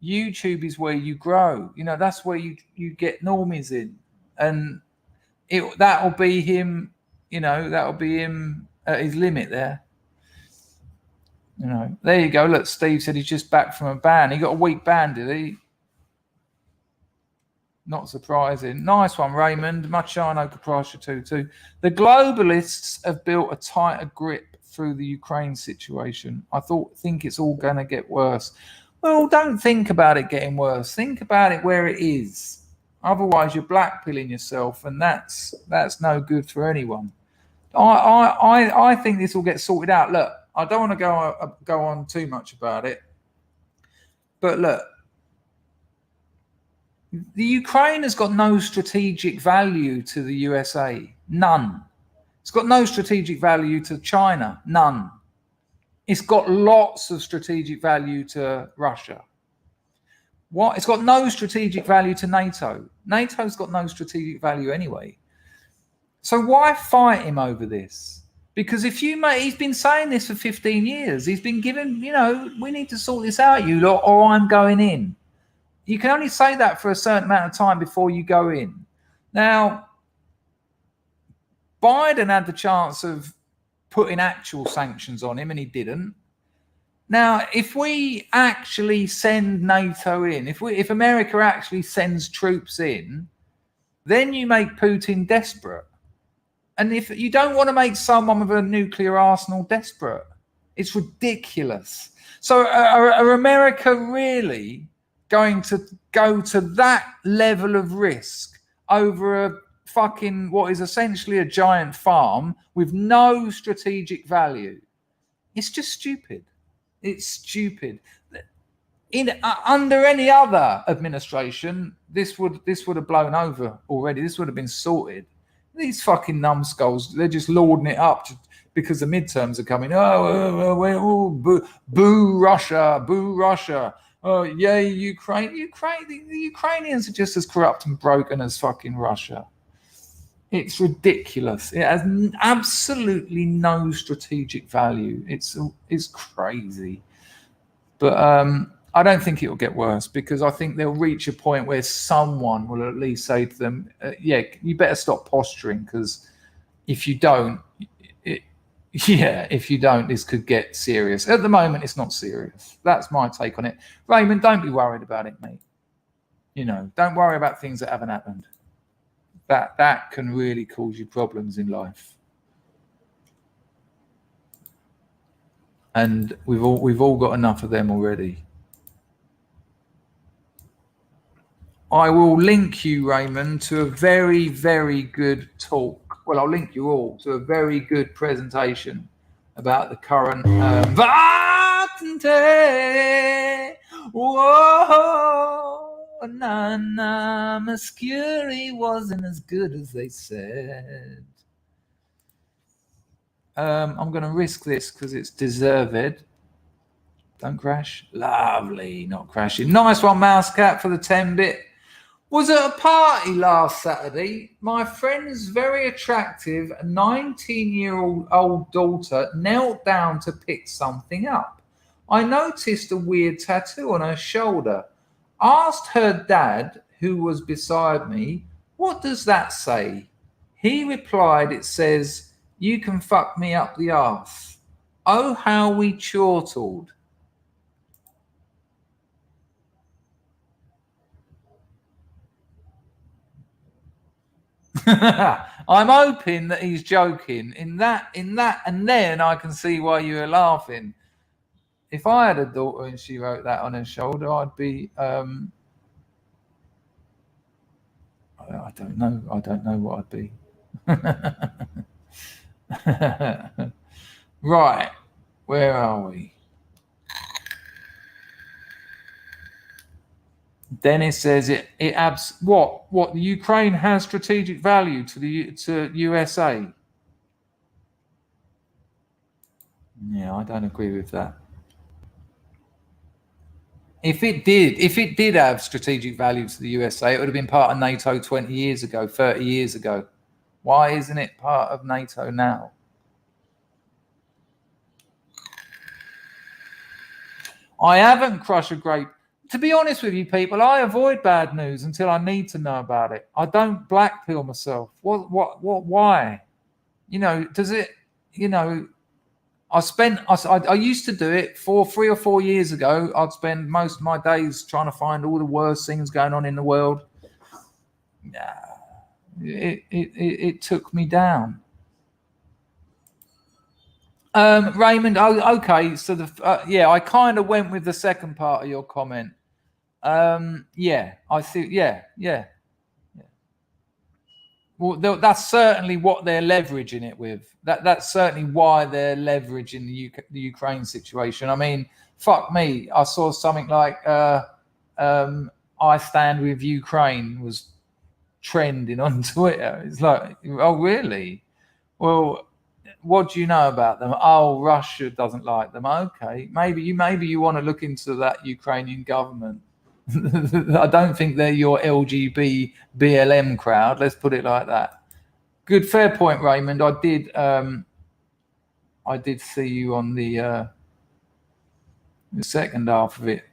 YouTube is where you grow. You know, that's where you get normies in. And that'll be him, you know, that'll be him at his limit there. You know, there you go. Look, Steve said he's just back from a ban. He got a week ban, did he? Not surprising. Nice one, Raymond. Machano Caprasha too. The globalists have built a tighter grip through the Ukraine situation. I think it's all going to get worse. Well, don't think about it getting worse. Think about it where it is. Otherwise, you're blackpilling yourself, and that's no good for anyone. I think this will get sorted out. Look, I don't want to go on too much about it, but look, the Ukraine has got no strategic value to the USA. None. It's got no strategic value to China. None. It's got lots of strategic value to Russia. What? It's got no strategic value to NATO. NATO's got no strategic value anyway. So why fight him over this? Because he's been saying this for 15 years. He's been given, you know, we need to sort this out, you lot, or I'm going in. you can only say that for a certain amount of time before you go in. Now, Biden had the chance of putting actual sanctions on him, and he didn't. Now, if we actually send NATO in, if America actually sends troops in, then you make Putin desperate. And if you don't want to make someone with a nuclear arsenal desperate, it's ridiculous. So are America really going to go to that level of risk over a fucking, what is essentially a giant farm with no strategic value? It's just stupid. It's stupid. Under any other administration, this would have blown over already. This would have been sorted. These fucking numbskulls, they're just lording it up because the midterms are coming. Boo Russia, boo Russia. Oh, yay, Ukraine. The Ukrainians are just as corrupt and broken as fucking Russia. It's ridiculous. It has absolutely no strategic value. It's crazy. But I don't think it will get worse, because I think they'll reach a point where someone will at least say to them, yeah, you better stop posturing, because if you don't, this could get serious. At the moment, it's not serious. That's my take on it. Raymond, don't be worried about it, mate. Don't worry about things that haven't happened. That can really cause you problems in life. And we've all got enough of them already. I will link you, Raymond, to a very, very good talk. Well, I'll link you all to a very good presentation about the current Whoa, Nana Muscuri wasn't as good as they said. I'm going to risk this because it's deserved. Don't crash. Lovely, not crashing. Nice one, Mousecat, for the 10-bit. Was at a party last Saturday. My friend's very attractive 19-year-old daughter knelt down to pick something up. I noticed a weird tattoo on her shoulder. Asked her dad, who was beside me, what does that say? He replied, it says, you can fuck me up the arse. Oh, how we chortled. I'm hoping that he's joking. In that, and then I can see why you were laughing. If I had a daughter and she wrote that on her shoulder, I'd be. I don't know. I don't know what I'd be. Right, where are we? Dennis says what Ukraine has strategic value to USA. Yeah, I don't agree with that. If it did have strategic value to the USA, it would have been part of NATO 20 years ago, 30 years ago. Why isn't it part of NATO now? I haven't crushed a grape. To be honest with you, people, I avoid bad news until I need to know about it. I don't blackpill myself. What, why? Does it, I used to do it 3 or 4 years ago. I'd spend most of my days trying to find all the worst things going on in the world. It took me down. Raymond, okay. So I kind of went with the second part of your comment. Yeah, I see. Yeah. Well, that's certainly what they're leveraging it with. That's certainly why they're leveraging the Ukraine situation. I mean, fuck me. I saw something like I stand with Ukraine was trending on Twitter. It's like, oh, really? Well, what do you know about them? Oh, Russia doesn't like them. Okay, maybe you want to look into that Ukrainian government. I don't think they're your LGB BLM crowd. Let's put it like that. Good, fair point, Raymond. I did see you on the second half of it.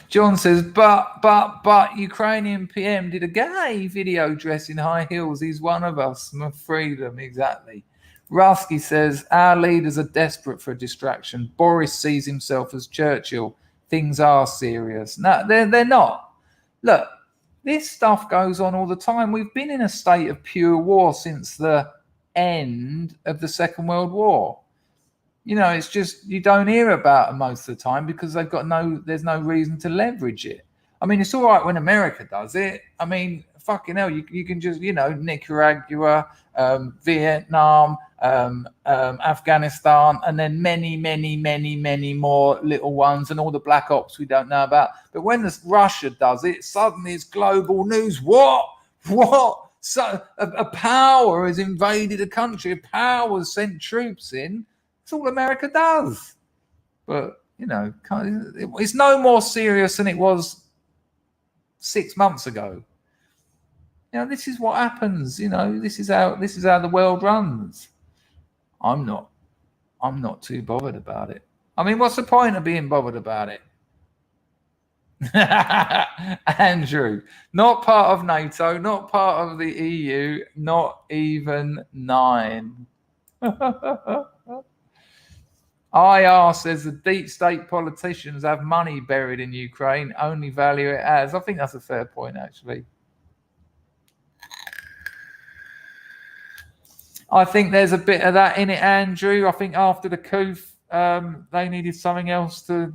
John says, but Ukrainian PM did a gay video dressed in high heels. He's one of us. My freedom, exactly. Rusky says, our leaders are desperate for a distraction. Boris sees himself as Churchill. Things are serious. No, they're not. Look, this stuff goes on all the time. We've been in a state of pure war since the end of the Second World War. You know, it's just you don't hear about them most of the time because there's no reason to leverage it. I mean, it's all right when America does it. I mean, fucking hell, you can just, Nicaragua, Vietnam, Afghanistan, and then many more little ones and all the black ops we don't know about. But when Russia does it, suddenly it's global news. What? So a power has invaded a country. A power has sent troops in. That's all America does. But, it's no more serious than it was 6 months ago. This is what happens. This is how the world runs. I'm not too bothered about it. I mean, what's the point of being bothered about it? Andrew, not part of NATO, not part of the EU, not even 9. IR says the deep state politicians have money buried in Ukraine, only value it as. I think that's a fair point, actually. I think there's a bit of that in it, Andrew. I think after the coup, they needed something else to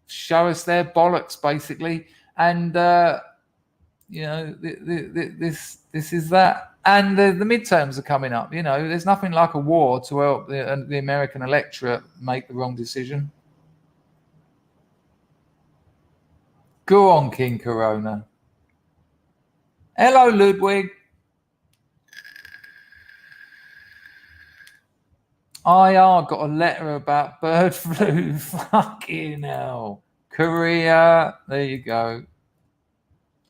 show us their bollocks, basically. And, this is that. And the midterms are coming up. There's nothing like a war to help the American electorate make the wrong decision. Go on, King Corona. Hello, Ludwig. IR got a letter about bird flu. Fucking hell. Korea. There you go.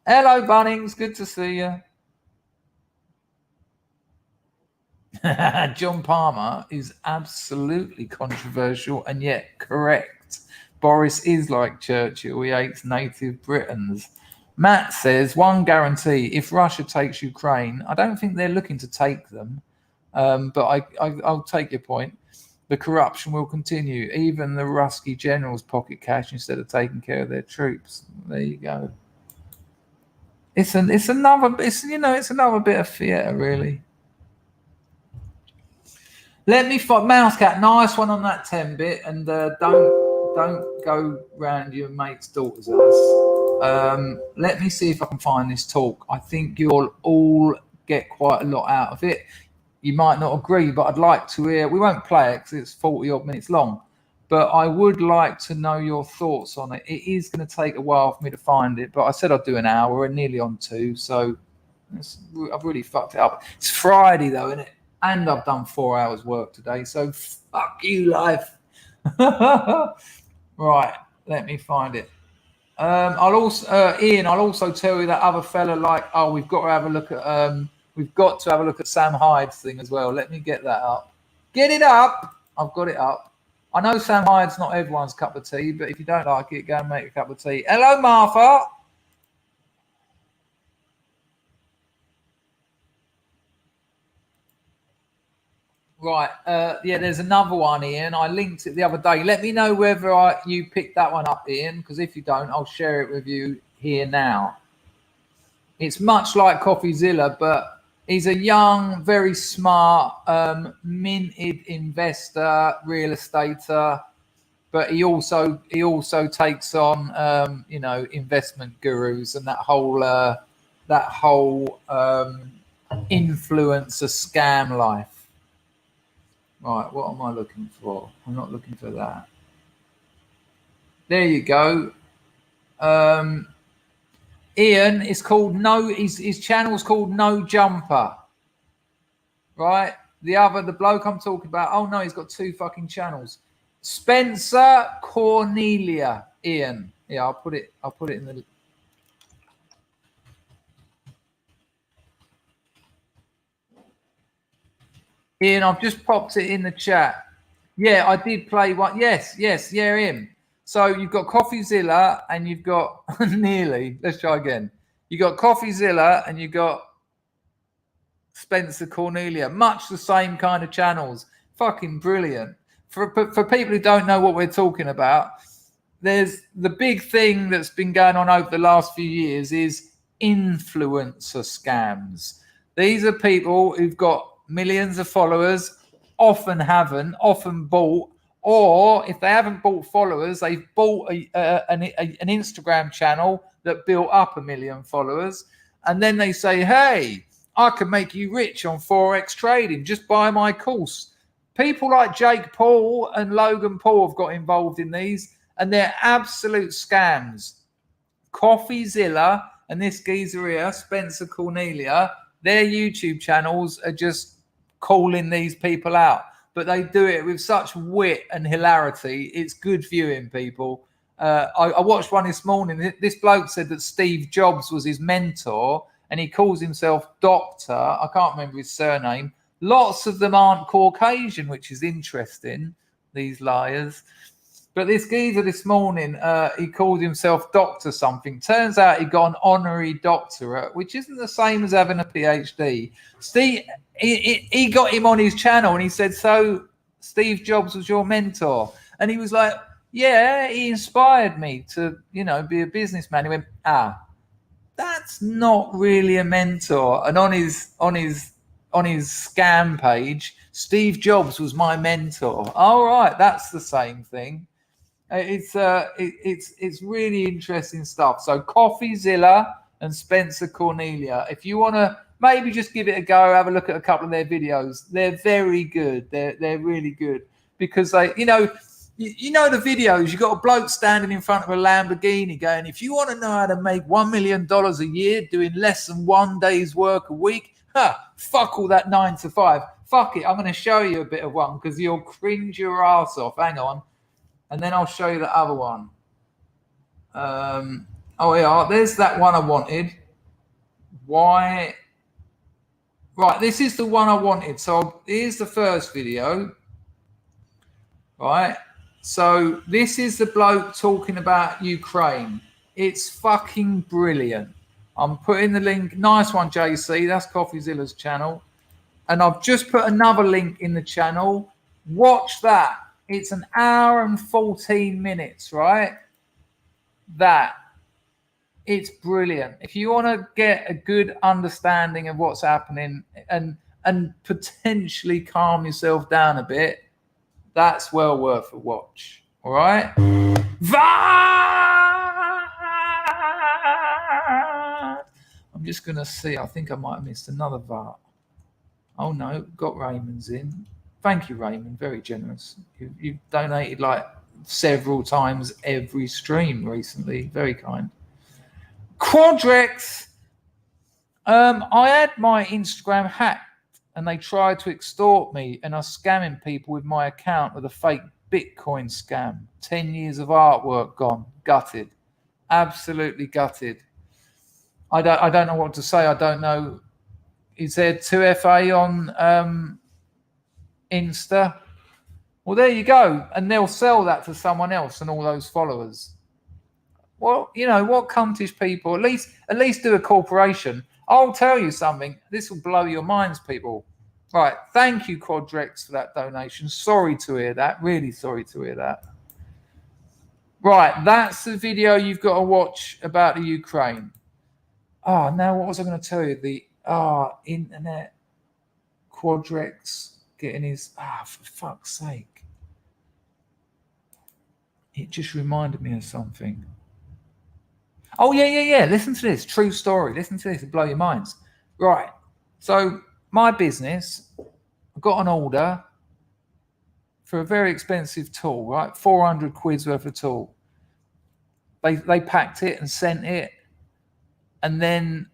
Hello, Bunnings. Good to see you. John Palmer is absolutely controversial and yet correct. Boris is like Churchill. He hates native Britons. Matt says, one guarantee, if Russia takes Ukraine, I don't think they're looking to take them. But I'll take your point. The corruption will continue. Even the Rusky generals pocket cash instead of taking care of their troops. There you go. It's another bit of theatre, really. Let me find Mousecat. Nice one on that 10-bit, and don't go round your mate's daughter's house. Let me see if I can find this talk. I think you'll all get quite a lot out of it. You might not agree, but I'd like to hear. We won't play it because it's 40 odd minutes long, but I would like to know your thoughts on it. It is going to take a while for me to find it, but I said I'd do an hour. We're nearly on 2, so I've really fucked it up. It's Friday though, isn't it? And I've done 4 hours work today, so fuck you, life. Right, let me find it. I'll also tell you that other fella, we've got to have a look at Sam Hyde's thing as well. Let me get that up. Get it up. I've got it up. I know Sam Hyde's not everyone's cup of tea, but if you don't like it, go and make a cup of tea. Hello, Martha. Right, there's another one, Ian. I linked it the other day. Let me know whether you picked that one up, Ian, because if you don't, I'll share it with you here now. It's much like CoffeeZilla, but he's a young, very smart, minted investor, real estater, but he also takes on, investment gurus and that whole influencer scam life. Right, what am I looking for? I'm not looking for that. There you go. Ian is called his channel's called No Jumper. Right? The bloke I'm talking about, oh no, he's got 2 fucking channels. Spencer Cornelia, Ian. Yeah, I'll put it in the Ian, I've just popped it in the chat. Yeah, I did play one. Yes, yeah, him. So you've got CoffeeZilla and you've got nearly. Let's try again. You got CoffeeZilla and you got Spencer Cornelia. Much the same kind of channels. Fucking brilliant. For people who don't know what we're talking about, there's the big thing that's been going on over the last few years is influencer scams. These are people who've got millions of followers, often bought, or if they haven't bought followers, they've bought an Instagram channel that built up 1 million followers. And then they say, hey, I can make you rich on Forex trading. Just buy my course. People like Jake Paul and Logan Paul have got involved in these, and they're absolute scams. CoffeeZilla and this geezer here, Spencer Cornelia, their YouTube channels are just calling these people out. But they do it with such wit and hilarity. It's good viewing, people. I watched one this morning. This bloke said that Steve Jobs was his mentor, and he calls himself Doctor. I can't remember his surname. Lots of them aren't Caucasian, which is interesting, these liars. But this geezer this morning, he called himself Doctor something. Turns out he got an honorary doctorate, which isn't the same as having a PhD. Steve, he got him on his channel and he said, so Steve Jobs was your mentor? And he was like, yeah, he inspired me to, be a businessman. He went, that's not really a mentor. And on his scam page, Steve Jobs was my mentor. All right, that's the same thing. It's really interesting stuff. So CoffeeZilla and Spencer Cornelia. If you want to maybe just give it a go, have a look at a couple of their videos. They're very good. They're really good because they, the videos. You got a bloke standing in front of a Lamborghini going, if you want to know how to make $1 million a year doing less than 1 day's work a week, fuck all that 9 to 5. Fuck it. I'm going to show you a bit of one because you'll cringe your ass off. Hang on. And then I'll show you the other one. There's that one I wanted. Why? Right, this is the one I wanted. So here's the first video. Right. So this is the bloke talking about Ukraine. It's fucking brilliant. I'm putting the link. Nice one, JC. That's CoffeeZilla's channel. And I've just put another link in the channel. Watch that. It's 1 hour and 14 minutes, right? It's brilliant. If you want to get a good understanding of what's happening and potentially calm yourself down a bit, that's well worth a watch. All right? I'm just going to see. I think I might have missed another VAR. Oh, no. Got Raymond's in. Thank you, Raymond. Very generous. You've donated like several times every stream recently. Very kind. Quadrex. I had my Instagram hacked and they tried to extort me and are scamming people with my account with a fake Bitcoin scam. 10 years of artwork gone. Gutted. Absolutely gutted. I don't know what to say. I don't know. Is there 2FA on Insta? Well, there you go. And they'll sell that to someone else and all those followers. Well, what cuntish people, at least do a corporation. I'll tell you something. This will blow your minds, people. Right. Thank you, Quadrex, for that donation. Sorry to hear that. Really sorry to hear that. Right. That's the video you've got to watch about the Ukraine. Oh, now what was I going to tell you? The internet Quadrex getting his for fuck's sake. It just reminded me of something. Oh, yeah. Listen to this. True story. Listen to this. It'll blow your minds. Right. So my business, I got an order for a very expensive tool, right? 400 quid's worth of tool. They packed it and sent it. And then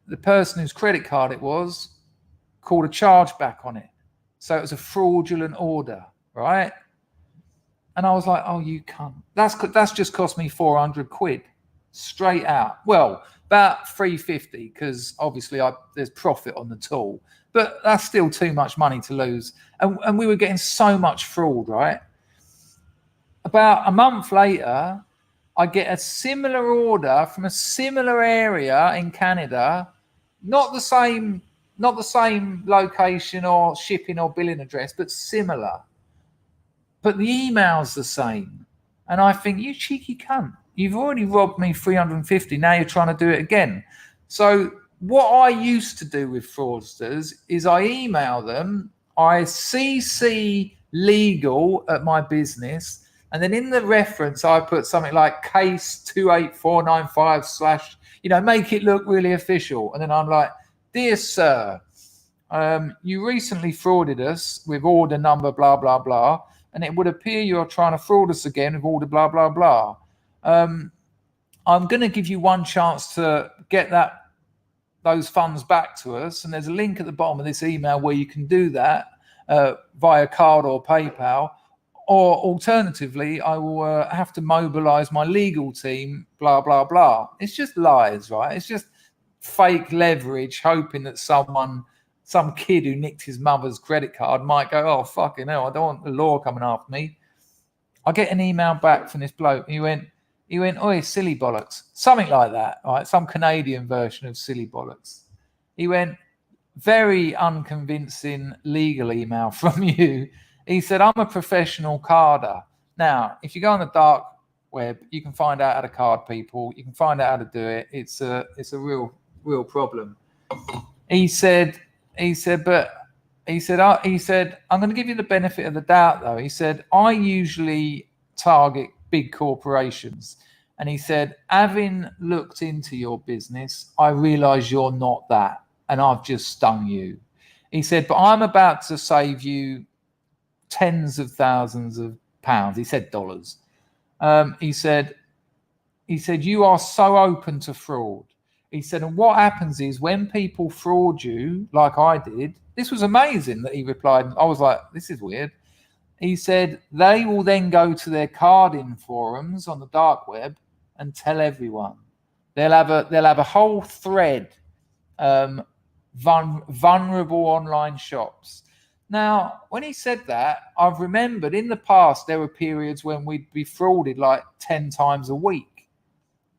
the person whose credit card it was called a chargeback on it. So it was a fraudulent order, right? And I was like, oh, you cunt. That's just cost me 400 quid straight out. Well, about 350 because obviously there's profit on the tool. But that's still too much money to lose. And we were getting so much fraud, right? about a month later, I get a similar order from a similar area in Canada, not the same location or shipping or billing address, but similar. But the email's the same. And I think, you cheeky cunt, you've already robbed me 350. Now you're trying to do it again. So what I used to do with fraudsters is I email them, I CC legal at my business, and then in the reference, I put something like case 28495 / make it look really official. And then I'm like, dear sir, you recently frauded us with order number, blah, blah, blah. And it would appear you're trying to fraud us again with order, blah, blah, blah. I'm going to give you one chance to get those funds back to us. And there's a link at the bottom of this email where you can do that via card or PayPal. Or alternatively, I will have to mobilize my legal team, blah, blah, blah. It's just lies, right? It's just fake leverage, hoping that some kid who nicked his mother's credit card might go, oh, fucking hell, I don't want the law coming after me. I get an email back from this bloke. He went, oi, silly bollocks. Something like that, right? Some Canadian version of silly bollocks. He went, very unconvincing legal email from you. He said, I'm a professional carder. Now, if you go on the dark web, you can find out how to card people. You can find out how to do it. It's a real problem. He said, I'm going to give you the benefit of the doubt, though. He said, I usually target big corporations. And he said, having looked into your business, I realize you're not that. And I've just stung you. He said, but I'm about to save you tens of thousands of pounds. He said dollars. He said, you are so open to fraud. He said, and what happens is when people fraud you, like I did, this was amazing that he replied. I was like, this is weird. He said, they will then go to their carding forums on the dark web and tell everyone. They'll have a whole thread, vulnerable online shops. Now, when he said that, I've remembered in the past there were periods when we'd be frauded like 10 times a week.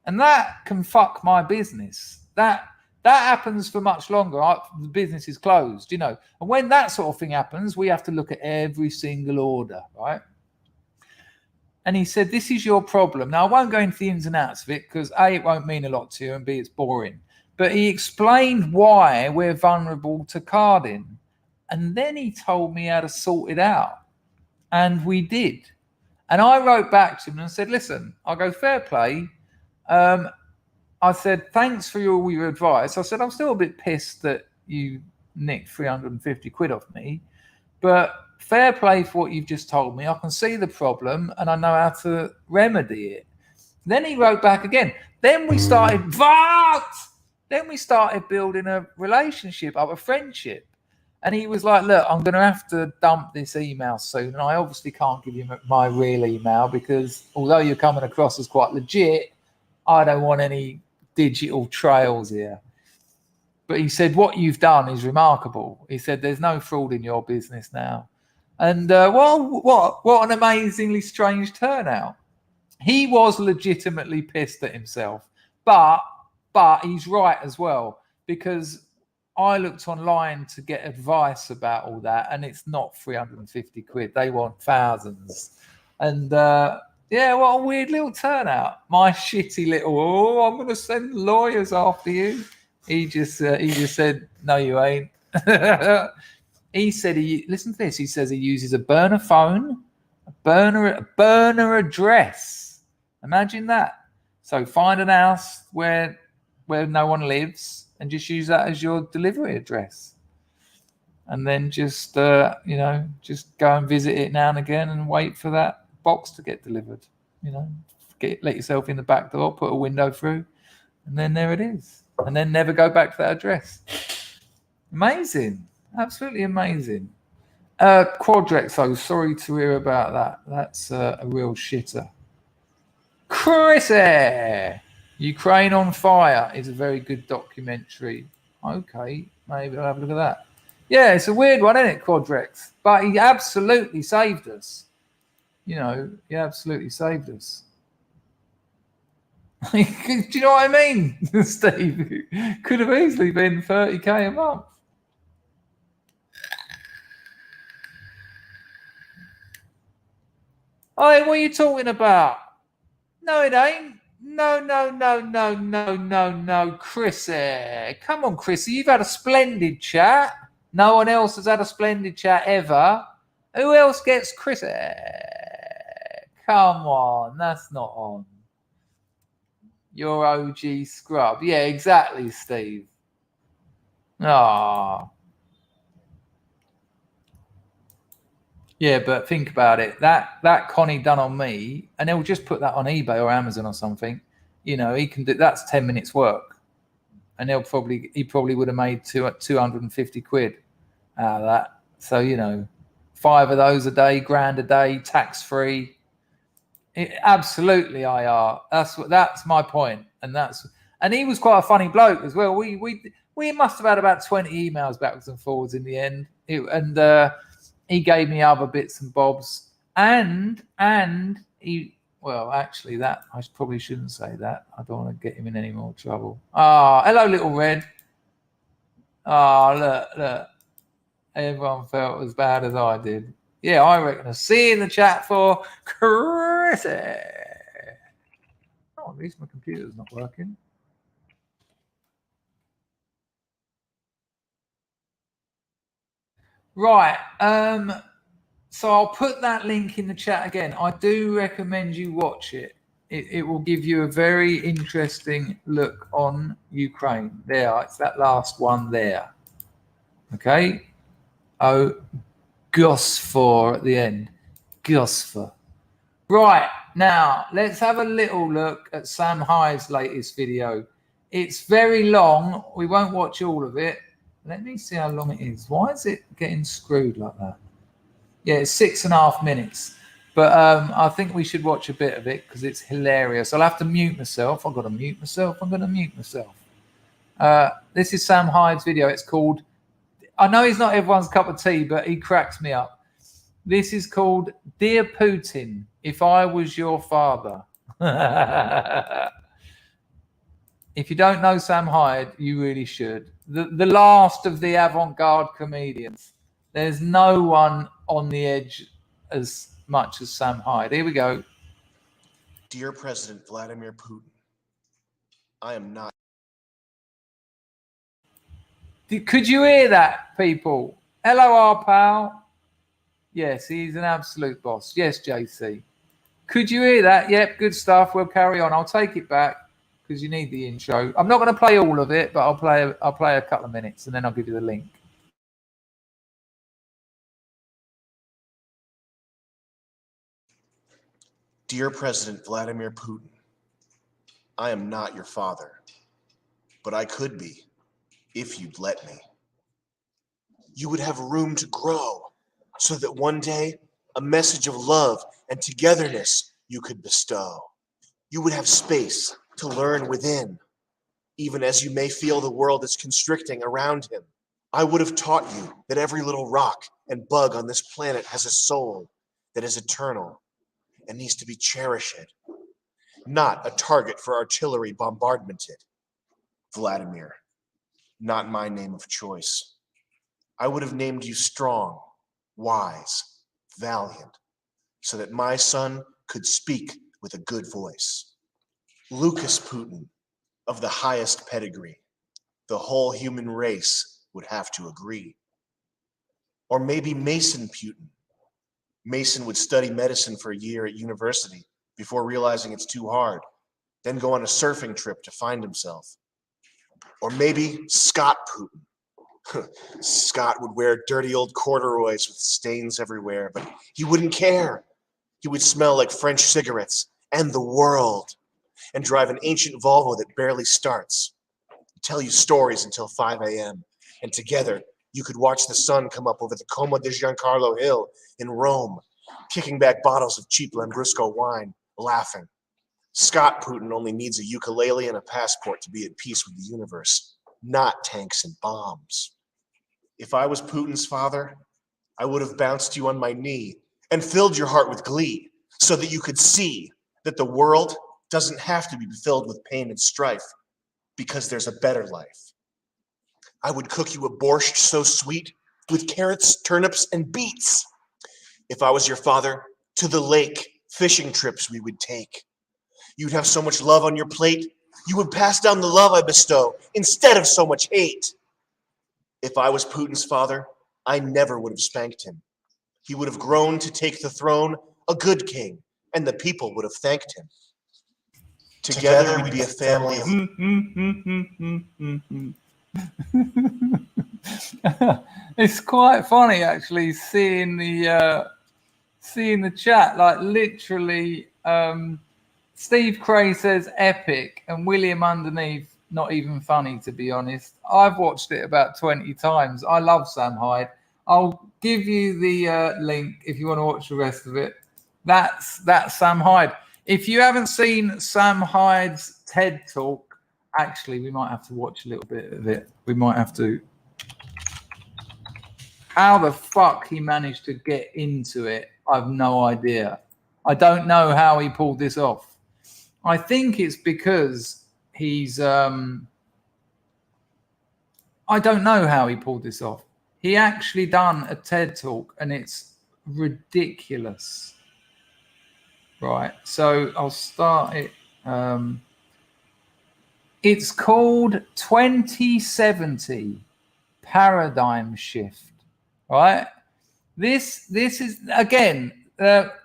And that can fuck my business. That happens for much longer. The business is closed, And when that sort of thing happens, we have to look at every single order, right? And he said, this is your problem. Now, I won't go into the ins and outs of it because A, it won't mean a lot to you, and B, it's boring. But he explained why we're vulnerable to carding. And then he told me how to sort it out. And we did. And I wrote back to him and said, listen, I'll go fair play. I said, thanks for all your advice. I said, I'm still a bit pissed that you nicked 350 quid off me, but fair play for what you've just told me. I can see the problem and I know how to remedy it. Then he wrote back again. Then we started building a relationship up, a friendship. And he was like, look, I'm going to have to dump this email soon. And I obviously can't give you my real email because although you're coming across as quite legit, I don't want any digital trails here. But he said, what you've done is remarkable. He said, there's no fraud in your business now. And what an amazingly strange turnout. He was legitimately pissed at himself. But he's right as well, because I looked online to get advice about all that, and it's not 350 quid. They want thousands. And yeah, what a weird little turnout. My shitty little, I'm going to send lawyers after you. He just said, no, you ain't. He said, listen to this. He says he uses a burner phone, a burner address. Imagine that. So find an house where no one lives and just use that as your delivery address. And then just go and visit it now and again and wait for that box to get delivered. Let yourself in the back door, put a window through, and then there it is. And then never go back to that address. Amazing. Absolutely amazing. Quadrexo, sorry to hear about that. That's a real shitter. Chrissy, Ukraine on Fire is a very good documentary. Okay, maybe I'll have a look at that. Yeah, it's a weird one, isn't it, Quadrex? But he absolutely saved us. You know, he absolutely saved us. Do you know what I mean, Steve? Could have easily been 30k a month. Oh, what are you talking about? No, it ain't. No, Chrissy. Come on, Chrissy. You've had a splendid chat. No one else has had a splendid chat ever. Who else gets Chrissy? Come on, that's not on. Your OG scrub. Yeah, exactly, Steve. Ah. Yeah, but think about it. That Connie done on me, and he'll just put that on eBay or Amazon or something. You know, he can do that's 10 minutes work, and he probably would have made 250 quid out of that. So you know, 5 of those a day, grand a day, tax free. Absolutely, IR. That's my point, and he was quite a funny bloke as well. We must have had about 20 emails backwards and forwards in the end, he gave me other bits and bobs, and he. Well, actually, that I probably shouldn't say that. I don't want to get him in any more trouble. Hello, little Red. Look. Everyone felt as bad as I did. Yeah, I reckon. A C in the chat for Chrissy. Oh, at least my computer's not working. Right. So I'll put that link in the chat again. I do recommend you watch it. It will give you a very interesting look on Ukraine. There, it's that last one there. Okay. Oh, Gosfor at the end. Gosfor. Right, now let's have a little look at Sam Hyde's latest video. It's very long. We won't watch all of it. Let me see how long it is. Why is it getting screwed like that? Yeah, it's 6.5 minutes. But I think we should watch a bit of it because it's hilarious. I'll have to mute myself. I've got to mute myself. I'm going to mute myself. This is Sam Hyde's video. It's called, I know he's not everyone's cup of tea, but he cracks me up. This is called Dear Putin, If I Was Your Father. If you don't know Sam Hyde, you really should. The last of the avant-garde comedians. There's no one on the edge as much as Sam Hyde. Here we go. Dear President Vladimir Putin, I am not. Could you hear that, people? Hello, our pal. Yes, he's an absolute boss. Yes, JC. Could you hear that? Yep, good stuff. We'll carry on. I'll take it back because you need the intro. I'm not going to play all of it, but I'll play a couple of minutes and then I'll give you the link. Dear President Vladimir Putin, I am not your father, but I could be if you'd let me. You would have room to grow so that one day a message of love and togetherness you could bestow. You would have space to learn within, even as you may feel the world is constricting around him. I would have taught you that every little rock and bug on this planet has a soul that is eternal and needs to be cherished, not a target for artillery bombardmented. Vladimir, not my name of choice. I would have named you strong, wise, valiant, so that my son could speak with a good voice. Lucas Putin, of the highest pedigree, the whole human race would have to agree. Or maybe Mason Putin. Mason would study medicine for a year at university before realizing it's too hard, then go on a surfing trip to find himself. Or maybe Scott Putin. Scott would wear dirty old corduroys with stains everywhere, but he wouldn't care. He would smell like French cigarettes and the world, and drive an ancient Volvo that barely starts. Tell you stories until 5 a.m., and together you could watch the sun come up over the Como de Giancarlo Hill in Rome, kicking back bottles of cheap Lambrusco wine, laughing. Scott Putin only needs a ukulele and a passport to be at peace with the universe, not tanks and bombs. If I was Putin's father, I would have bounced you on my knee and filled your heart with glee so that you could see that the world doesn't have to be filled with pain and strife because there's a better life. I would cook you a borscht so sweet with carrots, turnips, and beets. If I was your father, to the lake, fishing trips we would take. You'd have so much love on your plate, you would pass down the love I bestow instead of so much hate. If I was Putin's father, I never would have spanked him. He would have grown to take the throne, a good king, and the people would have thanked him. Together we'd be a family of... It's quite funny actually seeing the chat. Like literally, Steve Cray says epic, and William underneath not even funny, to be honest. I've watched it about 20 times. I love Sam Hyde. I'll give you the link if you want to watch the rest of it. That's Sam Hyde. If you haven't seen Sam Hyde's TED Talk, actually, we might have to watch a little bit of it. We might have to. How the fuck he managed to get into it, I've no idea. I don't know how he pulled this off. I think it's because he's... I don't know how he pulled this off. He actually done a TED Talk, and it's ridiculous. Right, so I'll start it. It's called 2070 Paradigm Shift. Right? This is, again,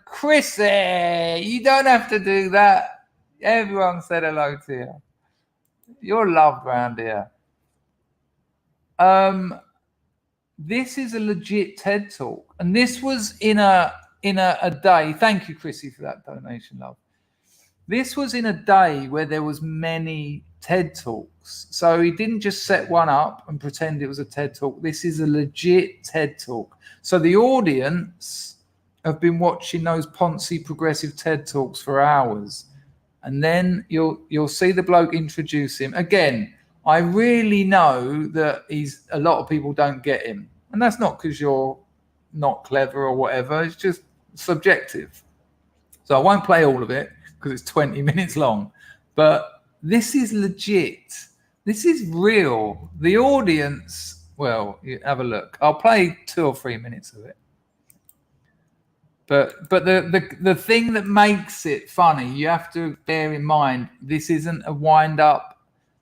Chrissy, you don't have to do that. Everyone said hello to you. You're loved around here. This is a legit TED Talk. And this was in a day. Thank you, Chrissy, for that donation, love. This was in a day where there was many TED Talks. So he didn't just set one up and pretend it was a TED Talk. This is a legit TED Talk. So the audience have been watching those Ponzi progressive TED Talks for hours. And then you'll see the bloke introduce him. Again, I really know that a lot of people don't get him. And that's not because you're not clever or whatever. It's just subjective. So I won't play all of it because it's 20 minutes long. But this is legit. This is real. The audience, well, you have a look. I'll play 2 or 3 minutes of it. But the thing that makes it funny, you have to bear in mind, this isn't a wind-up.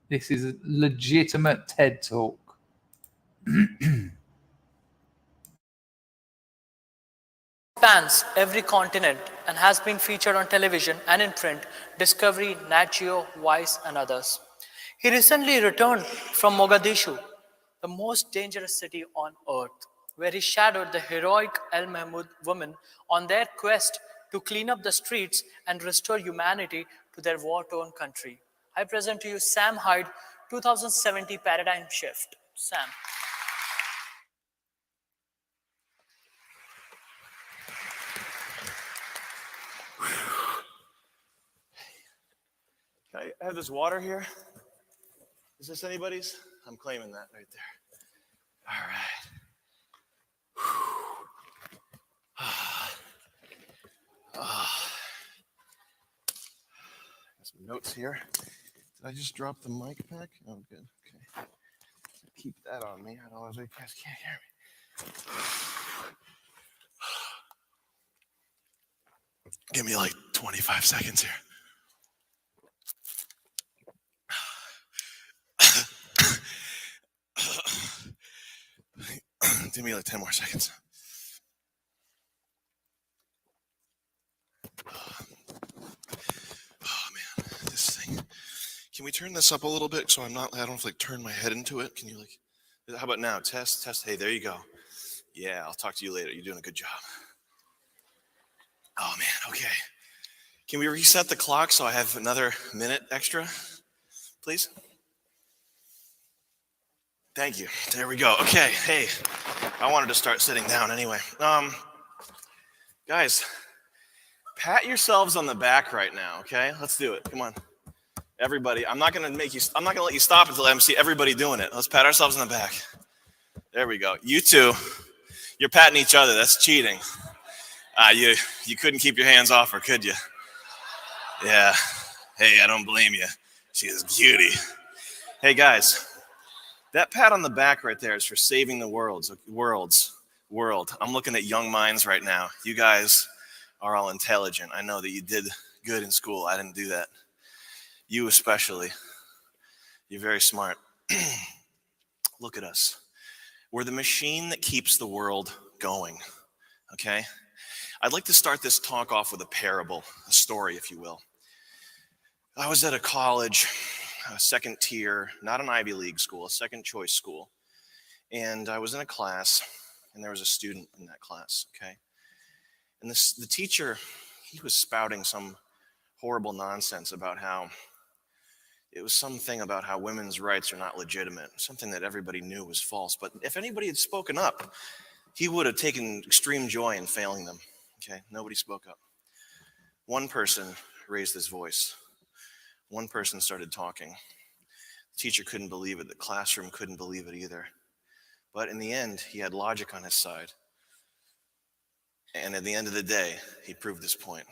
This is a legitimate TED Talk. Spans every continent and has been featured on television and in print, Discovery, Nat Geo, Vice, and others. He recently returned from Mogadishu, the most dangerous city on earth, where he shadowed the heroic El Mahmoud women on their quest to clean up the streets and restore humanity to their war-torn country. I present to you Sam Hyde, 2070 Paradigm Shift. Sam. I have this water here. Is this anybody's? I'm claiming that right there. All right. Some notes here. Did I just drop the mic back? Oh, good. Okay. Keep that on me. Otherwise, you guys can't hear me. Give me like 25 seconds here. Give me like 10 more seconds. Oh man, this thing. Can we turn this up a little bit so I don't have to like turn my head into it? Can you like, how about now? Test. Hey, there you go. Yeah, I'll talk to you later. You're doing a good job. Oh man, okay. Can we reset the clock so I have another minute extra, please? Thank you. There we go. Okay. Hey, I wanted to start sitting down anyway. Guys, pat yourselves on the back right now. Okay, let's do it. Come on, everybody. I'm not gonna let you stop until I see everybody doing it. Let's pat ourselves on the back. There we go. You two, you're patting each other. That's cheating. You couldn't keep your hands off her, could you? Yeah. Hey, I don't blame you. She is a cutie. Hey, guys, that pat on the back right there is for saving the world. I'm looking at young minds right now. You guys are all intelligent. I know that you did good in school. I didn't do that. You especially. You're very smart. Look at us. We're the machine that keeps the world going, okay? I'd like to start this talk off with a parable, a story, if you will. I was at a college, a second tier, not an Ivy League school, a second choice school. And I was in a class, and there was a student in that class, okay? And the teacher, he was spouting some horrible nonsense about how it was something about how women's rights are not legitimate, something that everybody knew was false. But if anybody had spoken up, he would have taken extreme joy in failing them. Okay, nobody spoke up. One person raised his voice. One person started talking. The teacher couldn't believe it. The classroom couldn't believe it either. But in the end, he had logic on his side. And at the end of the day, he proved his point.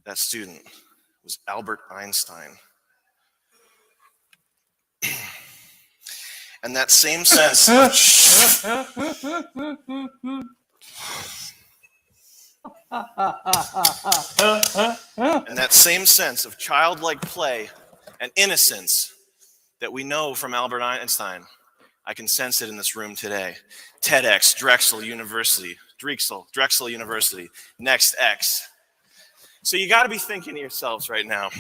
That student was Albert Einstein. And that same sense of childlike play and innocence that we know from Albert Einstein, I can sense it in this room today. TEDx, Drexel University, Next X. So you got to be thinking to yourselves right now,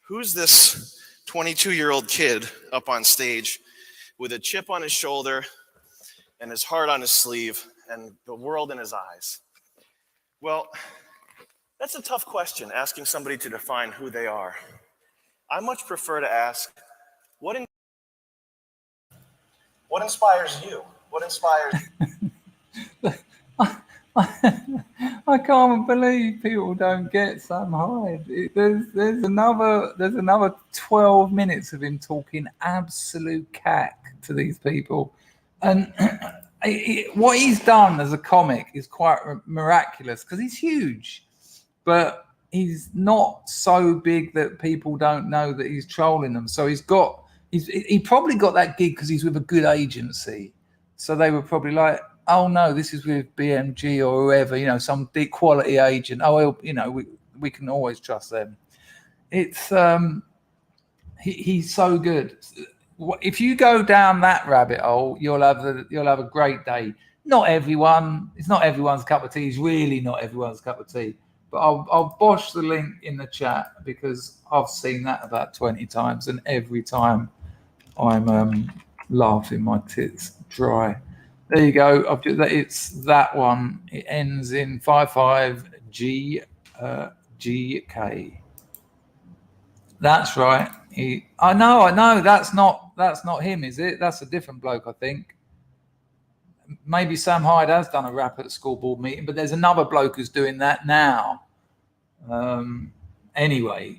who's this 22-year-old kid up on stage with a chip on his shoulder and his heart on his sleeve and the world in his eyes? Well, that's a tough question, asking somebody to define who they are. I much prefer to ask, what inspires you? What inspires I can't believe people don't get Sam Hyde. There's another 12 minutes of him talking absolute cack to these people, and what he's done as a comic is quite miraculous because he's huge, but he's not so big that people don't know that he's trolling them. So he probably got that gig because he's with a good agency. So they were probably like, oh no, this is with BMG or whoever, some big quality agent. Oh, we can always trust them. It's he's so good. If you go down that rabbit hole, you'll have a great day. It's not everyone's cup of tea. It's really not everyone's cup of tea. But I'll bosh the link in the chat because I've seen that about 20 times, and every time I'm laughing my tits dry. There you go. It's that one. It ends in 55GK. That's right. I know. That's not him, is it? That's a different bloke, I think. Maybe Sam Hyde has done a rap at a school board meeting, but there's another bloke who's doing that now. Anyway.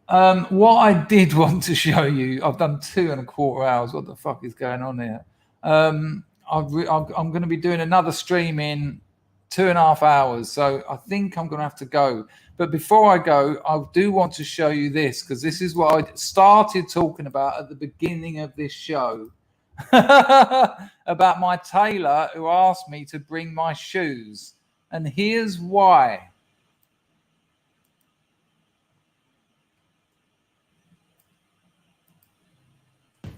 What I did want to show you, I've done 2.25 hours. What the fuck is going on here? I'm going to be doing another stream in 2.5 hours, so I think I'm going to have to go. But before I go, I do want to show you this, because this is what I started talking about at the beginning of this show about my tailor who asked me to bring my shoes. And here's why.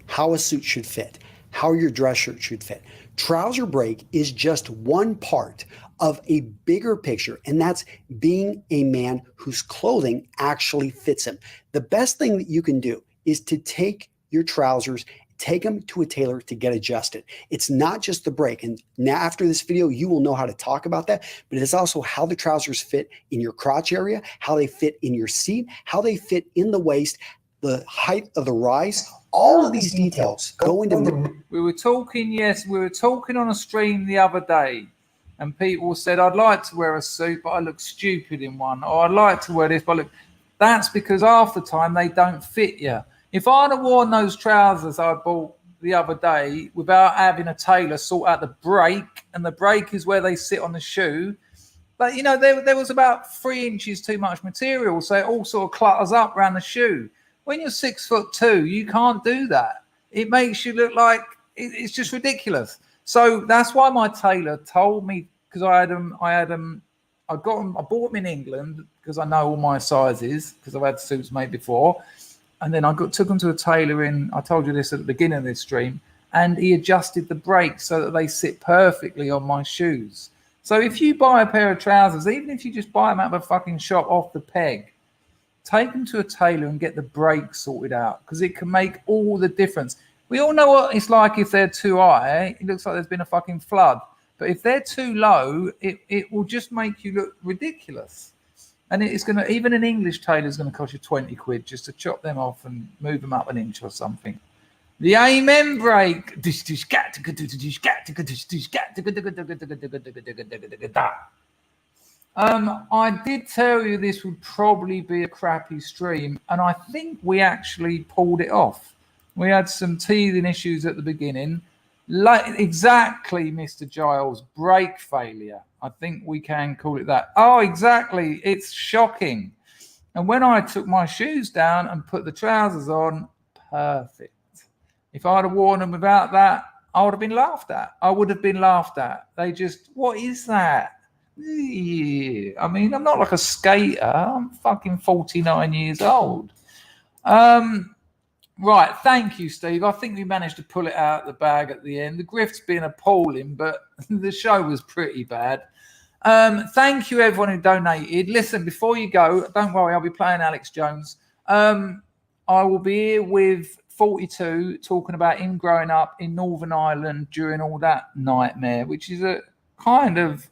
How a suit should fit, how your dress shirt should fit. Trouser break is just one part of a bigger picture, and that's being a man whose clothing actually fits him. The best thing that you can do is to take your trousers, take them to a tailor to get adjusted. It's not just the break. And now after this video, you will know how to talk about that, but it's also how the trousers fit in your crotch area, how they fit in your seat, how they fit in the waist, the height of the rise. All of these details go into... We were talking on a stream the other day, and people said, I'd like to wear a suit, but I look stupid in one. Or I'd like to wear this, but I look... That's because half the time they don't fit you. If I'd have worn those trousers I bought the other day without having a tailor sort out the brake, and the brake is where they sit on the shoe. But, you know, there was about 3 inches too much material, so it all sort of clutters up around the shoe. When you're 6'2", you can't do that. It makes you look like it's just ridiculous. So that's why my tailor told me, because I bought them in England because I know all my sizes because I've had suits made before. And then took them to a tailor I told you this at the beginning of this stream, and he adjusted the brakes so that they sit perfectly on my shoes. So if you buy a pair of trousers, even if you just buy them out of a fucking shop off the peg, take them to a tailor and get the brakes sorted out, because it can make all the difference. We all know what it's like if they're too high. It looks like there's been a fucking flood. But if they're too low, it will just make you look ridiculous. And it's going to, even an English tailor is going to cost you 20 quid just to chop them off and move them up an inch or something. The amen break. I did tell you this would probably be a crappy stream, and I think we actually pulled it off. We had some teething issues at the beginning. Exactly, Mr. Giles, brake failure. I think we can call it that. Oh, exactly. It's shocking. And when I took my shoes down and put the trousers on, perfect. If I'd have worn them without that, I would have been laughed at. They just, what is that? I mean, I'm not like a skater. I'm fucking 49 years old. Right, thank you, Steve. I think we managed to pull it out of the bag at the end. The grift's been appalling, but the show was pretty bad. Thank you, everyone who donated. Listen, before you go, don't worry, I'll be playing Alex Jones. I will be here with 42 talking about him growing up in Northern Ireland during all that nightmare, which is a kind of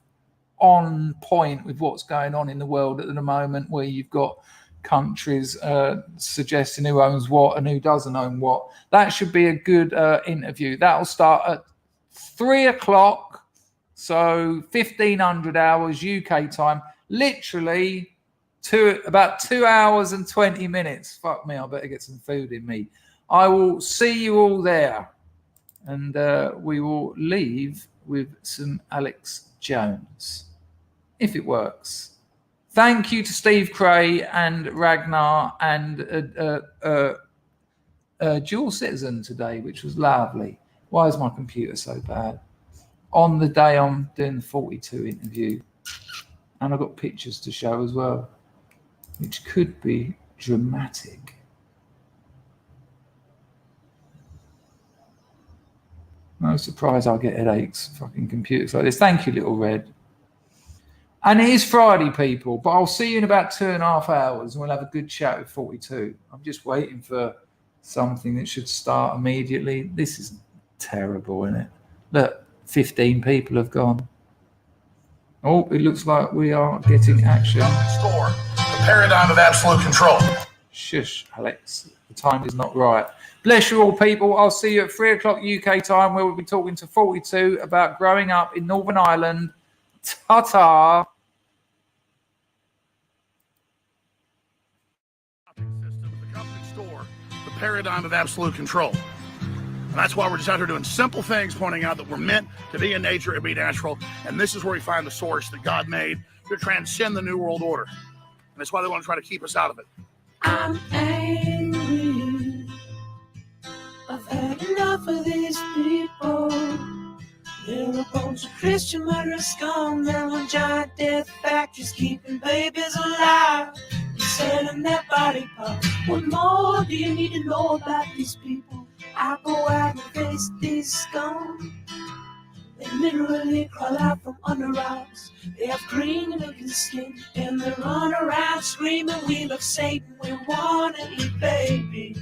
on point with what's going on in the world at the moment, where you've got countries suggesting who owns what and who doesn't own what. That should be a good interview. That'll start at 3 o'clock, so 1500 hours UK time, literally about 2 hours and 20 minutes. Fuck me, I better get some food in me. I will see you all there, and we will leave with some Alex Jones, if it works. Thank you to Steve Cray and Ragnar and Dual Citizen today, which was lovely. Why is my computer so bad? On the day I'm doing the 42 interview. And I've got pictures to show as well, which could be dramatic. No surprise I'll get headaches, fucking computers like this. Thank you, Little Red. And it is Friday, people, but I'll see you in about 2.5 hours, and we'll have a good chat with 42. I'm just waiting for something that should start immediately. This is terrible, isn't it? Look, 15 people have gone. Oh, it looks like we are getting action. Store, the paradigm of absolute control. Shush, Alex. The time is not right. Bless you all, people. I'll see you at 3 o'clock UK time, where we'll be talking to 42 about growing up in Northern Ireland. Ta-ta. System, the comedic store, the paradigm of absolute control. And that's why we're just out here doing simple things, pointing out that we're meant to be in nature and be natural. And this is where we find the source that God made to transcend the New World Order. And that's why they want to try to keep us out of it. I'm angry. I've had enough of these people. They're a bunch of Christian murderers, scum, and one giant death factories keeping babies alive and selling their body parts. What more do you need to know about these people? I go out and face these scum. They literally crawl out from under rocks. They have green looking skin, and they run around screaming, we love Satan, we want to eat babies.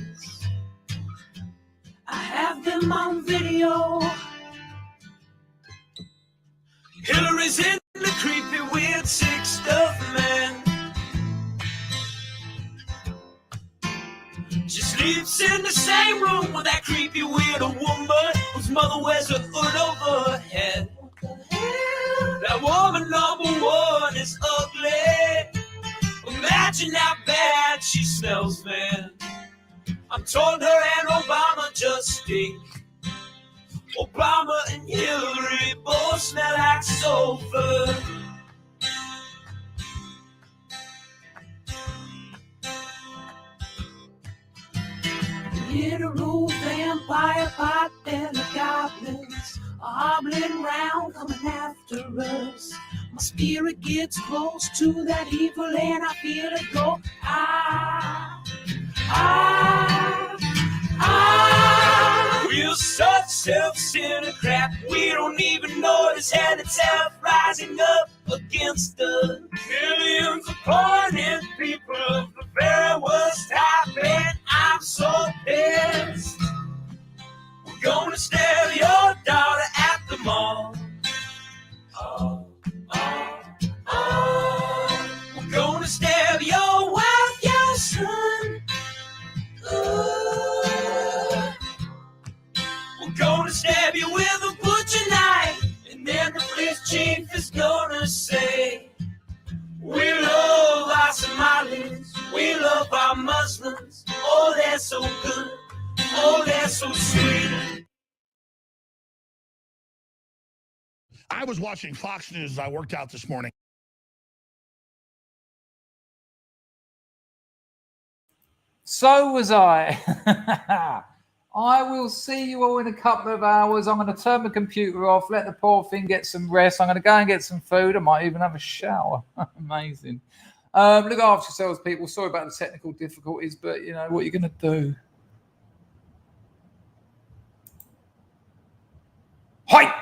I have them on video. Hillary's in the creepy, weird, sick stuff, man. She sleeps in the same room with that creepy, weird woman whose mother wears a hood over her head. What the hell? That woman number one is ugly. Imagine how bad she smells, man. I'm told her and Obama just stink. Obama and Hillary both smell like sulfur. Literal vampire pot and the goblins are hobbling round coming after us. My spirit gets close to that evil and I feel it go. We're such self-centered crap, we don't even notice hell itself rising up against us. Millions of pointed people of the very worst type, and I'm so pissed. We're gonna stab your daughter at the mall. We're gonna stab your wife, your son. We're gonna stab you with a butcher knife, and then the police chief is gonna say, we love our Somalis, we love our Muslims. Oh, they're so good, oh, they're so sweet. I was watching Fox News as I worked out this morning. So was I. I will see you all in a couple of hours. I'm going to turn the computer off, let the poor thing get some rest. I'm going to go and get some food. I might even have a shower. Amazing. Look after yourselves, people. Sorry about the technical difficulties, but you know what you're going to do. Hyde!